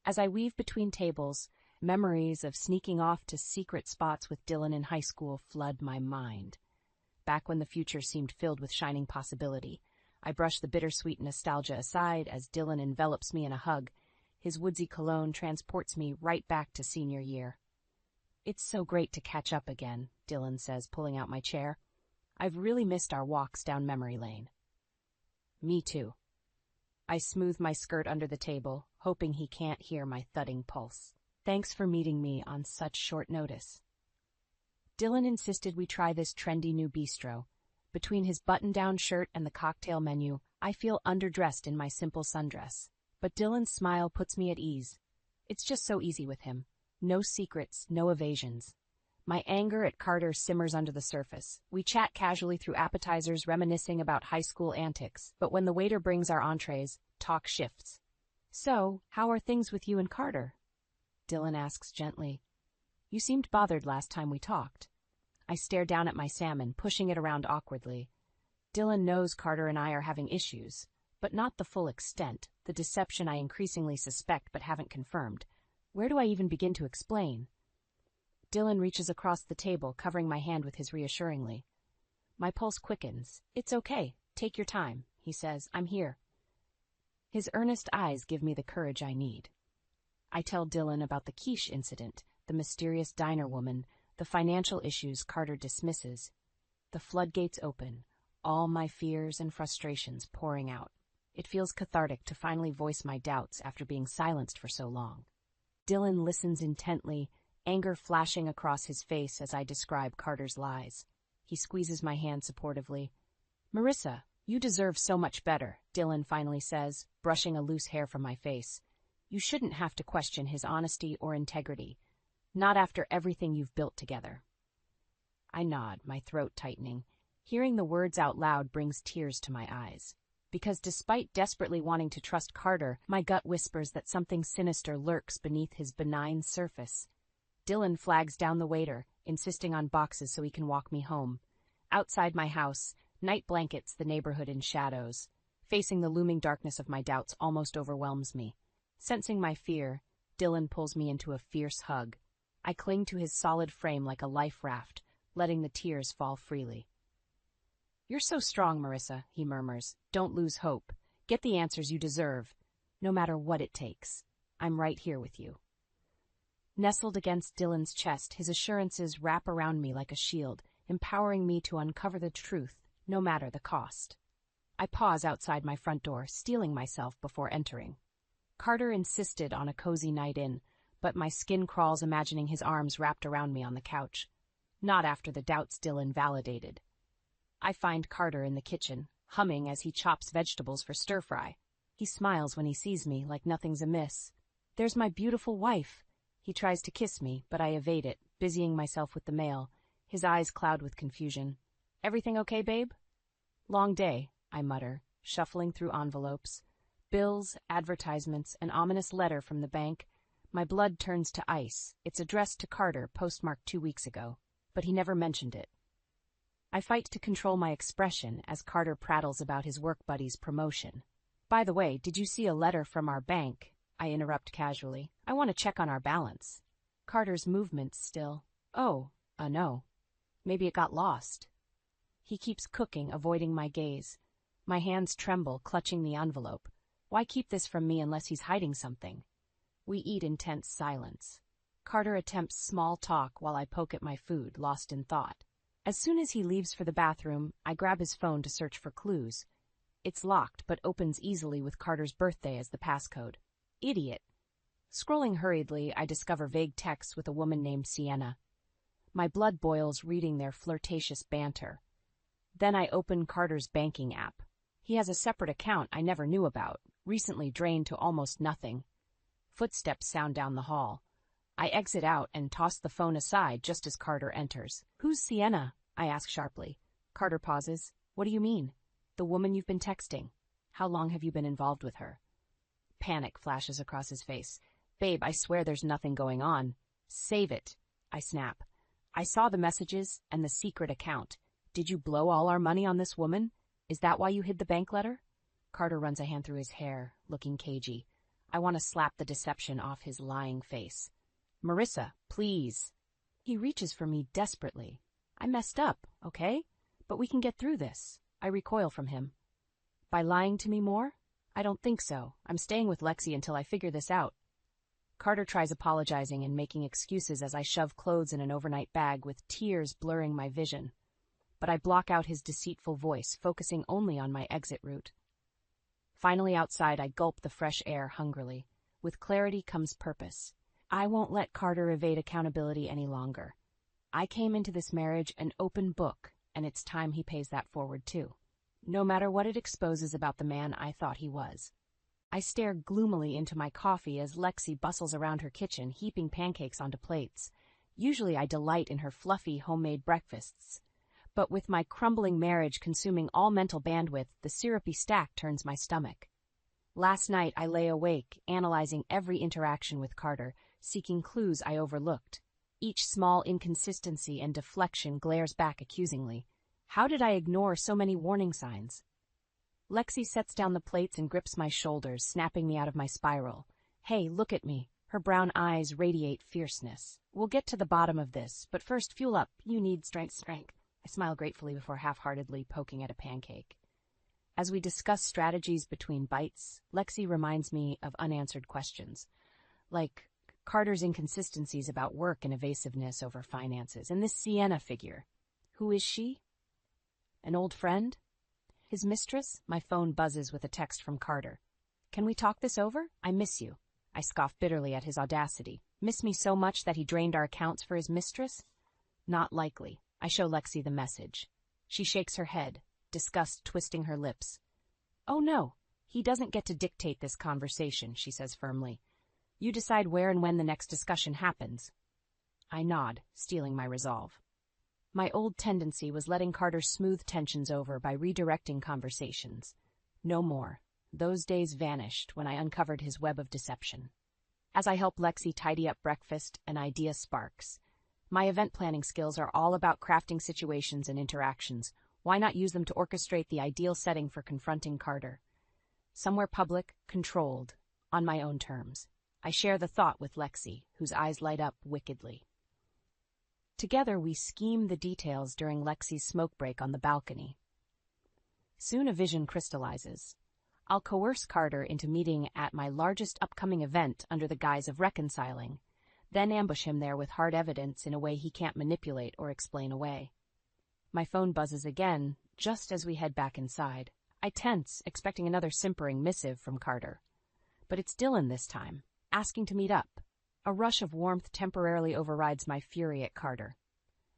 As I weave between tables, memories of sneaking off to secret spots with Dylan in high school flood my mind. Back when the future seemed filled with shining possibility, I brush the bittersweet nostalgia aside as Dylan envelops me in a hug. His woodsy cologne transports me right back to senior year. It's so great to catch up again, Dylan says, pulling out my chair. I've really missed our walks down memory lane. Me too. I smooth my skirt under the table, hoping he can't hear my thudding pulse. Thanks for meeting me on such short notice. Dylan insisted we try this trendy new bistro. Between his button-down shirt and the cocktail menu, I feel underdressed in my simple sundress. But Dylan's smile puts me at ease. It's just so easy with him. No secrets, no evasions. My anger at Carter simmers under the surface. We chat casually through appetizers, reminiscing about high school antics, but when the waiter brings our entrees, talk shifts. "So, how are things with you and Carter?" Dylan asks gently. "You seemed bothered last time we talked." I stare down at my salmon, pushing it around awkwardly. Dylan knows Carter and I are having issues, but not the full extent, the deception I increasingly suspect but haven't confirmed. Where do I even begin to explain? Dylan reaches across the table, covering my hand with his reassuringly. My pulse quickens. "It's okay. Take your time," he says. "I'm here." His earnest eyes give me the courage I need. I tell Dylan about the quiche incident, the mysterious diner woman, the financial issues Carter dismisses. The floodgates open, all my fears and frustrations pouring out. It feels cathartic to finally voice my doubts after being silenced for so long. Dylan listens intently, anger flashing across his face as I describe Carter's lies. He squeezes my hand supportively. "Marissa, you deserve so much better," Dylan finally says, brushing a loose hair from my face. "You shouldn't have to question his honesty or integrity. Not after everything you've built together." I nod, my throat tightening. Hearing the words out loud brings tears to my eyes. Because despite desperately wanting to trust Carter, my gut whispers that something sinister lurks beneath his benign surface. Dylan flags down the waiter, insisting on boxes so he can walk me home. Outside my house, night blankets the neighborhood in shadows. Facing the looming darkness of my doubts almost overwhelms me. Sensing my fear, Dylan pulls me into a fierce hug. I cling to his solid frame like a life raft, letting the tears fall freely. "You're so strong, Marissa," he murmurs. "Don't lose hope. Get the answers you deserve, no matter what it takes. I'm right here with you." Nestled against Dylan's chest, his assurances wrap around me like a shield, empowering me to uncover the truth, no matter the cost. I pause outside my front door, steeling myself before entering. Carter insisted on a cozy night in, but my skin crawls imagining his arms wrapped around me on the couch. Not after the doubts Dylan validated. I find Carter in the kitchen, humming as he chops vegetables for stir-fry. He smiles when he sees me, like nothing's amiss. "There's my beautiful wife." He tries to kiss me, but I evade it, busying myself with the mail. His eyes cloud with confusion. "Everything okay, babe?" "Long day," I mutter, shuffling through envelopes. Bills, advertisements, an ominous letter from the bank. My blood turns to ice. It's addressed to Carter, postmarked 2 weeks ago. But he never mentioned it. I fight to control my expression as Carter prattles about his work buddy's promotion. "By the way, did you see a letter from our bank?" I interrupt casually. "I want to check on our balance." Carter's movements still. "Oh, no. Maybe it got lost." He keeps cooking, avoiding my gaze. My hands tremble, clutching the envelope. Why keep this from me unless he's hiding something? We eat in tense silence. Carter attempts small talk while I poke at my food, lost in thought. As soon as he leaves for the bathroom, I grab his phone to search for clues. It's locked, but opens easily with Carter's birthday as the passcode. Idiot. Scrolling hurriedly, I discover vague texts with a woman named Sienna. My blood boils reading their flirtatious banter. Then I open Carter's banking app. He has a separate account I never knew about, recently drained to almost nothing. Footsteps sound down the hall. I exit out and toss the phone aside just as Carter enters. "Who's Sienna?" I ask sharply. Carter pauses. "What do you mean?" "The woman you've been texting. How long have you been involved with her?" Panic flashes across his face. "Babe, I swear there's nothing going on." "Save it," I snap. "I saw the messages and the secret account. Did you blow all our money on this woman? Is that why you hid the bank letter?" Carter runs a hand through his hair, looking cagey. I want to slap the deception off his lying face. "Marissa, please." He reaches for me desperately. "I messed up, okay? But we can get through this." I recoil from him. "By lying to me more?" "I don't think so. I'm staying with Lexi until I figure this out." Carter tries apologizing and making excuses as I shove clothes in an overnight bag with tears blurring my vision. But I block out his deceitful voice, focusing only on my exit route. Finally outside, I gulp the fresh air hungrily. With clarity comes purpose. I won't let Carter evade accountability any longer. I came into this marriage an open book, and it's time he pays that forward too. No matter what it exposes about the man I thought he was. I stare gloomily into my coffee as Lexi bustles around her kitchen, heaping pancakes onto plates. Usually I delight in her fluffy homemade breakfasts. But with my crumbling marriage consuming all mental bandwidth, the syrupy stack turns my stomach. Last night I lay awake, analyzing every interaction with Carter, seeking clues I overlooked. Each small inconsistency and deflection glares back accusingly. How did I ignore so many warning signs? Lexi sets down the plates and grips my shoulders, snapping me out of my spiral. Hey, look at me. Her brown eyes radiate fierceness. We'll get to the bottom of this, but first fuel up. You need strength. I smile gratefully before half-heartedly poking at a pancake. As we discuss strategies between bites, Lexi reminds me of unanswered questions, like Carter's inconsistencies about work and evasiveness over finances, and this Sienna figure. Who is she? An old friend? His mistress? My phone buzzes with a text from Carter. Can we talk this over? I miss you. I scoff bitterly at his audacity. Miss me so much that he drained our accounts for his mistress? Not likely. I show Lexi the message. She shakes her head, disgust twisting her lips. Oh no, he doesn't get to dictate this conversation, she says firmly. You decide where and when the next discussion happens. I nod, stealing my resolve. My old tendency was letting Carter smooth tensions over by redirecting conversations. No more. Those days vanished when I uncovered his web of deception. As I help Lexi tidy up breakfast, an idea sparks. My event planning skills are all about crafting situations and interactions. Why not use them to orchestrate the ideal setting for confronting Carter? Somewhere public, controlled, on my own terms. I share the thought with Lexi, whose eyes light up wickedly. Together we scheme the details during Lexi's smoke break on the balcony. Soon a vision crystallizes. I'll coerce Carter into meeting at my largest upcoming event under the guise of reconciling, then ambush him there with hard evidence in a way he can't manipulate or explain away. My phone buzzes again, just as we head back inside. I tense, expecting another simpering missive from Carter. But it's Dylan this time, asking to meet up. A rush of warmth temporarily overrides my fury at Carter.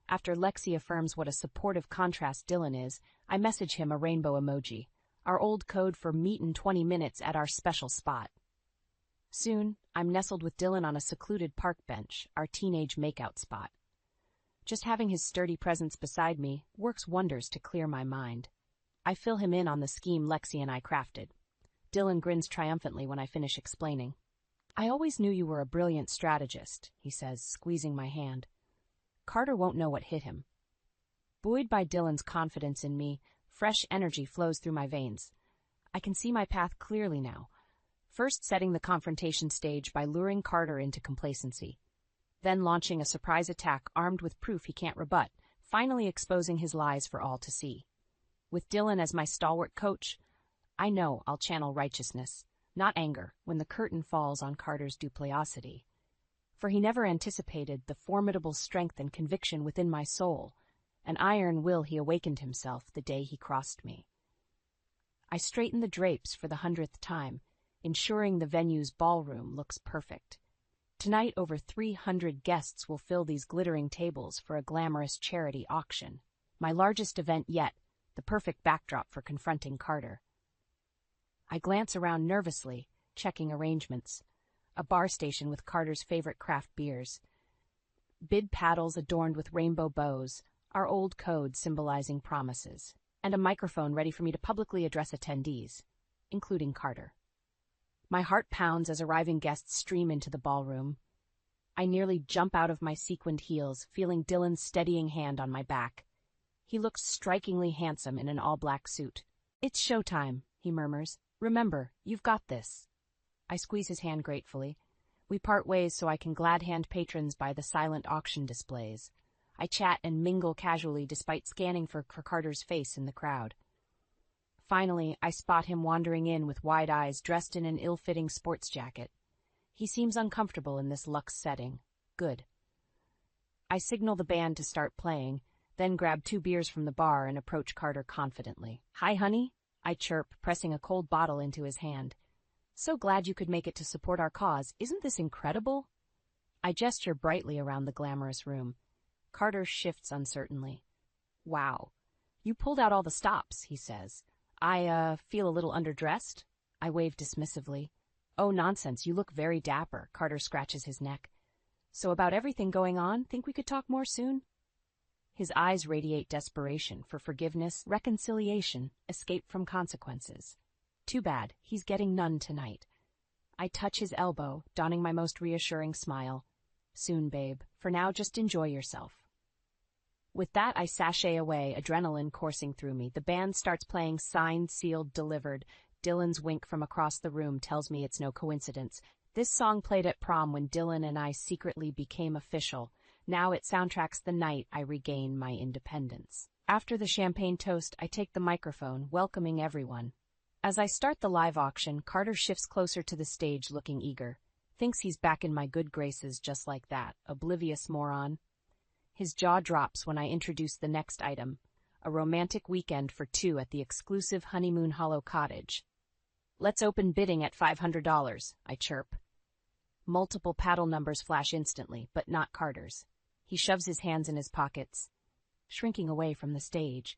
After Lexi affirms what a supportive contrast Dylan is, I message him a rainbow emoji, our old code for meet in 20 minutes at our special spot. Soon, I'm nestled with Dylan on a secluded park bench, our teenage makeout spot. Just having his sturdy presence beside me works wonders to clear my mind. I fill him in on the scheme Lexi and I crafted. Dylan grins triumphantly when I finish explaining. I always knew you were a brilliant strategist, he says, squeezing my hand. Carter won't know what hit him. Buoyed by Dylan's confidence in me, fresh energy flows through my veins. I can see my path clearly now. First setting the confrontation stage by luring Carter into complacency. Then launching a surprise attack armed with proof he can't rebut, finally exposing his lies for all to see. With Dylan as my stalwart coach, I know I'll channel righteousness, not anger, when the curtain falls on Carter's duplicity. For he never anticipated the formidable strength and conviction within my soul, an iron will he awakened himself the day he crossed me. I straighten the drapes for the 100th time, ensuring the venue's ballroom looks perfect. Tonight, over 300 guests will fill these glittering tables for a glamorous charity auction. My largest event yet, the perfect backdrop for confronting Carter. I glance around nervously, checking arrangements. A bar station with Carter's favorite craft beers. Bid paddles adorned with rainbow bows, our old code symbolizing promises. And a microphone ready for me to publicly address attendees, including Carter. My heart pounds as arriving guests stream into the ballroom. I nearly jump out of my sequined heels, feeling Dylan's steadying hand on my back. He looks strikingly handsome in an all-black suit. It's showtime, he murmurs. Remember, you've got this. I squeeze his hand gratefully. We part ways so I can glad-hand patrons by the silent auction displays. I chat and mingle casually despite scanning for Carter's face in the crowd. Finally, I spot him wandering in with wide eyes, dressed in an ill-fitting sports jacket. He seems uncomfortable in this luxe setting. Good. I signal the band to start playing, then grab 2 beers from the bar and approach Carter confidently. Hi, honey, I chirp, pressing a cold bottle into his hand. So glad you could make it to support our cause. Isn't this incredible? I gesture brightly around the glamorous room. Carter shifts uncertainly. Wow. You pulled out all the stops, he says. I feel a little underdressed. I wave dismissively. Oh, nonsense, you look very dapper, Carter scratches his neck. So about everything going on, think we could talk more soon? His eyes radiate desperation for forgiveness, reconciliation, escape from consequences. Too bad, he's getting none tonight. I touch his elbow, donning my most reassuring smile. Soon, babe. For now, just enjoy yourself. With that, I sashay away, adrenaline coursing through me. The band starts playing Signed, Sealed, Delivered. Dylan's wink from across the room tells me it's no coincidence. This song played at prom when Dylan and I secretly became official. Now it soundtracks the night I regain my independence. After the champagne toast, I take the microphone, welcoming everyone. As I start the live auction, Carter shifts closer to the stage looking eager. Thinks he's back in my good graces just like that, oblivious moron. His jaw drops when I introduce the next item, a romantic weekend for two at the exclusive Honeymoon Hollow Cottage. Let's open bidding at $500, I chirp. Multiple paddle numbers flash instantly, but not Carter's. He shoves his hands in his pockets, shrinking away from the stage.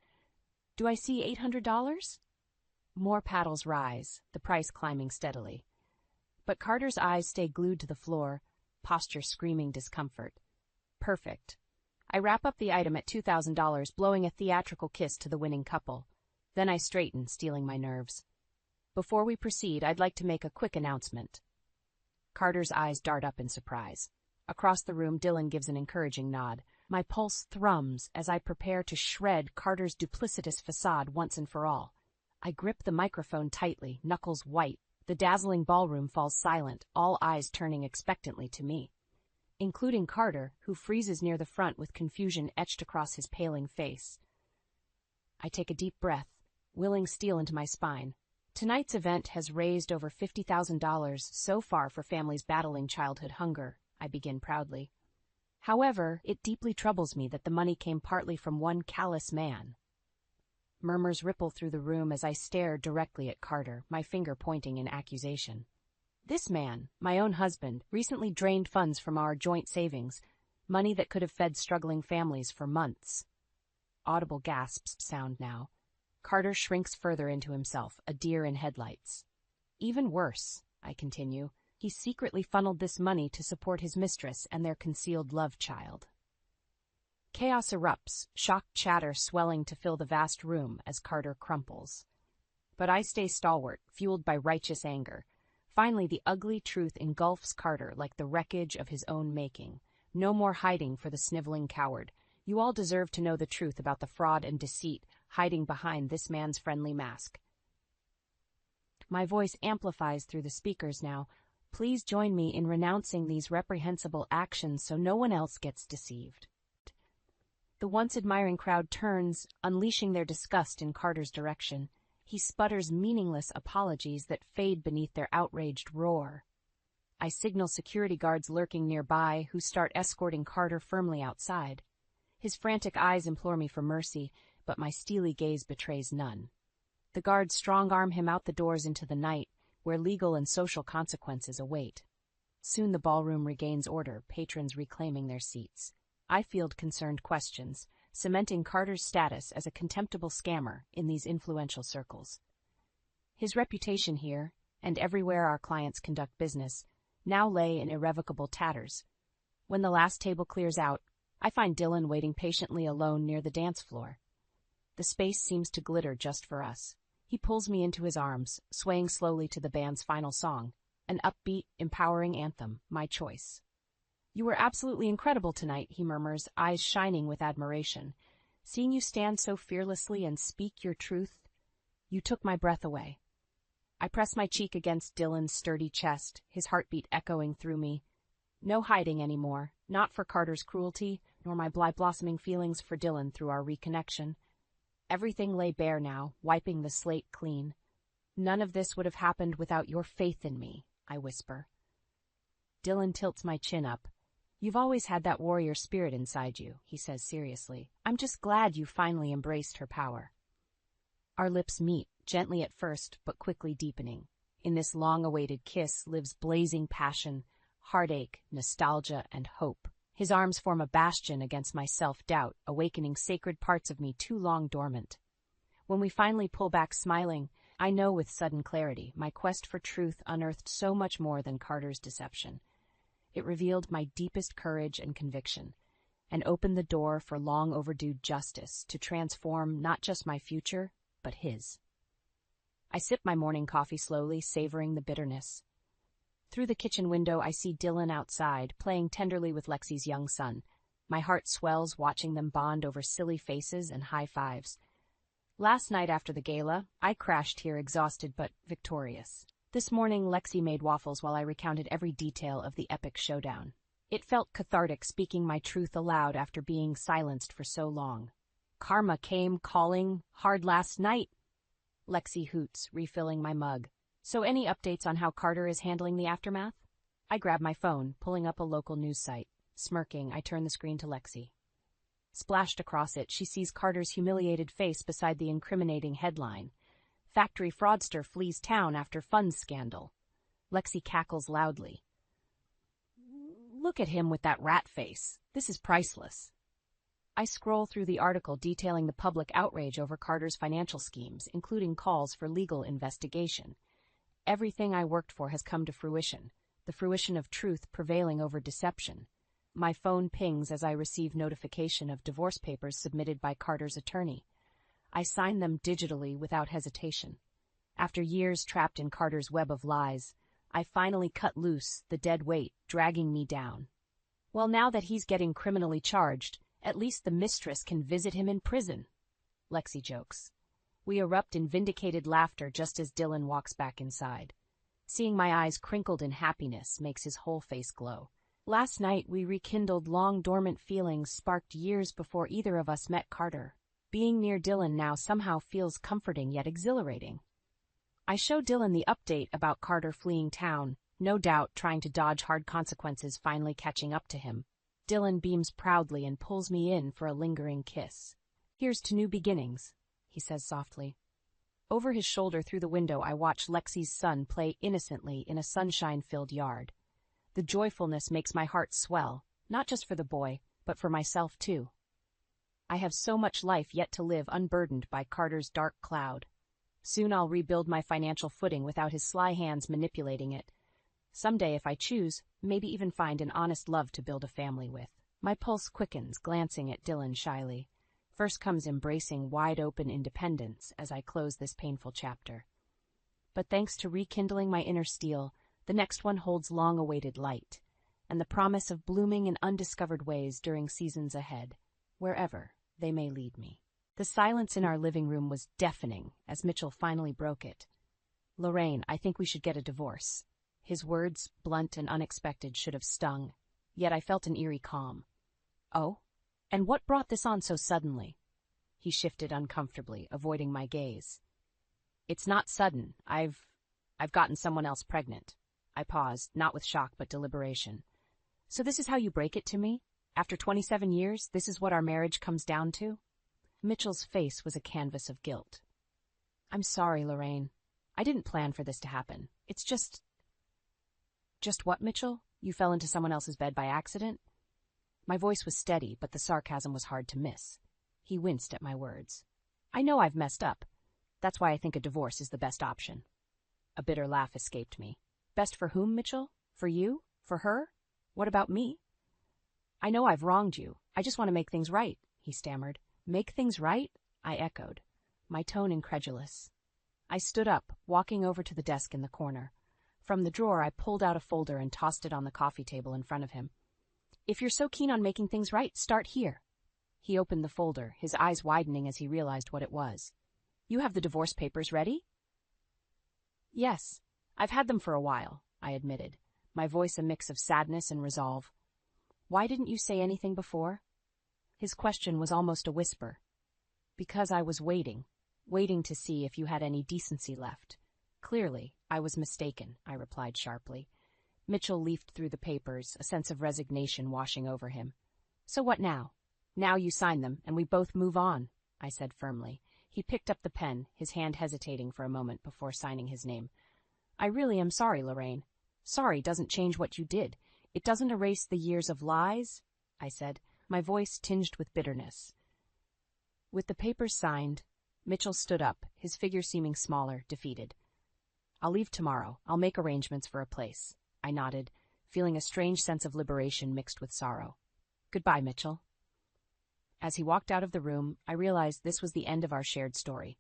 Do I see $800? More paddles rise, the price climbing steadily. But Carter's eyes stay glued to the floor, posture screaming discomfort. Perfect. I wrap up the item at $2,000, blowing a theatrical kiss to the winning couple. Then I straighten, stealing my nerves. Before we proceed, I'd like to make a quick announcement. Carter's eyes dart up in surprise. Across the room, Dylan gives an encouraging nod. My pulse thrums as I prepare to shred Carter's duplicitous facade once and for all. I grip the microphone tightly, knuckles white. The dazzling ballroom falls silent, all eyes turning expectantly to me, including Carter, who freezes near the front with confusion etched across his paling face. I take a deep breath, willing steel into my spine. Tonight's event has raised over $50,000 so far for families battling childhood hunger, I begin proudly. However, it deeply troubles me that the money came partly from one callous man. Murmurs ripple through the room as I stare directly at Carter, my finger pointing in accusation. This man, my own husband, recently drained funds from our joint savings, money that could have fed struggling families for months. Audible gasps sound now. Carter shrinks further into himself, a deer in headlights. Even worse, I continue, he secretly funneled this money to support his mistress and their concealed love child. Chaos erupts, shocked chatter swelling to fill the vast room as Carter crumples. But I stay stalwart, fueled by righteous anger. Finally, the ugly truth engulfs Carter like the wreckage of his own making. No more hiding for the sniveling coward. You all deserve to know the truth about the fraud and deceit hiding behind this man's friendly mask. My voice amplifies through the speakers now. Please join me in renouncing these reprehensible actions so no one else gets deceived. The once admiring crowd turns, unleashing their disgust in Carter's direction. He sputters meaningless apologies that fade beneath their outraged roar. I signal security guards lurking nearby, who start escorting Carter firmly outside. His frantic eyes implore me for mercy, but my steely gaze betrays none. The guards strong-arm him out the doors into the night, where legal and social consequences await. Soon the ballroom regains order, patrons reclaiming their seats. I field concerned questions, cementing Carter's status as a contemptible scammer in these influential circles. His reputation here, and everywhere our clients conduct business, now lay in irrevocable tatters. When the last table clears out, I find Dylan waiting patiently alone near the dance floor. The space seems to glitter just for us. He pulls me into his arms, swaying slowly to the band's final song, an upbeat, empowering anthem, my choice. You were absolutely incredible tonight, he murmurs, eyes shining with admiration. Seeing you stand so fearlessly and speak your truth, you took my breath away. I press my cheek against Dylan's sturdy chest, his heartbeat echoing through me. No hiding anymore, not for Carter's cruelty, nor my blossoming feelings for Dylan through our reconnection. Everything lay bare now, wiping the slate clean. None of this would have happened without your faith in me, I whisper. Dylan tilts my chin up. You've always had that warrior spirit inside you, he says seriously. I'm just glad you finally embraced her power. Our lips meet, gently at first, but quickly deepening. In this long-awaited kiss lives blazing passion, heartache, nostalgia, and hope. His arms form a bastion against my self-doubt, awakening sacred parts of me too long dormant. When we finally pull back smiling, I know with sudden clarity my quest for truth unearthed so much more than Carter's deception. It revealed my deepest courage and conviction, and opened the door for long-overdue justice to transform not just my future, but his. I sip my morning coffee slowly, savoring the bitterness. Through the kitchen window, I see Dylan outside, playing tenderly with Lexi's young son. My heart swells watching them bond over silly faces and high fives. Last night after the gala, I crashed here exhausted but victorious. This morning, Lexi made waffles while I recounted every detail of the epic showdown. It felt cathartic speaking my truth aloud after being silenced for so long. Karma came calling hard last night. Lexi hoots, refilling my mug. So any updates on how Carter is handling the aftermath? I grab my phone, pulling up a local news site. Smirking, I turn the screen to Lexi. Splashed across it, she sees Carter's humiliated face beside the incriminating headline. Factory fraudster flees town after funds scandal. Lexi cackles loudly. Look at him with that rat face. This is priceless. I scroll through the article detailing the public outrage over Carter's financial schemes, including calls for legal investigation. Everything I worked for has come to fruition, the fruition of truth prevailing over deception. My phone pings as I receive notification of divorce papers submitted by Carter's attorney. I sign them digitally without hesitation. After years trapped in Carter's web of lies, I finally cut loose, the dead weight dragging me down. Well, now that he's getting criminally charged, at least the mistress can visit him in prison. Lexi jokes. We erupt in vindicated laughter just as Dylan walks back inside. Seeing my eyes crinkled in happiness makes his whole face glow. Last night we rekindled long-dormant feelings sparked years before either of us met Carter. Being near Dylan now somehow feels comforting yet exhilarating. I show Dylan the update about Carter fleeing town, no doubt trying to dodge hard consequences finally catching up to him. Dylan beams proudly and pulls me in for a lingering kiss. Here's to new beginnings, he says softly. Over his shoulder through the window I watch Lexi's son play innocently in a sunshine-filled yard. The joyfulness makes my heart swell, not just for the boy, but for myself too. I have so much life yet to live unburdened by Carter's dark cloud. Soon I'll rebuild my financial footing without his sly hands manipulating it. Someday, if I choose, maybe even find an honest love to build a family with. My pulse quickens, glancing at Dylan shyly. First comes embracing wide-open independence as I close this painful chapter. But thanks to rekindling my inner steel, the next one holds long-awaited light, and the promise of blooming in undiscovered ways during seasons ahead, wherever they may lead me. The silence in our living room was deafening as Mitchell finally broke it. Lorraine, I think we should get a divorce. His words, blunt and unexpected, should have stung, yet I felt an eerie calm. Oh? And what brought this on so suddenly? He shifted uncomfortably, avoiding my gaze. It's not sudden. I've gotten someone else pregnant. I paused, not with shock but deliberation. So this is how you break it to me? After 27 years, this is what our marriage comes down to? Mitchell's face was a canvas of guilt. I'm sorry, Lorraine. I didn't plan for this to happen. It's just... Just what, Mitchell? You fell into someone else's bed by accident? My voice was steady, but the sarcasm was hard to miss. He winced at my words. I know I've messed up. That's why I think a divorce is the best option. A bitter laugh escaped me. Best for whom, Mitchell? For you? For her? What about me? I know I've wronged you. I just want to make things right, he stammered. Make things right? I echoed, my tone incredulous. I stood up, walking over to the desk in the corner. From the drawer, I pulled out a folder and tossed it on the coffee table in front of him. If you're so keen on making things right, start here. He opened the folder, his eyes widening as he realized what it was. You have the divorce papers ready? Yes, I've had them for a while, I admitted, my voice a mix of sadness and resolve. Why didn't you say anything before? His question was almost a whisper. Because I was waiting to see if you had any decency left. Clearly, I was mistaken, I replied sharply. Mitchell leafed through the papers, a sense of resignation washing over him. So what now? Now you sign them, and we both move on, I said firmly. He picked up the pen, his hand hesitating for a moment before signing his name. I really am sorry, Lorraine. Sorry doesn't change what you did. It doesn't erase the years of lies, I said, my voice tinged with bitterness. With the papers signed, Mitchell stood up, his figure seeming smaller, defeated. I'll leave tomorrow. I'll make arrangements for a place. I nodded, feeling a strange sense of liberation mixed with sorrow. Goodbye, Mitchell. As he walked out of the room, I realized this was the end of our shared story.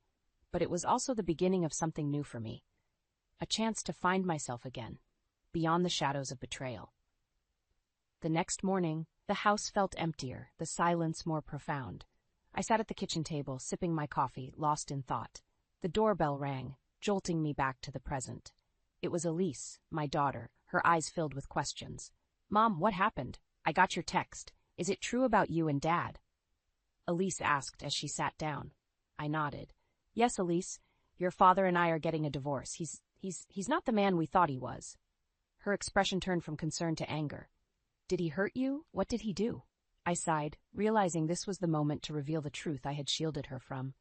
But it was also the beginning of something new for me. A chance to find myself again, beyond the shadows of betrayal. The next morning, the house felt emptier, the silence more profound. I sat at the kitchen table, sipping my coffee, lost in thought. The doorbell rang, jolting me back to the present. It was Elise, my daughter, her eyes filled with questions. Mom, what happened? I got your text. Is it true about you and Dad? Elise asked as she sat down. I nodded. Yes, Elise, your father and I are getting a divorce. He's not the man we thought he was. Her expression turned from concern to anger. Did he hurt you? What did he do? I sighed, realizing this was the moment to reveal the truth I had shielded her from.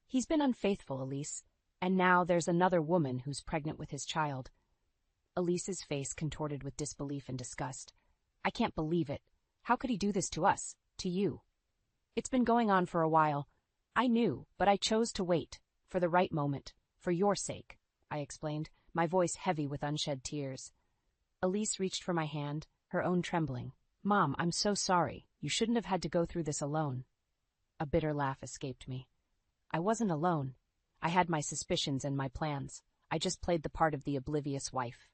He's been unfaithful, Elise, and now there's another woman who's pregnant with his child. Elise's face contorted with disbelief and disgust. I can't believe it. How could he do this to us? To you? It's been going on for a while. I knew, but I chose to wait. For the right moment. For your sake, I explained, my voice heavy with unshed tears. Elise reached for my hand, her own trembling. Mom, I'm so sorry. You shouldn't have had to go through this alone. A bitter laugh escaped me. I wasn't alone. I had my suspicions and my plans. I just played the part of the oblivious wife.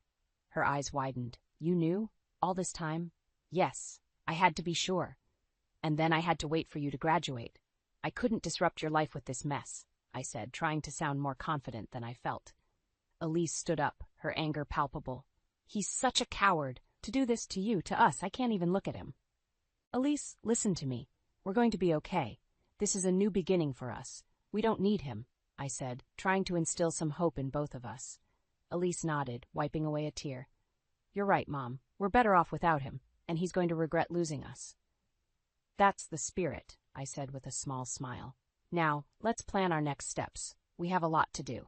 Her eyes widened. You knew? All this time? Yes. I had to be sure. And then I had to wait for you to graduate. I couldn't disrupt your life with this mess, I said, trying to sound more confident than I felt. Elise stood up, her anger palpable. He's such a coward. To do this to you, to us, I can't even look at him. Elise, listen to me. We're going to be okay. This is a new beginning for us. We don't need him, I said, trying to instill some hope in both of us. Elise nodded, wiping away a tear. You're right, Mom. We're better off without him, and he's going to regret losing us. That's the spirit, I said with a small smile. Now, let's plan our next steps. We have a lot to do.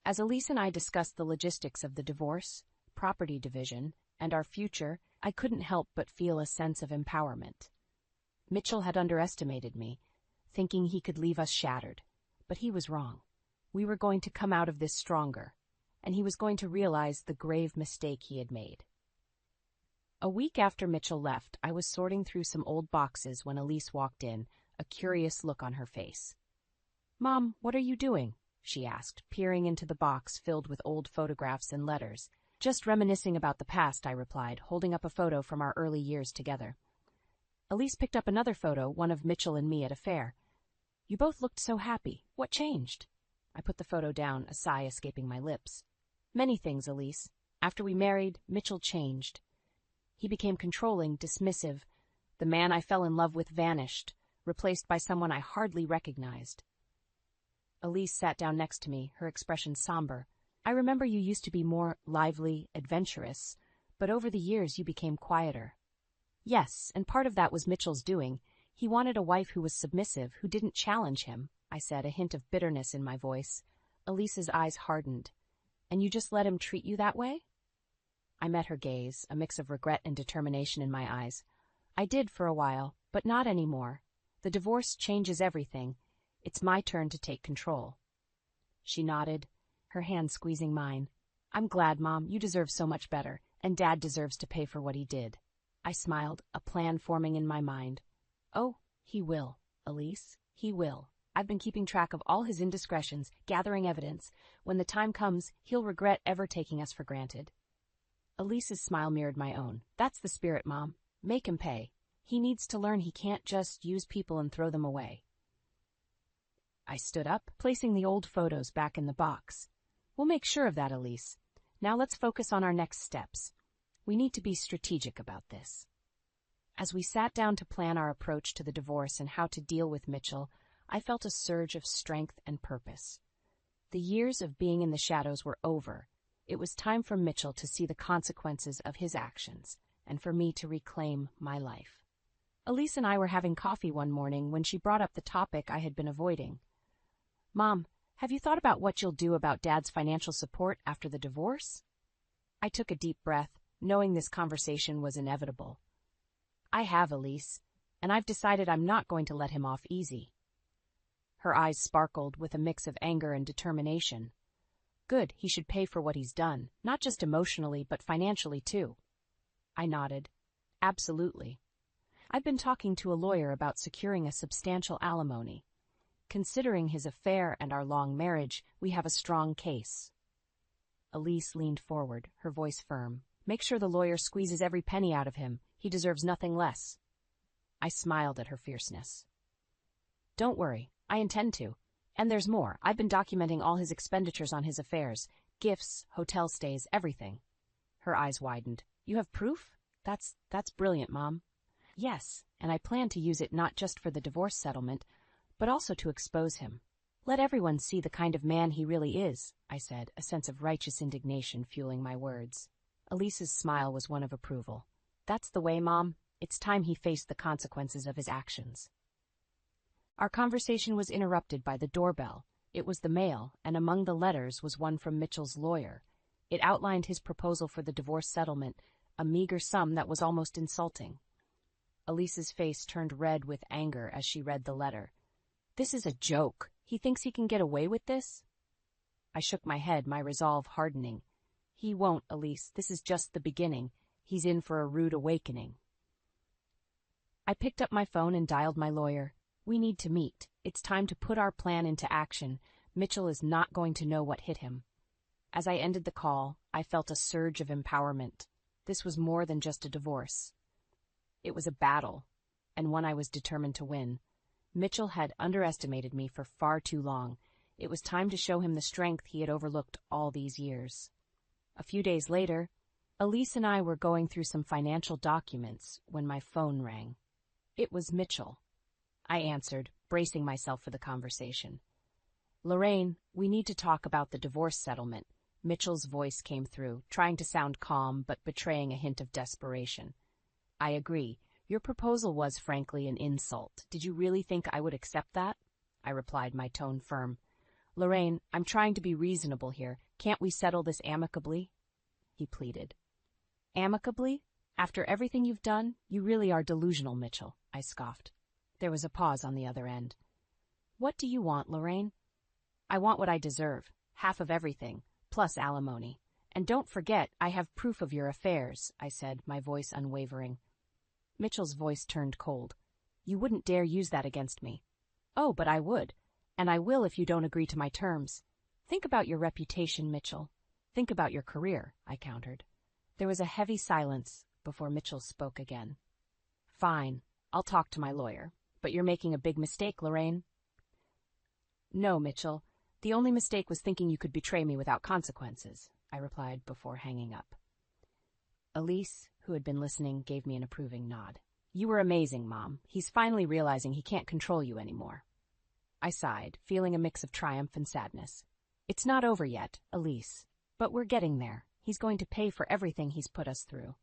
As Elise and I discussed the logistics of the divorce, property division, and our future, I couldn't help but feel a sense of empowerment. Mitchell had underestimated me, thinking he could leave us shattered. But he was wrong. We were going to come out of this stronger, and he was going to realize the grave mistake he had made. A week after Mitchell left, I was sorting through some old boxes when Elise walked in, a curious look on her face. Mom, what are you doing? She asked, peering into the box filled with old photographs and letters. Just reminiscing about the past, I replied, holding up a photo from our early years together. Elise picked up another photo, one of Mitchell and me at a fair. You both looked so happy. What changed? I put the photo down, a sigh escaping my lips. Many things, Elise. After we married, Mitchell changed. He became controlling, dismissive. The man I fell in love with vanished, replaced by someone I hardly recognized. Elise sat down next to me, her expression somber. I remember you used to be more lively, adventurous, but over the years you became quieter. Yes, and part of that was Mitchell's doing. He wanted a wife who was submissive, who didn't challenge him, I said, a hint of bitterness in my voice. Elise's eyes hardened. And you just let him treat you that way? I met her gaze, a mix of regret and determination in my eyes. I did for a while, but not anymore. The divorce changes everything. It's my turn to take control. She nodded, her hand squeezing mine. I'm glad, Mom. You deserve so much better, and Dad deserves to pay for what he did. I smiled, a plan forming in my mind. Oh, he will, Elise. He will. I've been keeping track of all his indiscretions, gathering evidence. When the time comes, he'll regret ever taking us for granted. Elise's smile mirrored my own. That's the spirit, Mom. Make him pay. He needs to learn he can't just use people and throw them away. I stood up, placing the old photos back in the box. We'll make sure of that, Elise. Now let's focus on our next steps. We need to be strategic about this. As we sat down to plan our approach to the divorce and how to deal with Mitchell, I felt a surge of strength and purpose. The years of being in the shadows were over. It was time for Mitchell to see the consequences of his actions, and for me to reclaim my life. Elise and I were having coffee one morning when she brought up the topic I had been avoiding. Mom, have you thought about what you'll do about Dad's financial support after the divorce? I took a deep breath, knowing this conversation was inevitable. I have, Elise, and I've decided I'm not going to let him off easy. Her eyes sparkled with a mix of anger and determination. Good, he should pay for what he's done, not just emotionally, but financially too. I nodded. Absolutely. I've been talking to a lawyer about securing a substantial alimony. Considering his affair and our long marriage, we have a strong case. Elise leaned forward, her voice firm. Make sure the lawyer squeezes every penny out of him. He deserves nothing less. I smiled at her fierceness. Don't worry, I intend to. And there's more. I've been documenting all his expenditures on his affairs. Gifts, hotel stays, everything. Her eyes widened. You have proof? That's brilliant, Mom. Yes, and I plan to use it not just for the divorce settlement, but also to expose him. Let everyone see the kind of man he really is, I said, a sense of righteous indignation fueling my words. Elise's smile was one of approval. That's the way, Mom. It's time he faced the consequences of his actions. Our conversation was interrupted by the doorbell. It was the mail, and among the letters was one from Mitchell's lawyer. It outlined his proposal for the divorce settlement, a meager sum that was almost insulting. Elise's face turned red with anger as she read the letter. This is a joke. He thinks he can get away with this? I shook my head, my resolve hardening. He won't, Elise. This is just the beginning. He's in for a rude awakening. I picked up my phone and dialed my lawyer. We need to meet. It's time to put our plan into action. Mitchell is not going to know what hit him. As I ended the call, I felt a surge of empowerment. This was more than just a divorce. It was a battle, and one I was determined to win. Mitchell had underestimated me for far too long. It was time to show him the strength he had overlooked all these years. A few days later, Elise and I were going through some financial documents when my phone rang. It was Mitchell. I answered, bracing myself for the conversation. Lorraine, we need to talk about the divorce settlement. Mitchell's voice came through, trying to sound calm but betraying a hint of desperation. I agree. Your proposal was, frankly, an insult. Did you really think I would accept that? I replied, my tone firm. Lorraine, I'm trying to be reasonable here. Can't we settle this amicably? He pleaded. Amicably? After everything you've done, you really are delusional, Mitchell, I scoffed. There was a pause on the other end. What do you want, Lorraine? I want what I deserve, half of everything, plus alimony. And don't forget, I have proof of your affairs, I said, my voice unwavering. Mitchell's voice turned cold. You wouldn't dare use that against me. Oh, but I would. And I will if you don't agree to my terms. Think about your reputation, Mitchell. Think about your career, I countered. There was a heavy silence before Mitchell spoke again. Fine, I'll talk to my lawyer. But you're making a big mistake, Lorraine. No, Mitchell. The only mistake was thinking you could betray me without consequences, I replied before hanging up. Elise, who had been listening, gave me an approving nod. You were amazing, Mom. He's finally realizing he can't control you anymore. I sighed, feeling a mix of triumph and sadness. It's not over yet, Elise, but we're getting there. He's going to pay for everything he's put us through.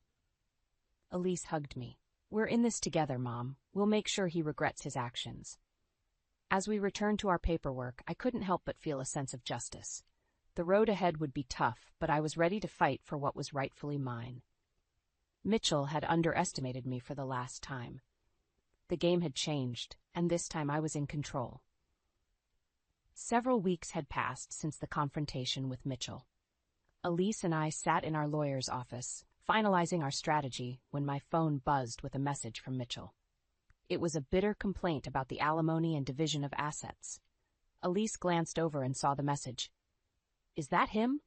Elise hugged me. We're in this together, Mom. We'll make sure he regrets his actions. As we returned to our paperwork, I couldn't help but feel a sense of justice. The road ahead would be tough, but I was ready to fight for what was rightfully mine. Mitchell had underestimated me for the last time. The game had changed, and this time I was in control. Several weeks had passed since the confrontation with Mitchell. Elise and I sat in our lawyer's office, finalizing our strategy, when my phone buzzed with a message from Mitchell. It was a bitter complaint about the alimony and division of assets. Elise glanced over and saw the message. Is that him?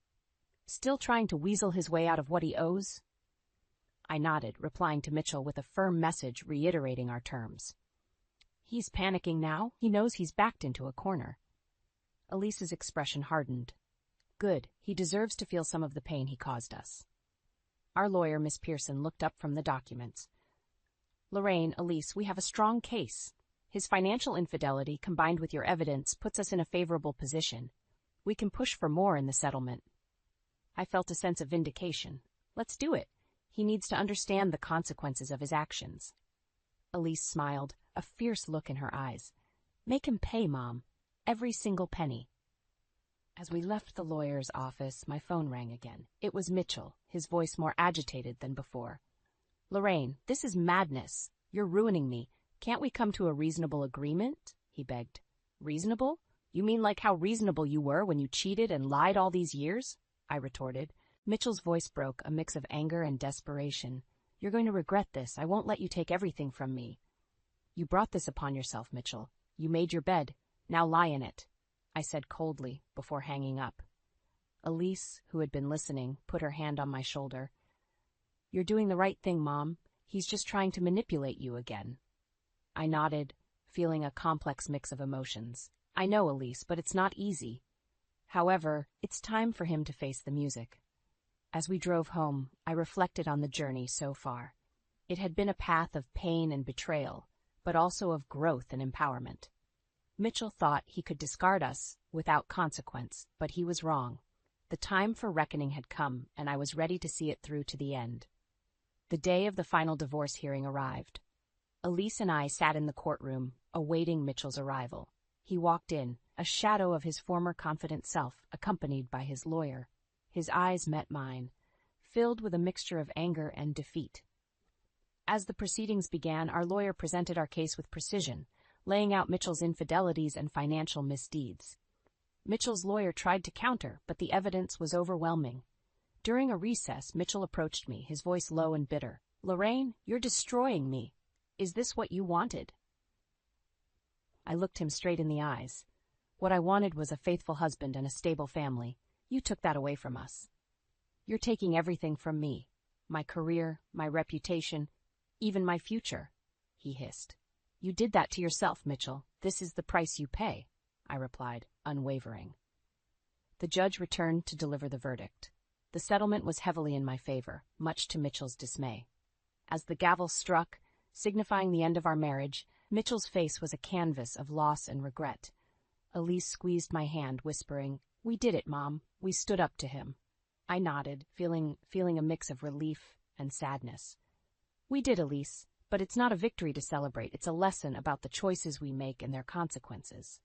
Still trying to weasel his way out of what he owes? I nodded, replying to Mitchell with a firm message reiterating our terms. He's panicking now. He knows he's backed into a corner. Elise's expression hardened. Good. He deserves to feel some of the pain he caused us. Our lawyer, Miss Pearson, looked up from the documents. Lorraine, Elise, we have a strong case. His financial infidelity, combined with your evidence, puts us in a favorable position. We can push for more in the settlement. I felt a sense of vindication. Let's do it. He needs to understand the consequences of his actions. Elise smiled, a fierce look in her eyes. Make him pay, Mom. Every single penny. As we left the lawyer's office, my phone rang again. It was Mitchell, his voice more agitated than before. Lorraine, this is madness. You're ruining me. Can't we come to a reasonable agreement? He begged. Reasonable? You mean like how reasonable you were when you cheated and lied all these years? I retorted. Mitchell's voice broke, a mix of anger and desperation. You're going to regret this. I won't let you take everything from me. You brought this upon yourself, Mitchell. You made your bed. Now lie in it, I said coldly before hanging up. Elise, who had been listening, put her hand on my shoulder. You're doing the right thing, Mom. He's just trying to manipulate you again. I nodded, feeling a complex mix of emotions. I know, Elise, but it's not easy. However, it's time for him to face the music. As we drove home, I reflected on the journey so far. It had been a path of pain and betrayal, but also of growth and empowerment. Mitchell thought he could discard us without consequence, but he was wrong. The time for reckoning had come, and I was ready to see it through to the end. The day of the final divorce hearing arrived. Elise and I sat in the courtroom, awaiting Mitchell's arrival. He walked in, a shadow of his former confident self, accompanied by his lawyer. His eyes met mine, filled with a mixture of anger and defeat. As the proceedings began, our lawyer presented our case with precision, laying out Mitchell's infidelities and financial misdeeds. Mitchell's lawyer tried to counter, but the evidence was overwhelming. During a recess, Mitchell approached me, his voice low and bitter. Lorraine, you're destroying me. Is this what you wanted? I looked him straight in the eyes. What I wanted was a faithful husband and a stable family. You took that away from us. You're taking everything from me. My career, my reputation, even my future, he hissed. You did that to yourself, Mitchell. This is the price you pay, I replied, unwavering. The judge returned to deliver the verdict. The settlement was heavily in my favor, much to Mitchell's dismay. As the gavel struck, signifying the end of our marriage, Mitchell's face was a canvas of loss and regret. Elise squeezed my hand, whispering, We did it, Mom. We stood up to him. I nodded, feeling a mix of relief and sadness. We did, Elise, but it's not a victory to celebrate. It's a lesson about the choices we make and their consequences.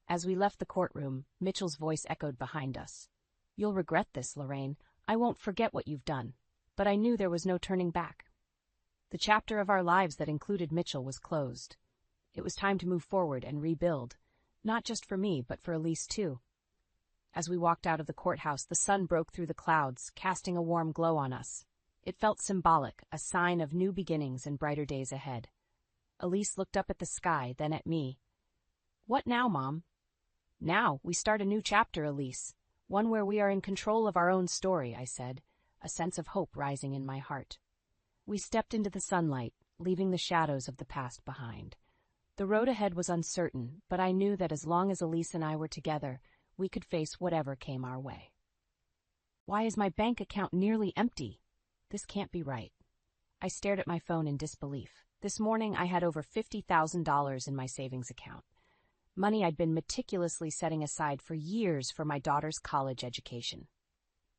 As we left the courtroom, Mitchell's voice echoed behind us. You'll regret this, Lorraine. I won't forget what you've done. But I knew there was no turning back. The chapter of our lives that included Mitchell was closed. It was time to move forward and rebuild, not just for me, but for Elise too. As we walked out of the courthouse, the sun broke through the clouds, casting a warm glow on us. It felt symbolic, a sign of new beginnings and brighter days ahead. Elise looked up at the sky, then at me. What now, Mom? Now, we start a new chapter, Elise. One where we are in control of our own story, I said, a sense of hope rising in my heart. We stepped into the sunlight, leaving the shadows of the past behind. The road ahead was uncertain, but I knew that as long as Elise and I were together, we could face whatever came our way. Why is my bank account nearly empty? This can't be right. I stared at my phone in disbelief. This morning I had over $50,000 in my savings account. Money I'd been meticulously setting aside for years for my daughter's college education.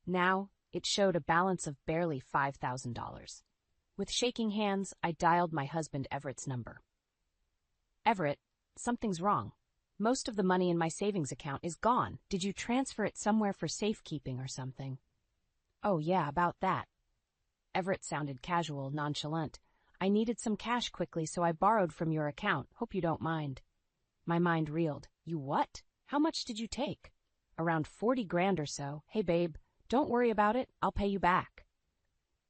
Now, it showed a balance of barely $5,000. With shaking hands, I dialed my husband Everett's number. Everett, something's wrong. Most of the money in my savings account is gone. Did you transfer it somewhere for safekeeping or something? Oh yeah, about that. Everett sounded casual, nonchalant. I needed some cash quickly, so I borrowed from your account. Hope you don't mind. My mind reeled. You what? How much did you take? Around 40 grand or so. Hey babe, don't worry about it. I'll pay you back.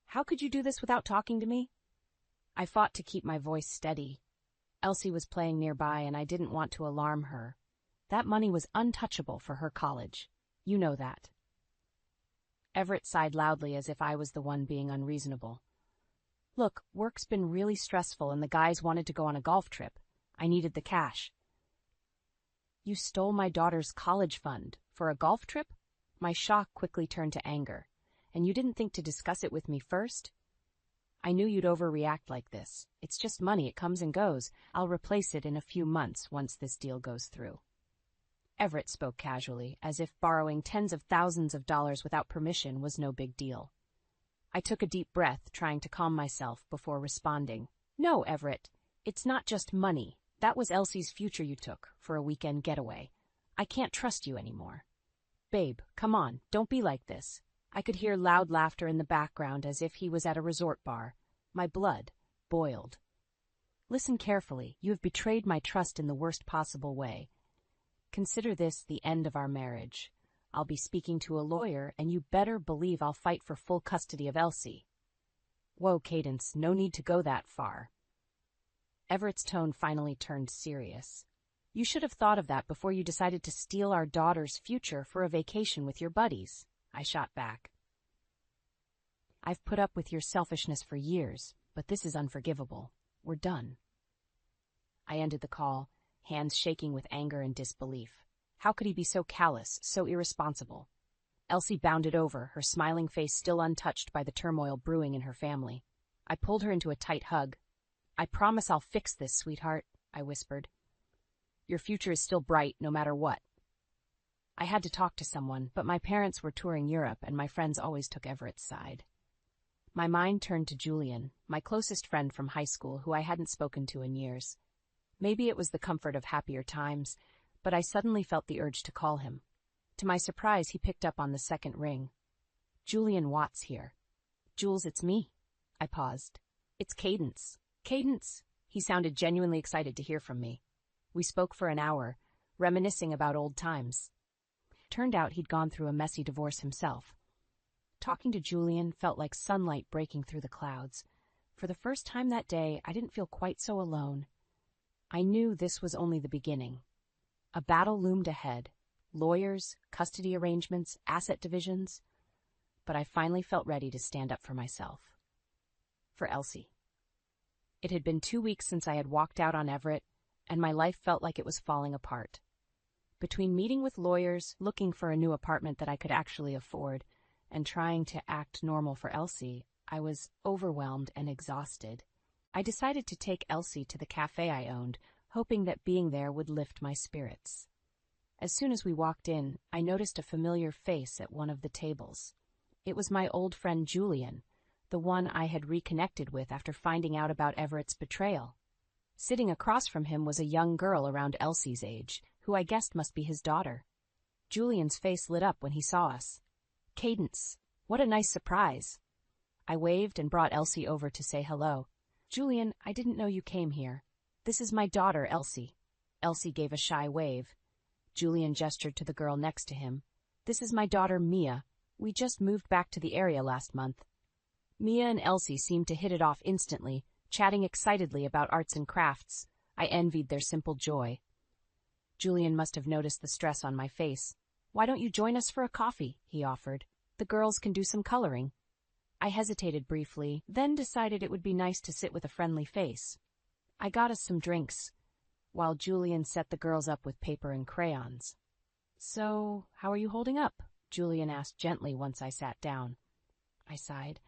How could you do this without talking to me? I fought to keep my voice steady. Elsie was playing nearby and I didn't want to alarm her. That money was untouchable for her college. You know that. Everett sighed loudly as if I was the one being unreasonable. Look, work's been really stressful and the guys wanted to go on a golf trip. I needed the cash. You stole my daughter's college fund for a golf trip? My shock quickly turned to anger. And you didn't think to discuss it with me first? I knew you'd overreact like this. It's just money, it comes and goes. I'll replace it in a few months once this deal goes through. Everett spoke casually, as if borrowing tens of thousands of dollars without permission was no big deal. I took a deep breath, trying to calm myself before responding. No, Everett, it's not just money. That was Elsie's future you took for a weekend getaway. I can't trust you anymore. Babe, come on, don't be like this. I could hear loud laughter in the background as if he was at a resort bar. My blood boiled. Listen carefully. You have betrayed my trust in the worst possible way. Consider this the end of our marriage. I'll be speaking to a lawyer, and you better believe I'll fight for full custody of Elsie. Whoa, Cadence, no need to go that far. Everett's tone finally turned serious. You should have thought of that before you decided to steal our daughter's future for a vacation with your buddies, I shot back. I've put up with your selfishness for years, but this is unforgivable. We're done. I ended the call, hands shaking with anger and disbelief. How could he be so callous, so irresponsible? Elsie bounded over, her smiling face still untouched by the turmoil brewing in her family. I pulled her into a tight hug. I promise I'll fix this, sweetheart, I whispered. Your future is still bright, no matter what. I had to talk to someone, but my parents were touring Europe, and my friends always took Everett's side. My mind turned to Julian, my closest friend from high school, who I hadn't spoken to in years. Maybe it was the comfort of happier times, but I suddenly felt the urge to call him. To my surprise, he picked up on the second ring. Julian Watts here. Jules, it's me. I paused. It's Cadence. Cadence. He sounded genuinely excited to hear from me. We spoke for an hour, reminiscing about old times. Turned out he'd gone through a messy divorce himself. Talking to Julian felt like sunlight breaking through the clouds. For the first time that day, I didn't feel quite so alone. I knew this was only the beginning. A battle loomed ahead. Lawyers, custody arrangements, asset divisions. But I finally felt ready to stand up for myself. For Elsie. It had been 2 weeks since I had walked out on Everett, and my life felt like it was falling apart. Between meeting with lawyers, looking for a new apartment that I could actually afford, and trying to act normal for Elsie, I was overwhelmed and exhausted. I decided to take Elsie to the cafe I owned, hoping that being there would lift my spirits. As soon as we walked in, I noticed a familiar face at one of the tables. It was my old friend Julian, the one I had reconnected with after finding out about Everett's betrayal. Sitting across from him was a young girl around Elsie's age, who I guessed must be his daughter. Julian's face lit up when he saw us. Cadence, what a nice surprise. I waved and brought Elsie over to say hello. Julian, I didn't know you came here. This is my daughter, Elsie. Elsie gave a shy wave. Julian gestured to the girl next to him. This is my daughter, Mia. We just moved back to the area last month. Mia and Elsie seemed to hit it off instantly, chatting excitedly about arts and crafts. I envied their simple joy. Julian must have noticed the stress on my face. Why don't you join us for a coffee? He offered. The girls can do some coloring. I hesitated briefly, then decided it would be nice to sit with a friendly face. I got us some drinks, while Julian set the girls up with paper and crayons. So, how are you holding up? Julian asked gently once I sat down. I sighed.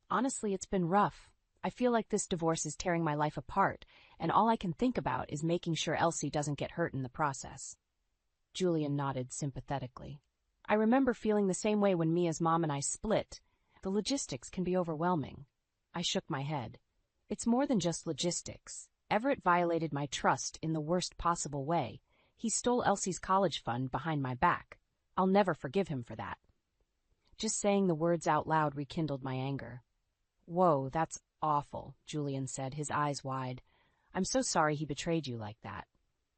Honestly, it's been rough. I feel like this divorce is tearing my life apart, and all I can think about is making sure Elsie doesn't get hurt in the process. Julian nodded sympathetically. I remember feeling the same way when Mia's mom and I split. The logistics can be overwhelming. I shook my head. It's more than just logistics. Everett violated my trust in the worst possible way. He stole Elsie's college fund behind my back. I'll never forgive him for that. Just saying the words out loud rekindled my anger. Whoa, that's awful, Julian said, his eyes wide. I'm so sorry he betrayed you like that.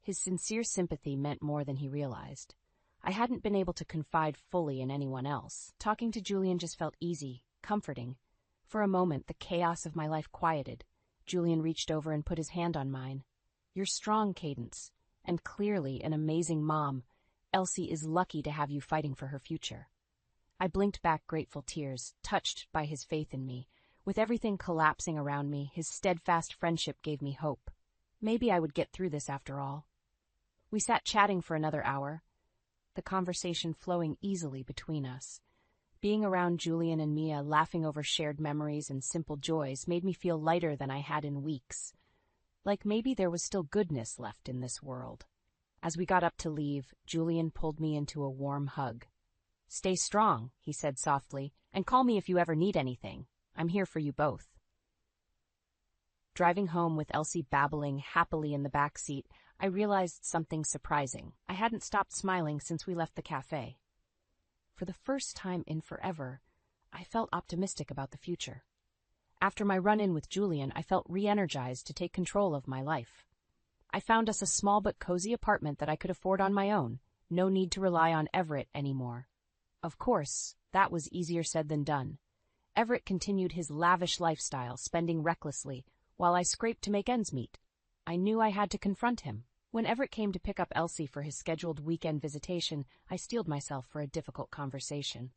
His sincere sympathy meant more than he realized. I hadn't been able to confide fully in anyone else. Talking to Julian just felt easy, comforting. For a moment, the chaos of my life quieted. Julian reached over and put his hand on mine. You're strong, Cadence, and clearly an amazing mom. Elsie is lucky to have you fighting for her future. I blinked back grateful tears, touched by his faith in me. With everything collapsing around me, his steadfast friendship gave me hope. Maybe I would get through this after all. We sat chatting for another hour, the conversation flowing easily between us. Being around Julian and Mia, laughing over shared memories and simple joys, made me feel lighter than I had in weeks. Like maybe there was still goodness left in this world. As we got up to leave, Julian pulled me into a warm hug. Stay strong, he said softly, and call me if you ever need anything. I'm here for you both. Driving home with Elsie babbling happily in the back seat, I realized something surprising. I hadn't stopped smiling since we left the cafe. For the first time in forever, I felt optimistic about the future. After my run-in with Julian, I felt re-energized to take control of my life. I found us a small but cozy apartment that I could afford on my own. No need to rely on Everett anymore. Of course, that was easier said than done. Everett continued his lavish lifestyle, spending recklessly, while I scraped to make ends meet. I knew I had to confront him. When Everett came to pick up Elsie for his scheduled weekend visitation, I steeled myself for a difficult conversation.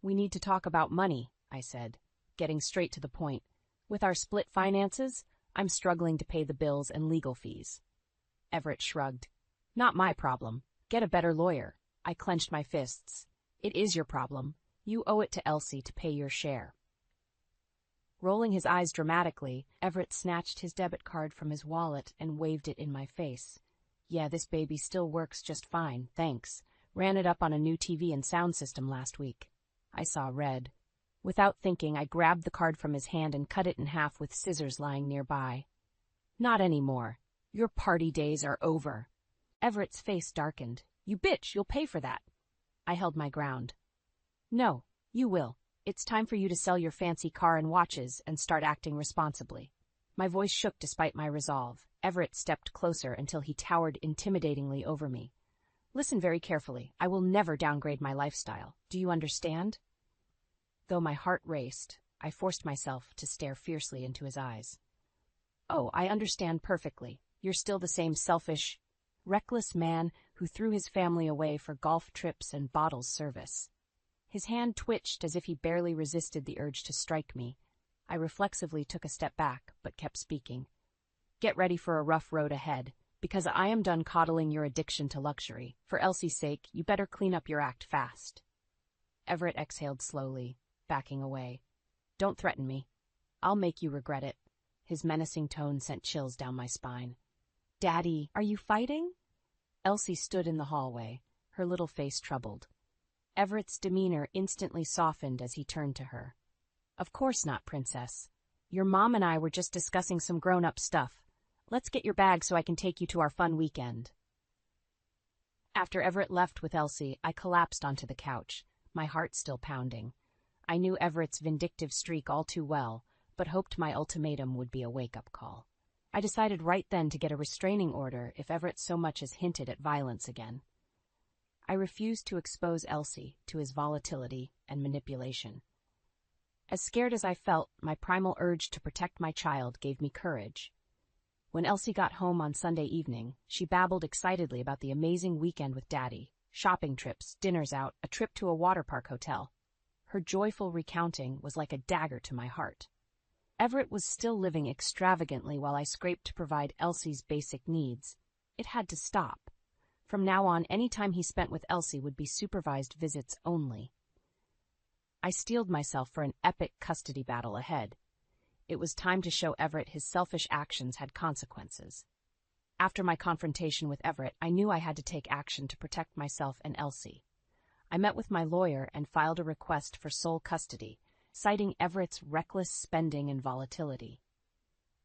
"We need to talk about money," I said, getting straight to the point. "With our split finances, I'm struggling to pay the bills and legal fees." Everett shrugged. "Not my problem. Get a better lawyer." I clenched my fists. "It is your problem. You owe it to Elsie to pay your share." Rolling his eyes dramatically, Everett snatched his debit card from his wallet and waved it in my face. "Yeah, this baby still works just fine, thanks. Ran it up on a new TV and sound system last week." I saw red. Without thinking, I grabbed the card from his hand and cut it in half with scissors lying nearby. "Not anymore. Your party days are over." Everett's face darkened. "You bitch, you'll pay for that." I held my ground. "No, you will. It's time for you to sell your fancy car and watches and start acting responsibly." My voice shook despite my resolve. Everett stepped closer until he towered intimidatingly over me. "Listen very carefully. I will never downgrade my lifestyle. Do you understand?" Though my heart raced, I forced myself to stare fiercely into his eyes. "Oh, I understand perfectly. You're still the same selfish, reckless man who threw his family away for golf trips and bottles service." His hand twitched as if he barely resisted the urge to strike me. I reflexively took a step back, but kept speaking. "Get ready for a rough road ahead, because I am done coddling your addiction to luxury. For Elsie's sake, you better clean up your act fast." Everett exhaled slowly, backing away. "Don't threaten me. I'll make you regret it." His menacing tone sent chills down my spine. "Daddy, are you fighting?" Elsie stood in the hallway, her little face troubled. Everett's demeanor instantly softened as he turned to her. "Of course not, Princess. Your mom and I were just discussing some grown-up stuff. Let's get your bag so I can take you to our fun weekend." After Everett left with Elsie, I collapsed onto the couch, my heart still pounding. I knew Everett's vindictive streak all too well, but hoped my ultimatum would be a wake-up call. I decided right then to get a restraining order if Everett so much as hinted at violence again. I refused to expose Elsie to his volatility and manipulation. As scared as I felt, my primal urge to protect my child gave me courage. When Elsie got home on Sunday evening, she babbled excitedly about the amazing weekend with Daddy, shopping trips, dinners out, a trip to a water park hotel. Her joyful recounting was like a dagger to my heart. Everett was still living extravagantly while I scraped to provide Elsie's basic needs. It had to stop. From now on, any time he spent with Elsie would be supervised visits only. I steeled myself for an epic custody battle ahead. It was time to show Everett his selfish actions had consequences. After my confrontation with Everett, I knew I had to take action to protect myself and Elsie. I met with my lawyer and filed a request for sole custody, citing Everett's reckless spending and volatility.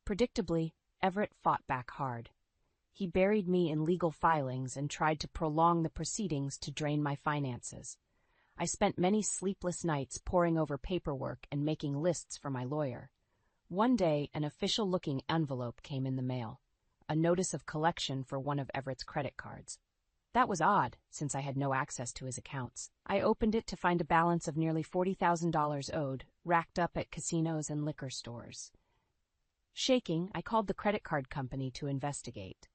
Predictably, Everett fought back hard. He buried me in legal filings and tried to prolong the proceedings to drain my finances. I spent many sleepless nights poring over paperwork and making lists for my lawyer. One day, an official-looking envelope came in the mail, a notice of collection for one of Everett's credit cards. That was odd, since I had no access to his accounts. I opened it to find a balance of nearly $40,000 owed, racked up at casinos and liquor stores. Shaking, I called the credit card company to investigate.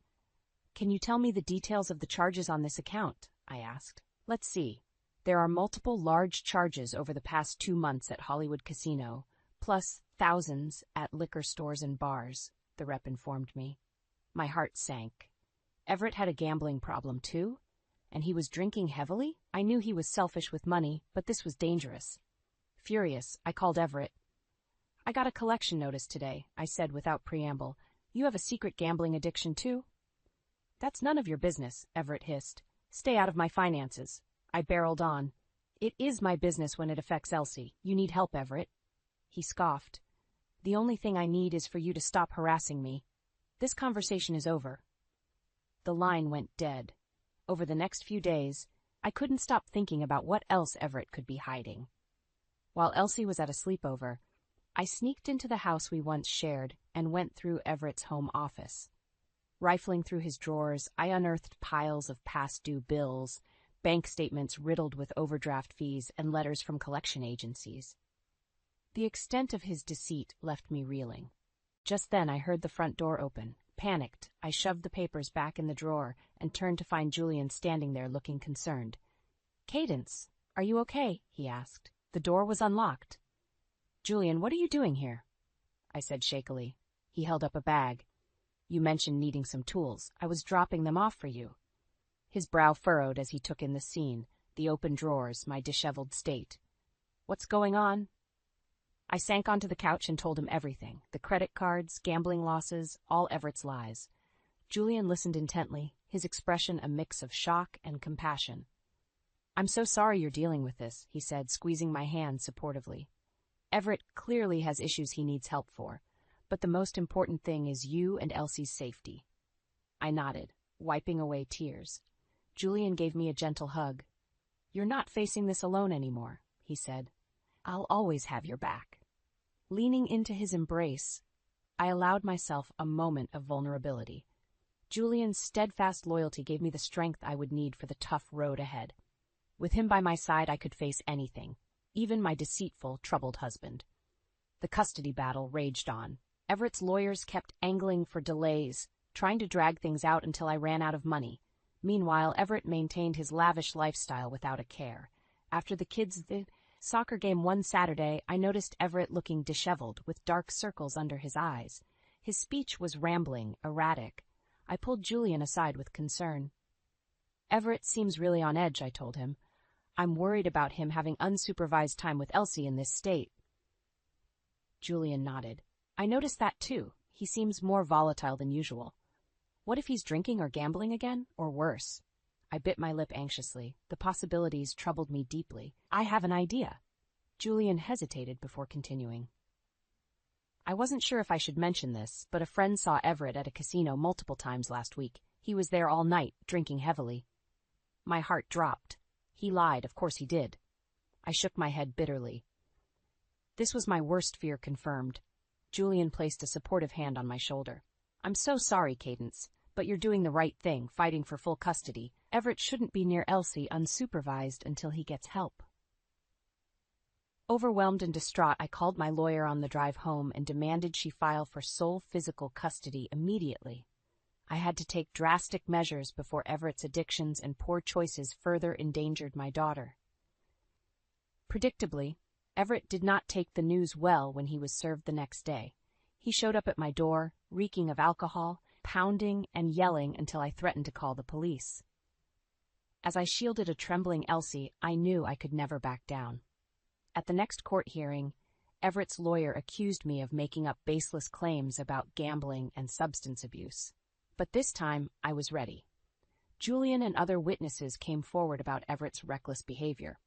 "Can you tell me the details of the charges on this account?" I asked. "Let's see. There are multiple large charges over the past 2 months at Hollywood Casino, plus thousands at liquor stores and bars," the rep informed me. My heart sank. Everett had a gambling problem too? And he was drinking heavily? I knew he was selfish with money, but this was dangerous. Furious, I called Everett. "I got a collection notice today," I said without preamble. "You have a secret gambling addiction too?" "That's none of your business," Everett hissed. "Stay out of my finances." I barreled on. "It is my business when it affects Elsie. You need help, Everett." He scoffed. "The only thing I need is for you to stop harassing me. This conversation is over." The line went dead. Over the next few days, I couldn't stop thinking about what else Everett could be hiding. While Elsie was at a sleepover, I sneaked into the house we once shared and went through Everett's home office. Rifling through his drawers, I unearthed piles of past-due bills, bank statements riddled with overdraft fees, and letters from collection agencies. The extent of his deceit left me reeling. Just then I heard the front door open. Panicked, I shoved the papers back in the drawer and turned to find Julian standing there looking concerned. "Cadence, are you okay?" he asked. The door was unlocked. "Julian, what are you doing here?" I said shakily. He held up a bag. "You mentioned needing some tools. I was dropping them off for you." His brow furrowed as he took in the scene, the open drawers, my disheveled state. "What's going on?" I sank onto the couch and told him everything, the credit cards, gambling losses, all Everett's lies. Julian listened intently, his expression a mix of shock and compassion. "I'm so sorry you're dealing with this," he said, squeezing my hand supportively. "Everett clearly has issues he needs help for, but the most important thing is you and Elsie's safety." I nodded, wiping away tears. Julian gave me a gentle hug. "You're not facing this alone anymore," he said. "I'll always have your back." Leaning into his embrace, I allowed myself a moment of vulnerability. Julian's steadfast loyalty gave me the strength I would need for the tough road ahead. With him by my side, I could face anything, even my deceitful, troubled husband. The custody battle raged on. Everett's lawyers kept angling for delays, trying to drag things out until I ran out of money. Meanwhile, Everett maintained his lavish lifestyle without a care. After the kids' soccer game one Saturday, I noticed Everett looking disheveled, with dark circles under his eyes. His speech was rambling, erratic. I pulled Julian aside with concern. "Everett seems really on edge," I told him. "I'm worried about him having unsupervised time with Elsie in this state." Julian nodded. "I noticed that too. He seems more volatile than usual. What if he's drinking or gambling again, or worse?" I bit my lip anxiously. The possibilities troubled me deeply. "I have an idea." Julian hesitated before continuing. "I wasn't sure if I should mention this, but a friend saw Everett at a casino multiple times last week. He was there all night, drinking heavily." My heart dropped. He lied, of course he did. I shook my head bitterly. This was my worst fear confirmed. Julian placed a supportive hand on my shoulder. "I'm so sorry, Cadence, but you're doing the right thing, fighting for full custody. Everett shouldn't be near Elsie unsupervised until he gets help." Overwhelmed and distraught, I called my lawyer on the drive home and demanded she file for sole physical custody immediately. I had to take drastic measures before Everett's addictions and poor choices further endangered my daughter. Predictably, Everett did not take the news well when he was served the next day. He showed up at my door, reeking of alcohol, pounding and yelling until I threatened to call the police. As I shielded a trembling Elsie, I knew I could never back down. At the next court hearing, Everett's lawyer accused me of making up baseless claims about gambling and substance abuse. But this time, I was ready. Julian and other witnesses came forward about Everett's reckless behavior.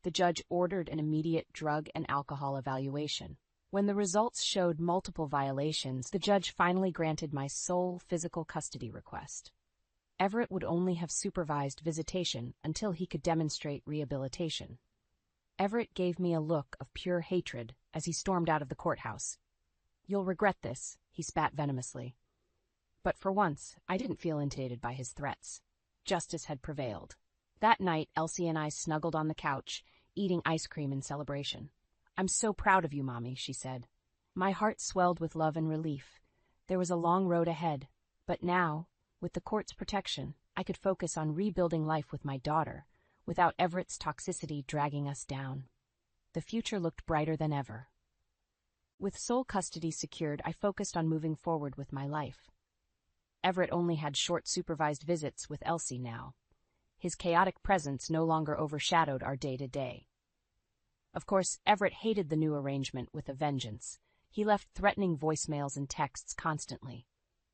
The judge ordered an immediate drug and alcohol evaluation. When the results showed multiple violations, the judge finally granted my sole physical custody request. Everett would only have supervised visitation until he could demonstrate rehabilitation. Everett gave me a look of pure hatred as he stormed out of the courthouse. "You'll regret this," he spat venomously. But for once, I didn't feel intimidated by his threats. Justice had prevailed. That night, Elsie and I snuggled on the couch, eating ice cream in celebration. "I'm so proud of you, Mommy," she said. My heart swelled with love and relief. There was a long road ahead, but now, with the court's protection, I could focus on rebuilding life with my daughter, without Everett's toxicity dragging us down. The future looked brighter than ever. With sole custody secured, I focused on moving forward with my life. Everett only had short supervised visits with Elsie now. His chaotic presence no longer overshadowed our day-to-day. Of course, Everett hated the new arrangement with a vengeance. He left threatening voicemails and texts constantly.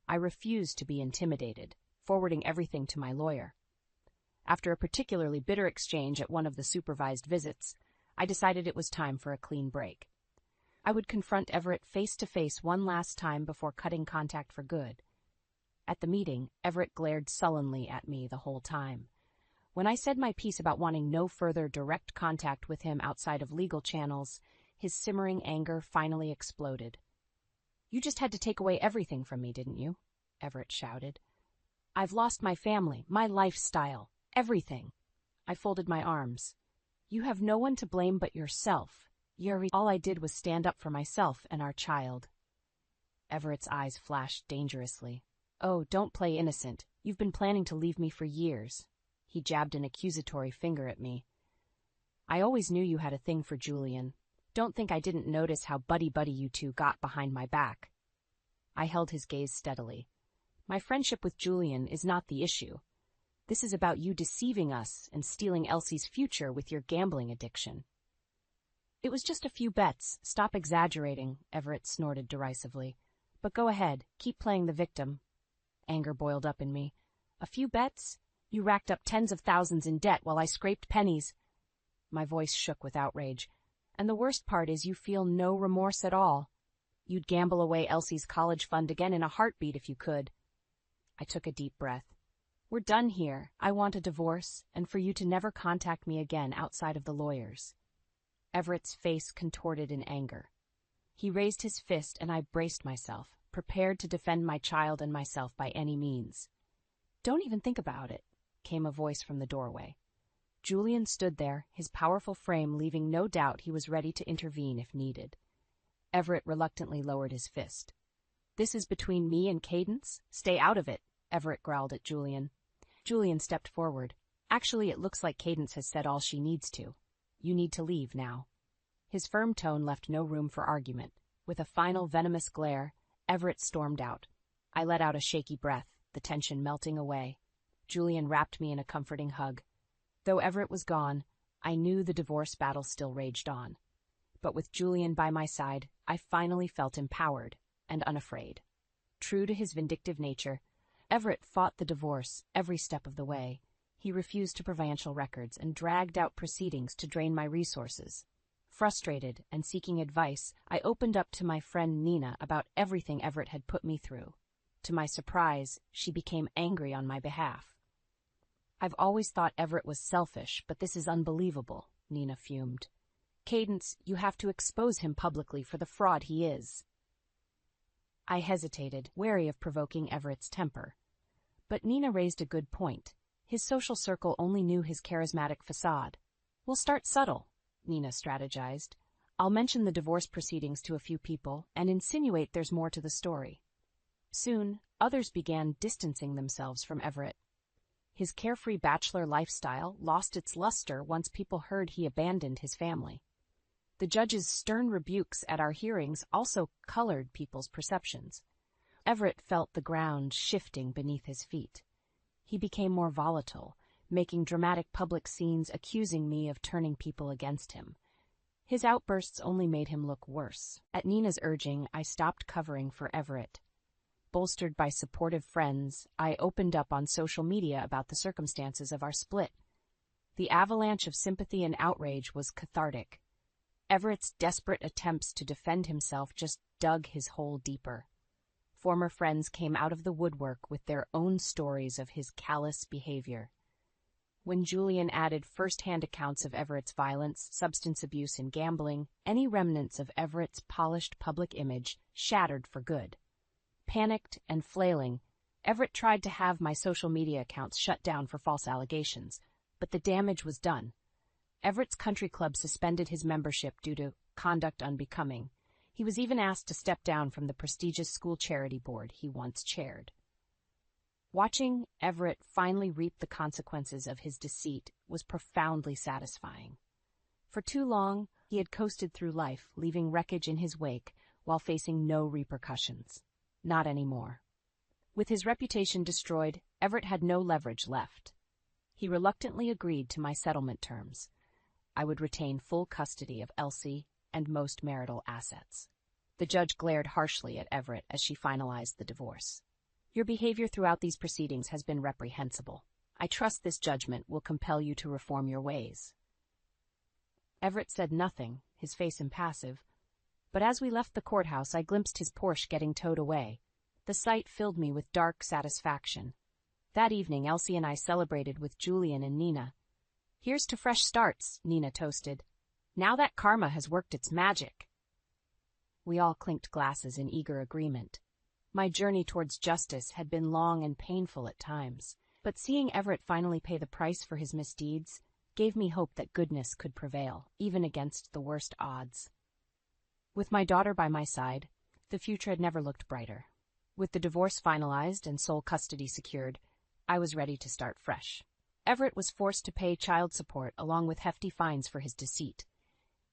I refused to be intimidated, forwarding everything to my lawyer. After a particularly bitter exchange at one of the supervised visits, I decided it was time for a clean break. I would confront Everett face-to-face one last time before cutting contact for good. At the meeting, Everett glared sullenly at me the whole time. When I said my piece about wanting no further direct contact with him outside of legal channels, his simmering anger finally exploded. "You just had to take away everything from me, didn't you?" Everett shouted. "I've lost my family, my lifestyle, everything." I folded my arms. "You have no one to blame but yourself. All I did was stand up for myself and our child. Everett's eyes flashed dangerously. Oh, don't play innocent. You've been planning to leave me for years. He jabbed an accusatory finger at me. I always knew you had a thing for Julian. Don't think I didn't notice how buddy-buddy you two got behind my back. I held his gaze steadily. My friendship with Julian is not the issue. This is about you deceiving us and stealing Elsie's future with your gambling addiction. It was just a few bets. Stop exaggerating, Everett snorted derisively. But go ahead, keep playing the victim. Anger boiled up in me. A few bets? You racked up tens of thousands in debt while I scraped pennies. My voice shook with outrage. And the worst part is you feel no remorse at all. You'd gamble away Elsie's college fund again in a heartbeat if you could. I took a deep breath. We're done here. I want a divorce, and for you to never contact me again outside of the lawyers. Everett's face contorted in anger. He raised his fist, and I braced myself, prepared to defend my child and myself by any means. Don't even think about it, came a voice from the doorway. Julian stood there, his powerful frame leaving no doubt he was ready to intervene if needed. Everett reluctantly lowered his fist. This is between me and Cadence? Stay out of it, Everett growled at Julian. Julian stepped forward. Actually, it looks like Cadence has said all she needs to. You need to leave now. His firm tone left no room for argument. With a final venomous glare, Everett stormed out. I let out a shaky breath, the tension melting away. Julian wrapped me in a comforting hug. Though Everett was gone, I knew the divorce battle still raged on. But with Julian by my side, I finally felt empowered and unafraid. True to his vindictive nature, Everett fought the divorce every step of the way. He refused to provincial records and dragged out proceedings to drain my resources. Frustrated and seeking advice, I opened up to my friend Nina about everything Everett had put me through. To my surprise, she became angry on my behalf. I've always thought Everett was selfish, but this is unbelievable, Nina fumed. Cadence, you have to expose him publicly for the fraud he is. I hesitated, wary of provoking Everett's temper. But Nina raised a good point. His social circle only knew his charismatic facade. We'll start subtle, Nina strategized. I'll mention the divorce proceedings to a few people and insinuate there's more to the story. Soon, others began distancing themselves from Everett. His carefree bachelor lifestyle lost its luster once people heard he abandoned his family. The judge's stern rebukes at our hearings also colored people's perceptions. Everett felt the ground shifting beneath his feet. He became more volatile, making dramatic public scenes accusing me of turning people against him. His outbursts only made him look worse. At Nina's urging, I stopped covering for Everett. Bolstered by supportive friends, I opened up on social media about the circumstances of our split. The avalanche of sympathy and outrage was cathartic. Everett's desperate attempts to defend himself just dug his hole deeper. Former friends came out of the woodwork with their own stories of his callous behavior. When Julian added first-hand accounts of Everett's violence, substance abuse, and gambling, any remnants of Everett's polished public image shattered for good. Panicked and flailing, Everett tried to have my social media accounts shut down for false allegations, but the damage was done. Everett's country club suspended his membership due to conduct unbecoming. He was even asked to step down from the prestigious school charity board he once chaired. Watching Everett finally reap the consequences of his deceit was profoundly satisfying. For too long, he had coasted through life, leaving wreckage in his wake while facing no repercussions. Not anymore. With his reputation destroyed, Everett had no leverage left. He reluctantly agreed to my settlement terms. I would retain full custody of Elsie and most marital assets. The judge glared harshly at Everett as she finalized the divorce. Your behavior throughout these proceedings has been reprehensible. I trust this judgment will compel you to reform your ways. Everett said nothing, his face impassive, but as we left the courthouse I glimpsed his Porsche getting towed away. The sight filled me with dark satisfaction. That evening Elsie and I celebrated with Julian and Nina. Here's to fresh starts, Nina toasted. Now that karma has worked its magic. We all clinked glasses in eager agreement. My journey towards justice had been long and painful at times, but seeing Everett finally pay the price for his misdeeds gave me hope that goodness could prevail, even against the worst odds. With my daughter by my side, the future had never looked brighter. With the divorce finalized and sole custody secured, I was ready to start fresh. Everett was forced to pay child support along with hefty fines for his deceit.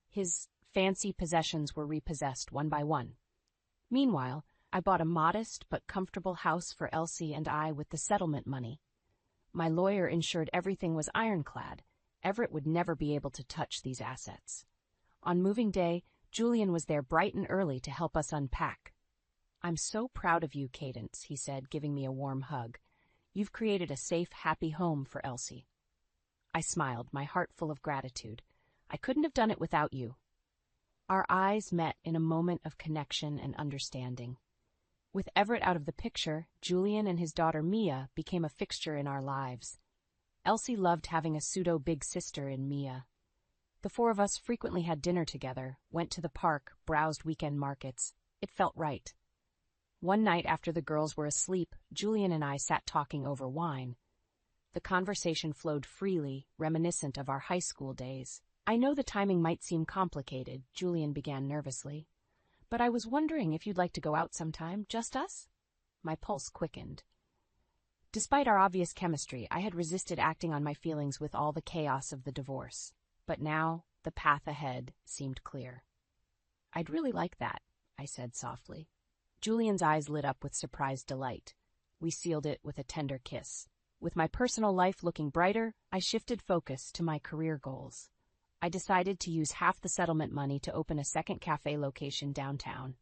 His fancy possessions were repossessed one by one. Meanwhile, I bought a modest but comfortable house for Elsie and I with the settlement money. My lawyer ensured everything was ironclad. Everett would never be able to touch these assets. On moving day, Julian was there bright and early to help us unpack. "I'm so proud of you, Cadence," he said, giving me a warm hug. "You've created a safe, happy home for Elsie." I smiled, my heart full of gratitude. "I couldn't have done it without you." Our eyes met in a moment of connection and understanding. With Everett out of the picture, Julian and his daughter Mia became a fixture in our lives. Elsie loved having a pseudo-big sister in Mia. The four of us frequently had dinner together, went to the park, browsed weekend markets. It felt right. One night after the girls were asleep, Julian and I sat talking over wine. The conversation flowed freely, reminiscent of our high school days. "I know the timing might seem complicated," Julian began nervously, "but I was wondering if you'd like to go out sometime, just us?" My pulse quickened. Despite our obvious chemistry, I had resisted acting on my feelings with all the chaos of the divorce. But now, the path ahead seemed clear. "I'd really like that," I said softly. Julian's eyes lit up with surprised delight. We sealed it with a tender kiss. With my personal life looking brighter, I shifted focus to my career goals. I decided to use half the settlement money to open a second cafe location downtown.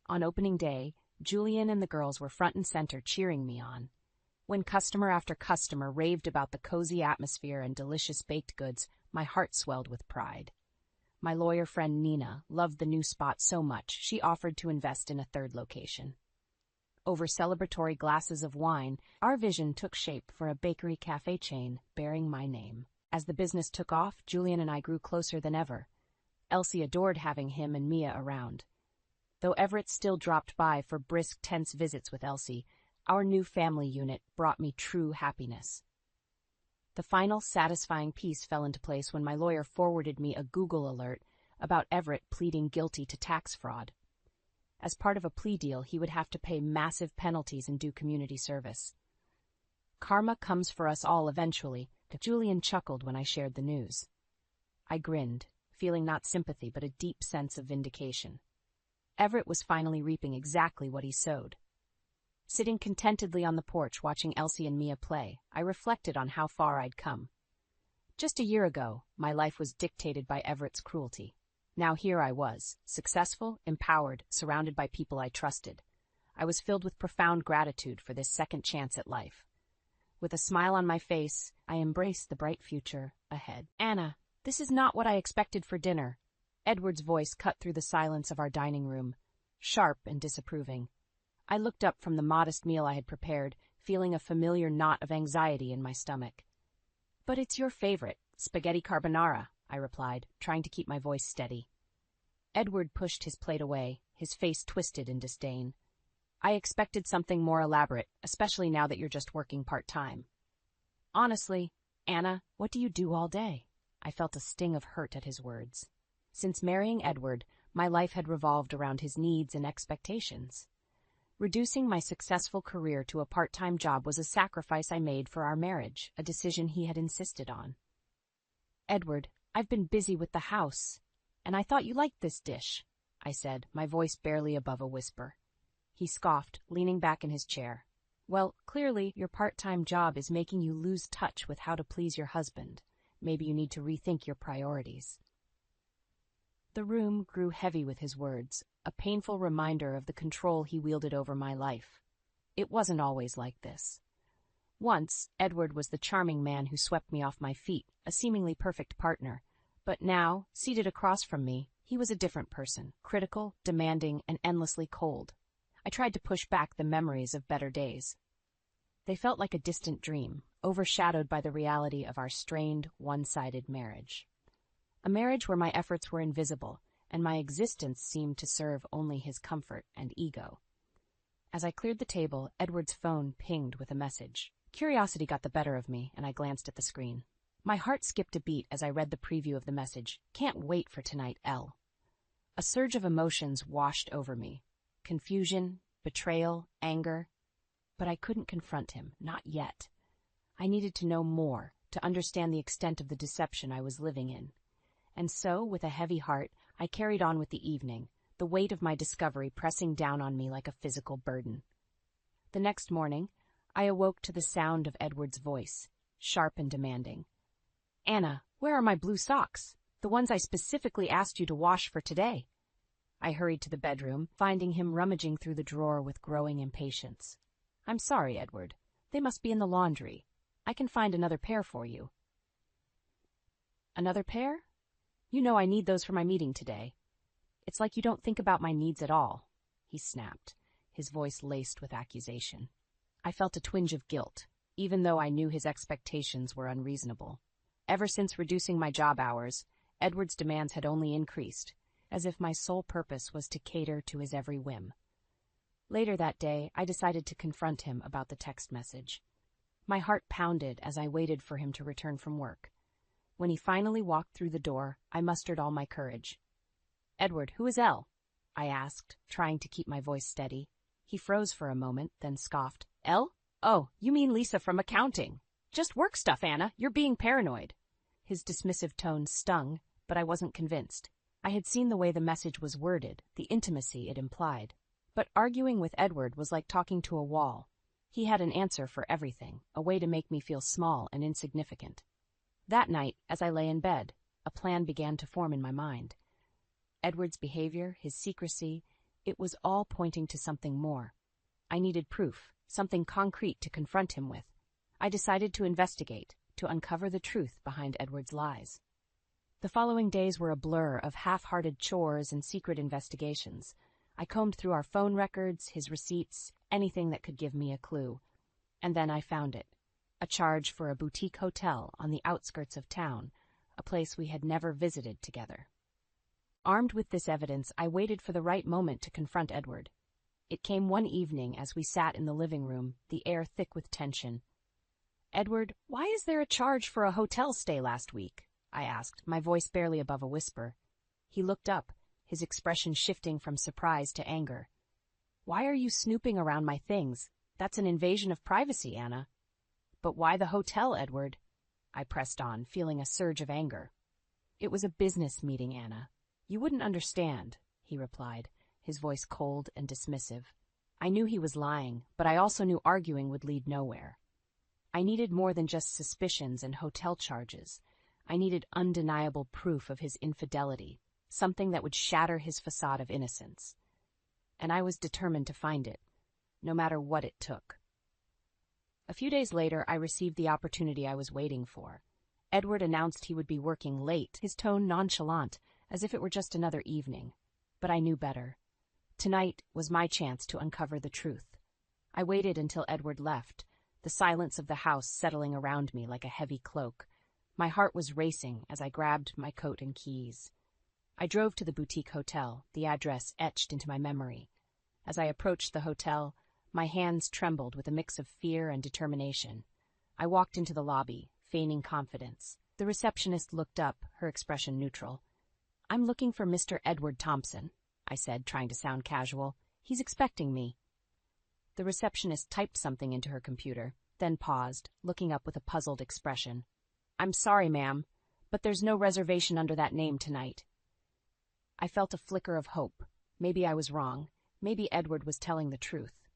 On opening day, Julian and the girls were front and center cheering me on. When customer after customer raved about the cozy atmosphere and delicious baked goods, my heart swelled with pride. My lawyer friend Nina loved the new spot so much she offered to invest in a third location. Over celebratory glasses of wine, our vision took shape for a bakery cafe chain bearing my name. As the business took off, Julian and I grew closer than ever. Elsie adored having him and Mia around. Though Everett still dropped by for brisk, tense visits with Elsie, our new family unit brought me true happiness. The final satisfying piece fell into place when my lawyer forwarded me a Google alert about Everett pleading guilty to tax fraud. As part of a plea deal, he would have to pay massive penalties and do community service. Karma comes for us all eventually, Julian chuckled when I shared the news. I grinned, feeling not sympathy but a deep sense of vindication. Everett was finally reaping exactly what he sowed. Sitting contentedly on the porch watching Elsie and Mia play, I reflected on how far I'd come. Just a year ago, my life was dictated by Everett's cruelty. Now here I was, successful, empowered, surrounded by people I trusted. I was filled with profound gratitude for this second chance at life. With a smile on my face, I embraced the bright future ahead. "Anna, this is not what I expected for dinner." Edward's voice cut through the silence of our dining room, sharp and disapproving. I looked up from the modest meal I had prepared, feeling a familiar knot of anxiety in my stomach. "But it's your favorite, spaghetti carbonara," I replied, trying to keep my voice steady. Edward pushed his plate away, his face twisted in disdain. "I expected something more elaborate, especially now that you're just working part-time." "Honestly, Anna, what do you do all day?" I felt a sting of hurt at his words. Since marrying Edward, my life had revolved around his needs and expectations. Reducing my successful career to a part-time job was a sacrifice I made for our marriage, a decision he had insisted on. "Edward, I've been busy with the house, and I thought you liked this dish," I said, my voice barely above a whisper. He scoffed, leaning back in his chair. "Well, clearly your part-time job is making you lose touch with how to please your husband. Maybe you need to rethink your priorities." The room grew heavy with his words, a painful reminder of the control he wielded over my life. It wasn't always like this. Once, Edward was the charming man who swept me off my feet, a seemingly perfect partner. But now, seated across from me, he was a different person, critical, demanding, and endlessly cold. I tried to push back the memories of better days. They felt like a distant dream, overshadowed by the reality of our strained, one-sided marriage. A marriage where my efforts were invisible, and my existence seemed to serve only his comfort and ego. As I cleared the table, Edward's phone pinged with a message. Curiosity got the better of me, and I glanced at the screen. My heart skipped a beat as I read the preview of the message. Can't wait for tonight, L. A surge of emotions washed over me. Confusion, betrayal, anger. But I couldn't confront him, not yet. I needed to know more, to understand the extent of the deception I was living in. And so, with a heavy heart, I carried on with the evening, the weight of my discovery pressing down on me like a physical burden. The next morning, I awoke to the sound of Edward's voice, sharp and demanding. Anna, where are my blue socks? The ones I specifically asked you to wash for today. I hurried to the bedroom, finding him rummaging through the drawer with growing impatience. I'm sorry, Edward. They must be in the laundry. I can find another pair for you. Another pair? You know I need those for my meeting today. It's like you don't think about my needs at all, he snapped, his voice laced with accusation. I felt a twinge of guilt, even though I knew his expectations were unreasonable. Ever since reducing my job hours, Edward's demands had only increased, as if my sole purpose was to cater to his every whim. Later that day, I decided to confront him about the text message. My heart pounded as I waited for him to return from work. When he finally walked through the door, I mustered all my courage. Edward, who is L? I asked, trying to keep my voice steady. He froze for a moment, then scoffed. L? Oh, you mean Lisa from accounting. Just work stuff, Anna. You're being paranoid. His dismissive tone stung, but I wasn't convinced. I had seen the way the message was worded, the intimacy it implied. But arguing with Edward was like talking to a wall. He had an answer for everything, a way to make me feel small and insignificant. That night, as I lay in bed, a plan began to form in my mind. Edward's behavior, his secrecy, it was all pointing to something more. I needed proof, something concrete to confront him with. I decided to investigate, to uncover the truth behind Edward's lies. The following days were a blur of half-hearted chores and secret investigations. I combed through our phone records, his receipts, anything that could give me a clue. And then I found it. A charge for a boutique hotel on the outskirts of town, a place we had never visited together. Armed with this evidence, I waited for the right moment to confront Edward. It came one evening as we sat in the living room, the air thick with tension. Edward, why is there a charge for a hotel stay last week? I asked, my voice barely above a whisper. He looked up, his expression shifting from surprise to anger. Why are you snooping around my things? That's an invasion of privacy, Anna. But why the hotel, Edward? I pressed on, feeling a surge of anger. It was a business meeting, Anna. You wouldn't understand, he replied, his voice cold and dismissive. I knew he was lying, but I also knew arguing would lead nowhere. I needed more than just suspicions and hotel charges. I needed undeniable proof of his infidelity, something that would shatter his facade of innocence. And I was determined to find it, no matter what it took. A few days later, I received the opportunity I was waiting for. Edward announced he would be working late, his tone nonchalant, as if it were just another evening. But I knew better. Tonight was my chance to uncover the truth. I waited until Edward left, the silence of the house settling around me like a heavy cloak. My heart was racing as I grabbed my coat and keys. I drove to the boutique hotel, the address etched into my memory. As I approached the hotel, my hands trembled with a mix of fear and determination. I walked into the lobby, feigning confidence. The receptionist looked up, her expression neutral. I'm looking for Mr. Edward Thompson, I said, trying to sound casual. He's expecting me. The receptionist typed something into her computer, then paused, looking up with a puzzled expression. I'm sorry, ma'am, but there's no reservation under that name tonight. I felt a flicker of hope. Maybe I was wrong. Maybe Edward was telling the truth.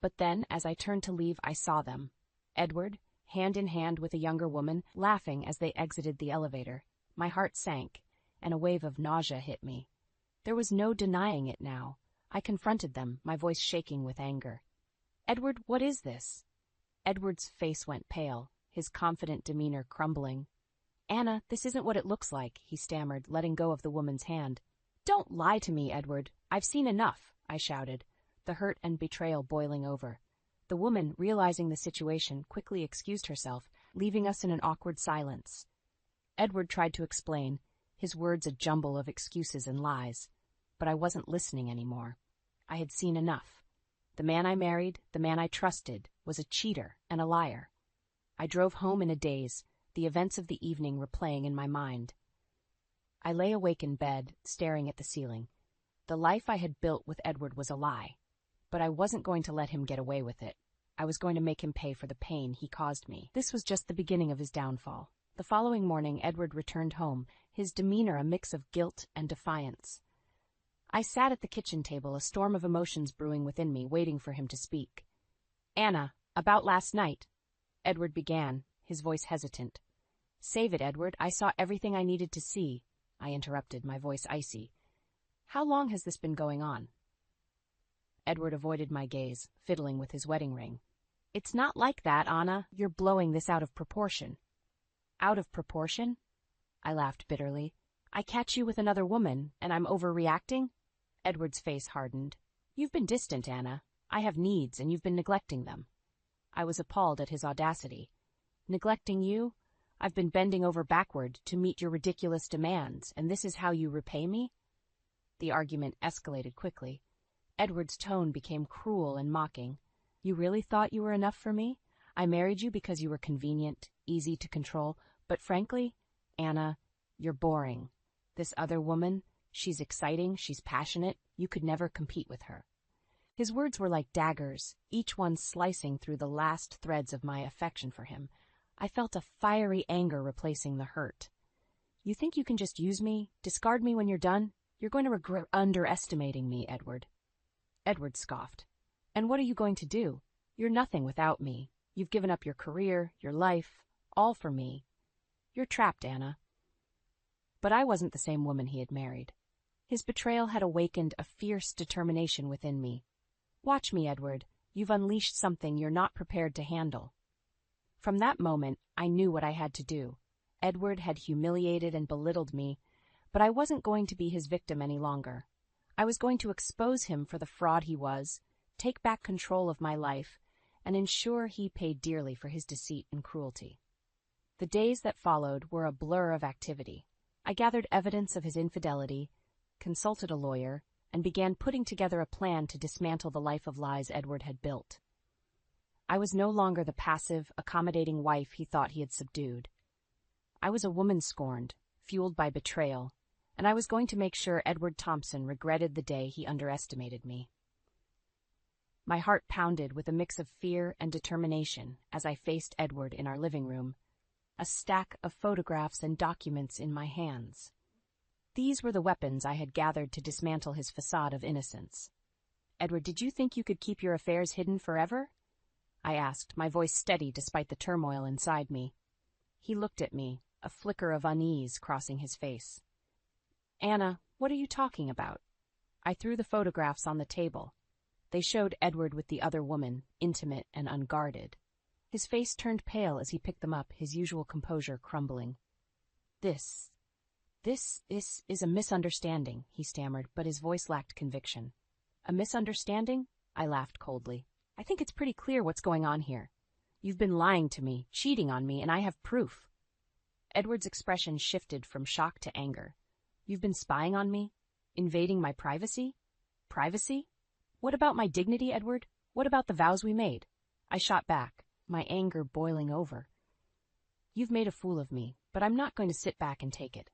But then, as I turned to leave, I saw them. Edward, hand in hand with a younger woman, laughing as they exited the elevator. My heart sank, and a wave of nausea hit me. There was no denying it now. I confronted them, my voice shaking with anger. Edward, what is this? Edward's face went pale, his confident demeanor crumbling. Anna, this isn't what it looks like, he stammered, letting go of the woman's hand. Don't lie to me, Edward. I've seen enough, I shouted, the hurt and betrayal boiling over. The woman, realizing the situation, quickly excused herself, leaving us in an awkward silence. Edward tried to explain, his words a jumble of excuses and lies. But I wasn't listening anymore. I had seen enough. The man I married, the man I trusted, was a cheater and a liar. I drove home in a daze, the events of the evening replaying in my mind. I lay awake in bed, staring at the ceiling. The life I had built with Edward was a lie, but I wasn't going to let him get away with it. I was going to make him pay for the pain he caused me. This was just the beginning of his downfall. The following morning, Edward returned home, his demeanor a mix of guilt and defiance. I sat at the kitchen table, a storm of emotions brewing within me, waiting for him to speak. "Anna, about last night," Edward began, his voice hesitant. "Save it, Edward. I saw everything I needed to see," I interrupted, my voice icy. "How long has this been going on?" Edward avoided my gaze, fiddling with his wedding ring. "It's not like that, Anna. You're blowing this out of proportion." "Out of proportion?" I laughed bitterly. "I catch you with another woman, and I'm overreacting?" Edward's face hardened. "You've been distant, Anna. I have needs, and you've been neglecting them." I was appalled at his audacity. "Neglecting you? I've been bending over backward to meet your ridiculous demands, and this is how you repay me?" The argument escalated quickly. Edward's tone became cruel and mocking. "You really thought you were enough for me? I married you because you were convenient, easy to control, but frankly, Anna, you're boring. This other woman, she's exciting, she's passionate, you could never compete with her." His words were like daggers, each one slicing through the last threads of my affection for him. I felt a fiery anger replacing the hurt. "You think you can just use me, discard me when you're done? You're going to regret underestimating me, Edward." Edward scoffed. "And what are you going to do? You're nothing without me. You've given up your career, your life, all for me. You're trapped, Anna." But I wasn't the same woman he had married. His betrayal had awakened a fierce determination within me. "Watch me, Edward. You've unleashed something you're not prepared to handle." From that moment, I knew what I had to do. Edward had humiliated and belittled me, but I wasn't going to be his victim any longer. I was going to expose him for the fraud he was, take back control of my life, and ensure he paid dearly for his deceit and cruelty. The days that followed were a blur of activity. I gathered evidence of his infidelity, consulted a lawyer, and began putting together a plan to dismantle the life of lies Edward had built. I was no longer the passive, accommodating wife he thought he had subdued. I was a woman scorned, fueled by betrayal, and I was going to make sure Edward Thompson regretted the day he underestimated me. My heart pounded with a mix of fear and determination as I faced Edward in our living room, a stack of photographs and documents in my hands. These were the weapons I had gathered to dismantle his facade of innocence. "Edward, did you think you could keep your affairs hidden forever?" I asked, my voice steady despite the turmoil inside me. He looked at me, a flicker of unease crossing his face. "Anna, what are you talking about?" I threw the photographs on the table. They showed Edward with the other woman, intimate and unguarded. His face turned pale as he picked them up, his usual composure crumbling. This is a misunderstanding," he stammered, but his voice lacked conviction. "A misunderstanding?" I laughed coldly. "I think it's pretty clear what's going on here. You've been lying to me, cheating on me, and I have proof." Edward's expression shifted from shock to anger. "You've been spying on me? Invading my privacy? Privacy? What about my dignity, Edward? What about the vows we made?" I shot back, my anger boiling over. "You've made a fool of me, but I'm not going to sit back and take it."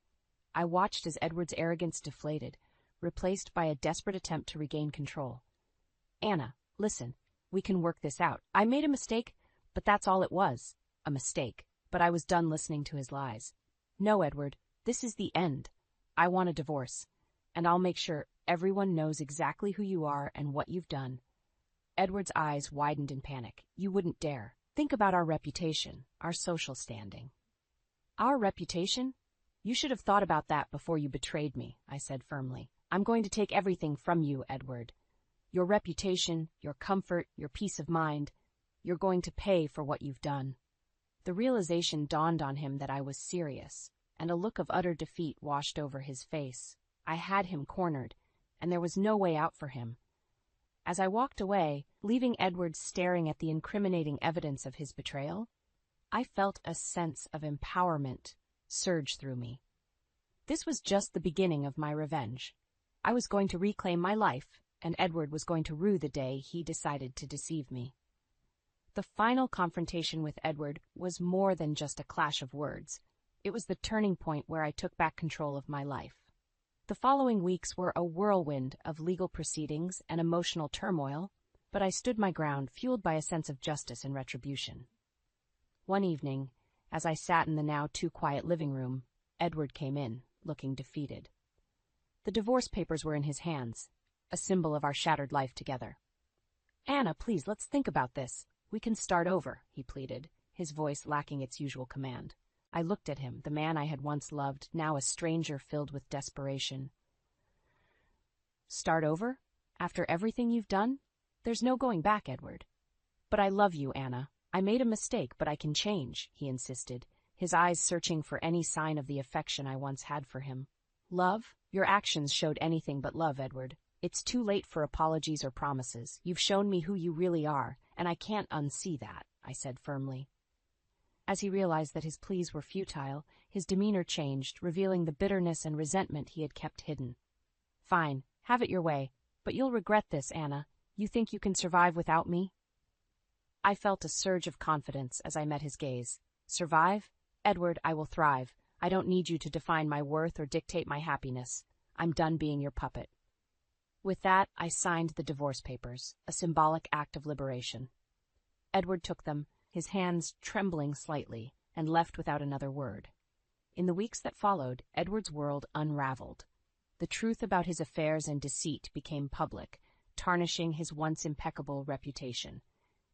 I watched as Edward's arrogance deflated, replaced by a desperate attempt to regain control. "Anna, listen, we can work this out. I made a mistake, but that's all it was. A mistake. But I was done listening to his lies. No, Edward, this is the end. I want a divorce, and I'll make sure everyone knows exactly who you are and what you've done." Edward's eyes widened in panic. "You wouldn't dare. Think about our reputation, our social standing." "Our reputation? You should have thought about that before you betrayed me," I said firmly. "I'm going to take everything from you, Edward. Your reputation, your comfort, your peace of mind. You're going to pay for what you've done." The realization dawned on him that I was serious, and a look of utter defeat washed over his face. I had him cornered, and there was no way out for him. As I walked away, leaving Edward staring at the incriminating evidence of his betrayal, I felt a sense of empowerment surge through me. This was just the beginning of my revenge. I was going to reclaim my life, and Edward was going to rue the day he decided to deceive me. The final confrontation with Edward was more than just a clash of words. It was the turning point where I took back control of my life. The following weeks were a whirlwind of legal proceedings and emotional turmoil, but I stood my ground, fueled by a sense of justice and retribution. One evening, as I sat in the now too quiet living room, Edward came in, looking defeated. The divorce papers were in his hands, a symbol of our shattered life together. "Anna, please, let's think about this. We can start over," he pleaded, his voice lacking its usual command. I looked at him, the man I had once loved, now a stranger filled with desperation. "Start over? After everything you've done? There's no going back, Edward." "But I love you, Anna. I made a mistake, but I can change," he insisted, his eyes searching for any sign of the affection I once had for him. "Love? Your actions showed anything but love, Edward. It's too late for apologies or promises. You've shown me who you really are, and I can't unsee that," I said firmly. As he realized that his pleas were futile, his demeanor changed, revealing the bitterness and resentment he had kept hidden. "Fine, have it your way, but you'll regret this, Anna. You think you can survive without me?" I felt a surge of confidence as I met his gaze. "Survive? Edward, I will thrive. I don't need you to define my worth or dictate my happiness. I'm done being your puppet." With that, I signed the divorce papers, a symbolic act of liberation. Edward took them, his hands trembling slightly, and left without another word. In the weeks that followed, Edward's world unraveled. The truth about his affairs and deceit became public, tarnishing his once impeccable reputation.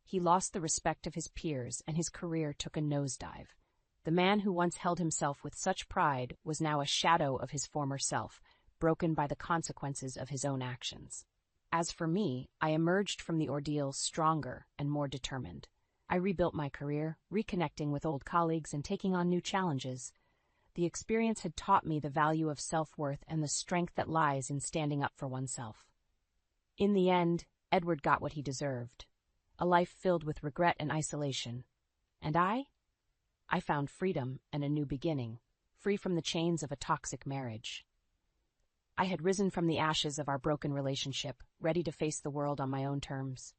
He lost the respect of his peers, and his career took a nosedive. The man who once held himself with such pride was now a shadow of his former self, broken by the consequences of his own actions. As for me, I emerged from the ordeal stronger and more determined. I rebuilt my career, reconnecting with old colleagues and taking on new challenges. The experience had taught me the value of self-worth and the strength that lies in standing up for oneself. In the end, Edward got what he deserved, a life filled with regret and isolation. And I found freedom and a new beginning, free from the chains of a toxic marriage. I had risen from the ashes of our broken relationship, ready to face the world on my own terms.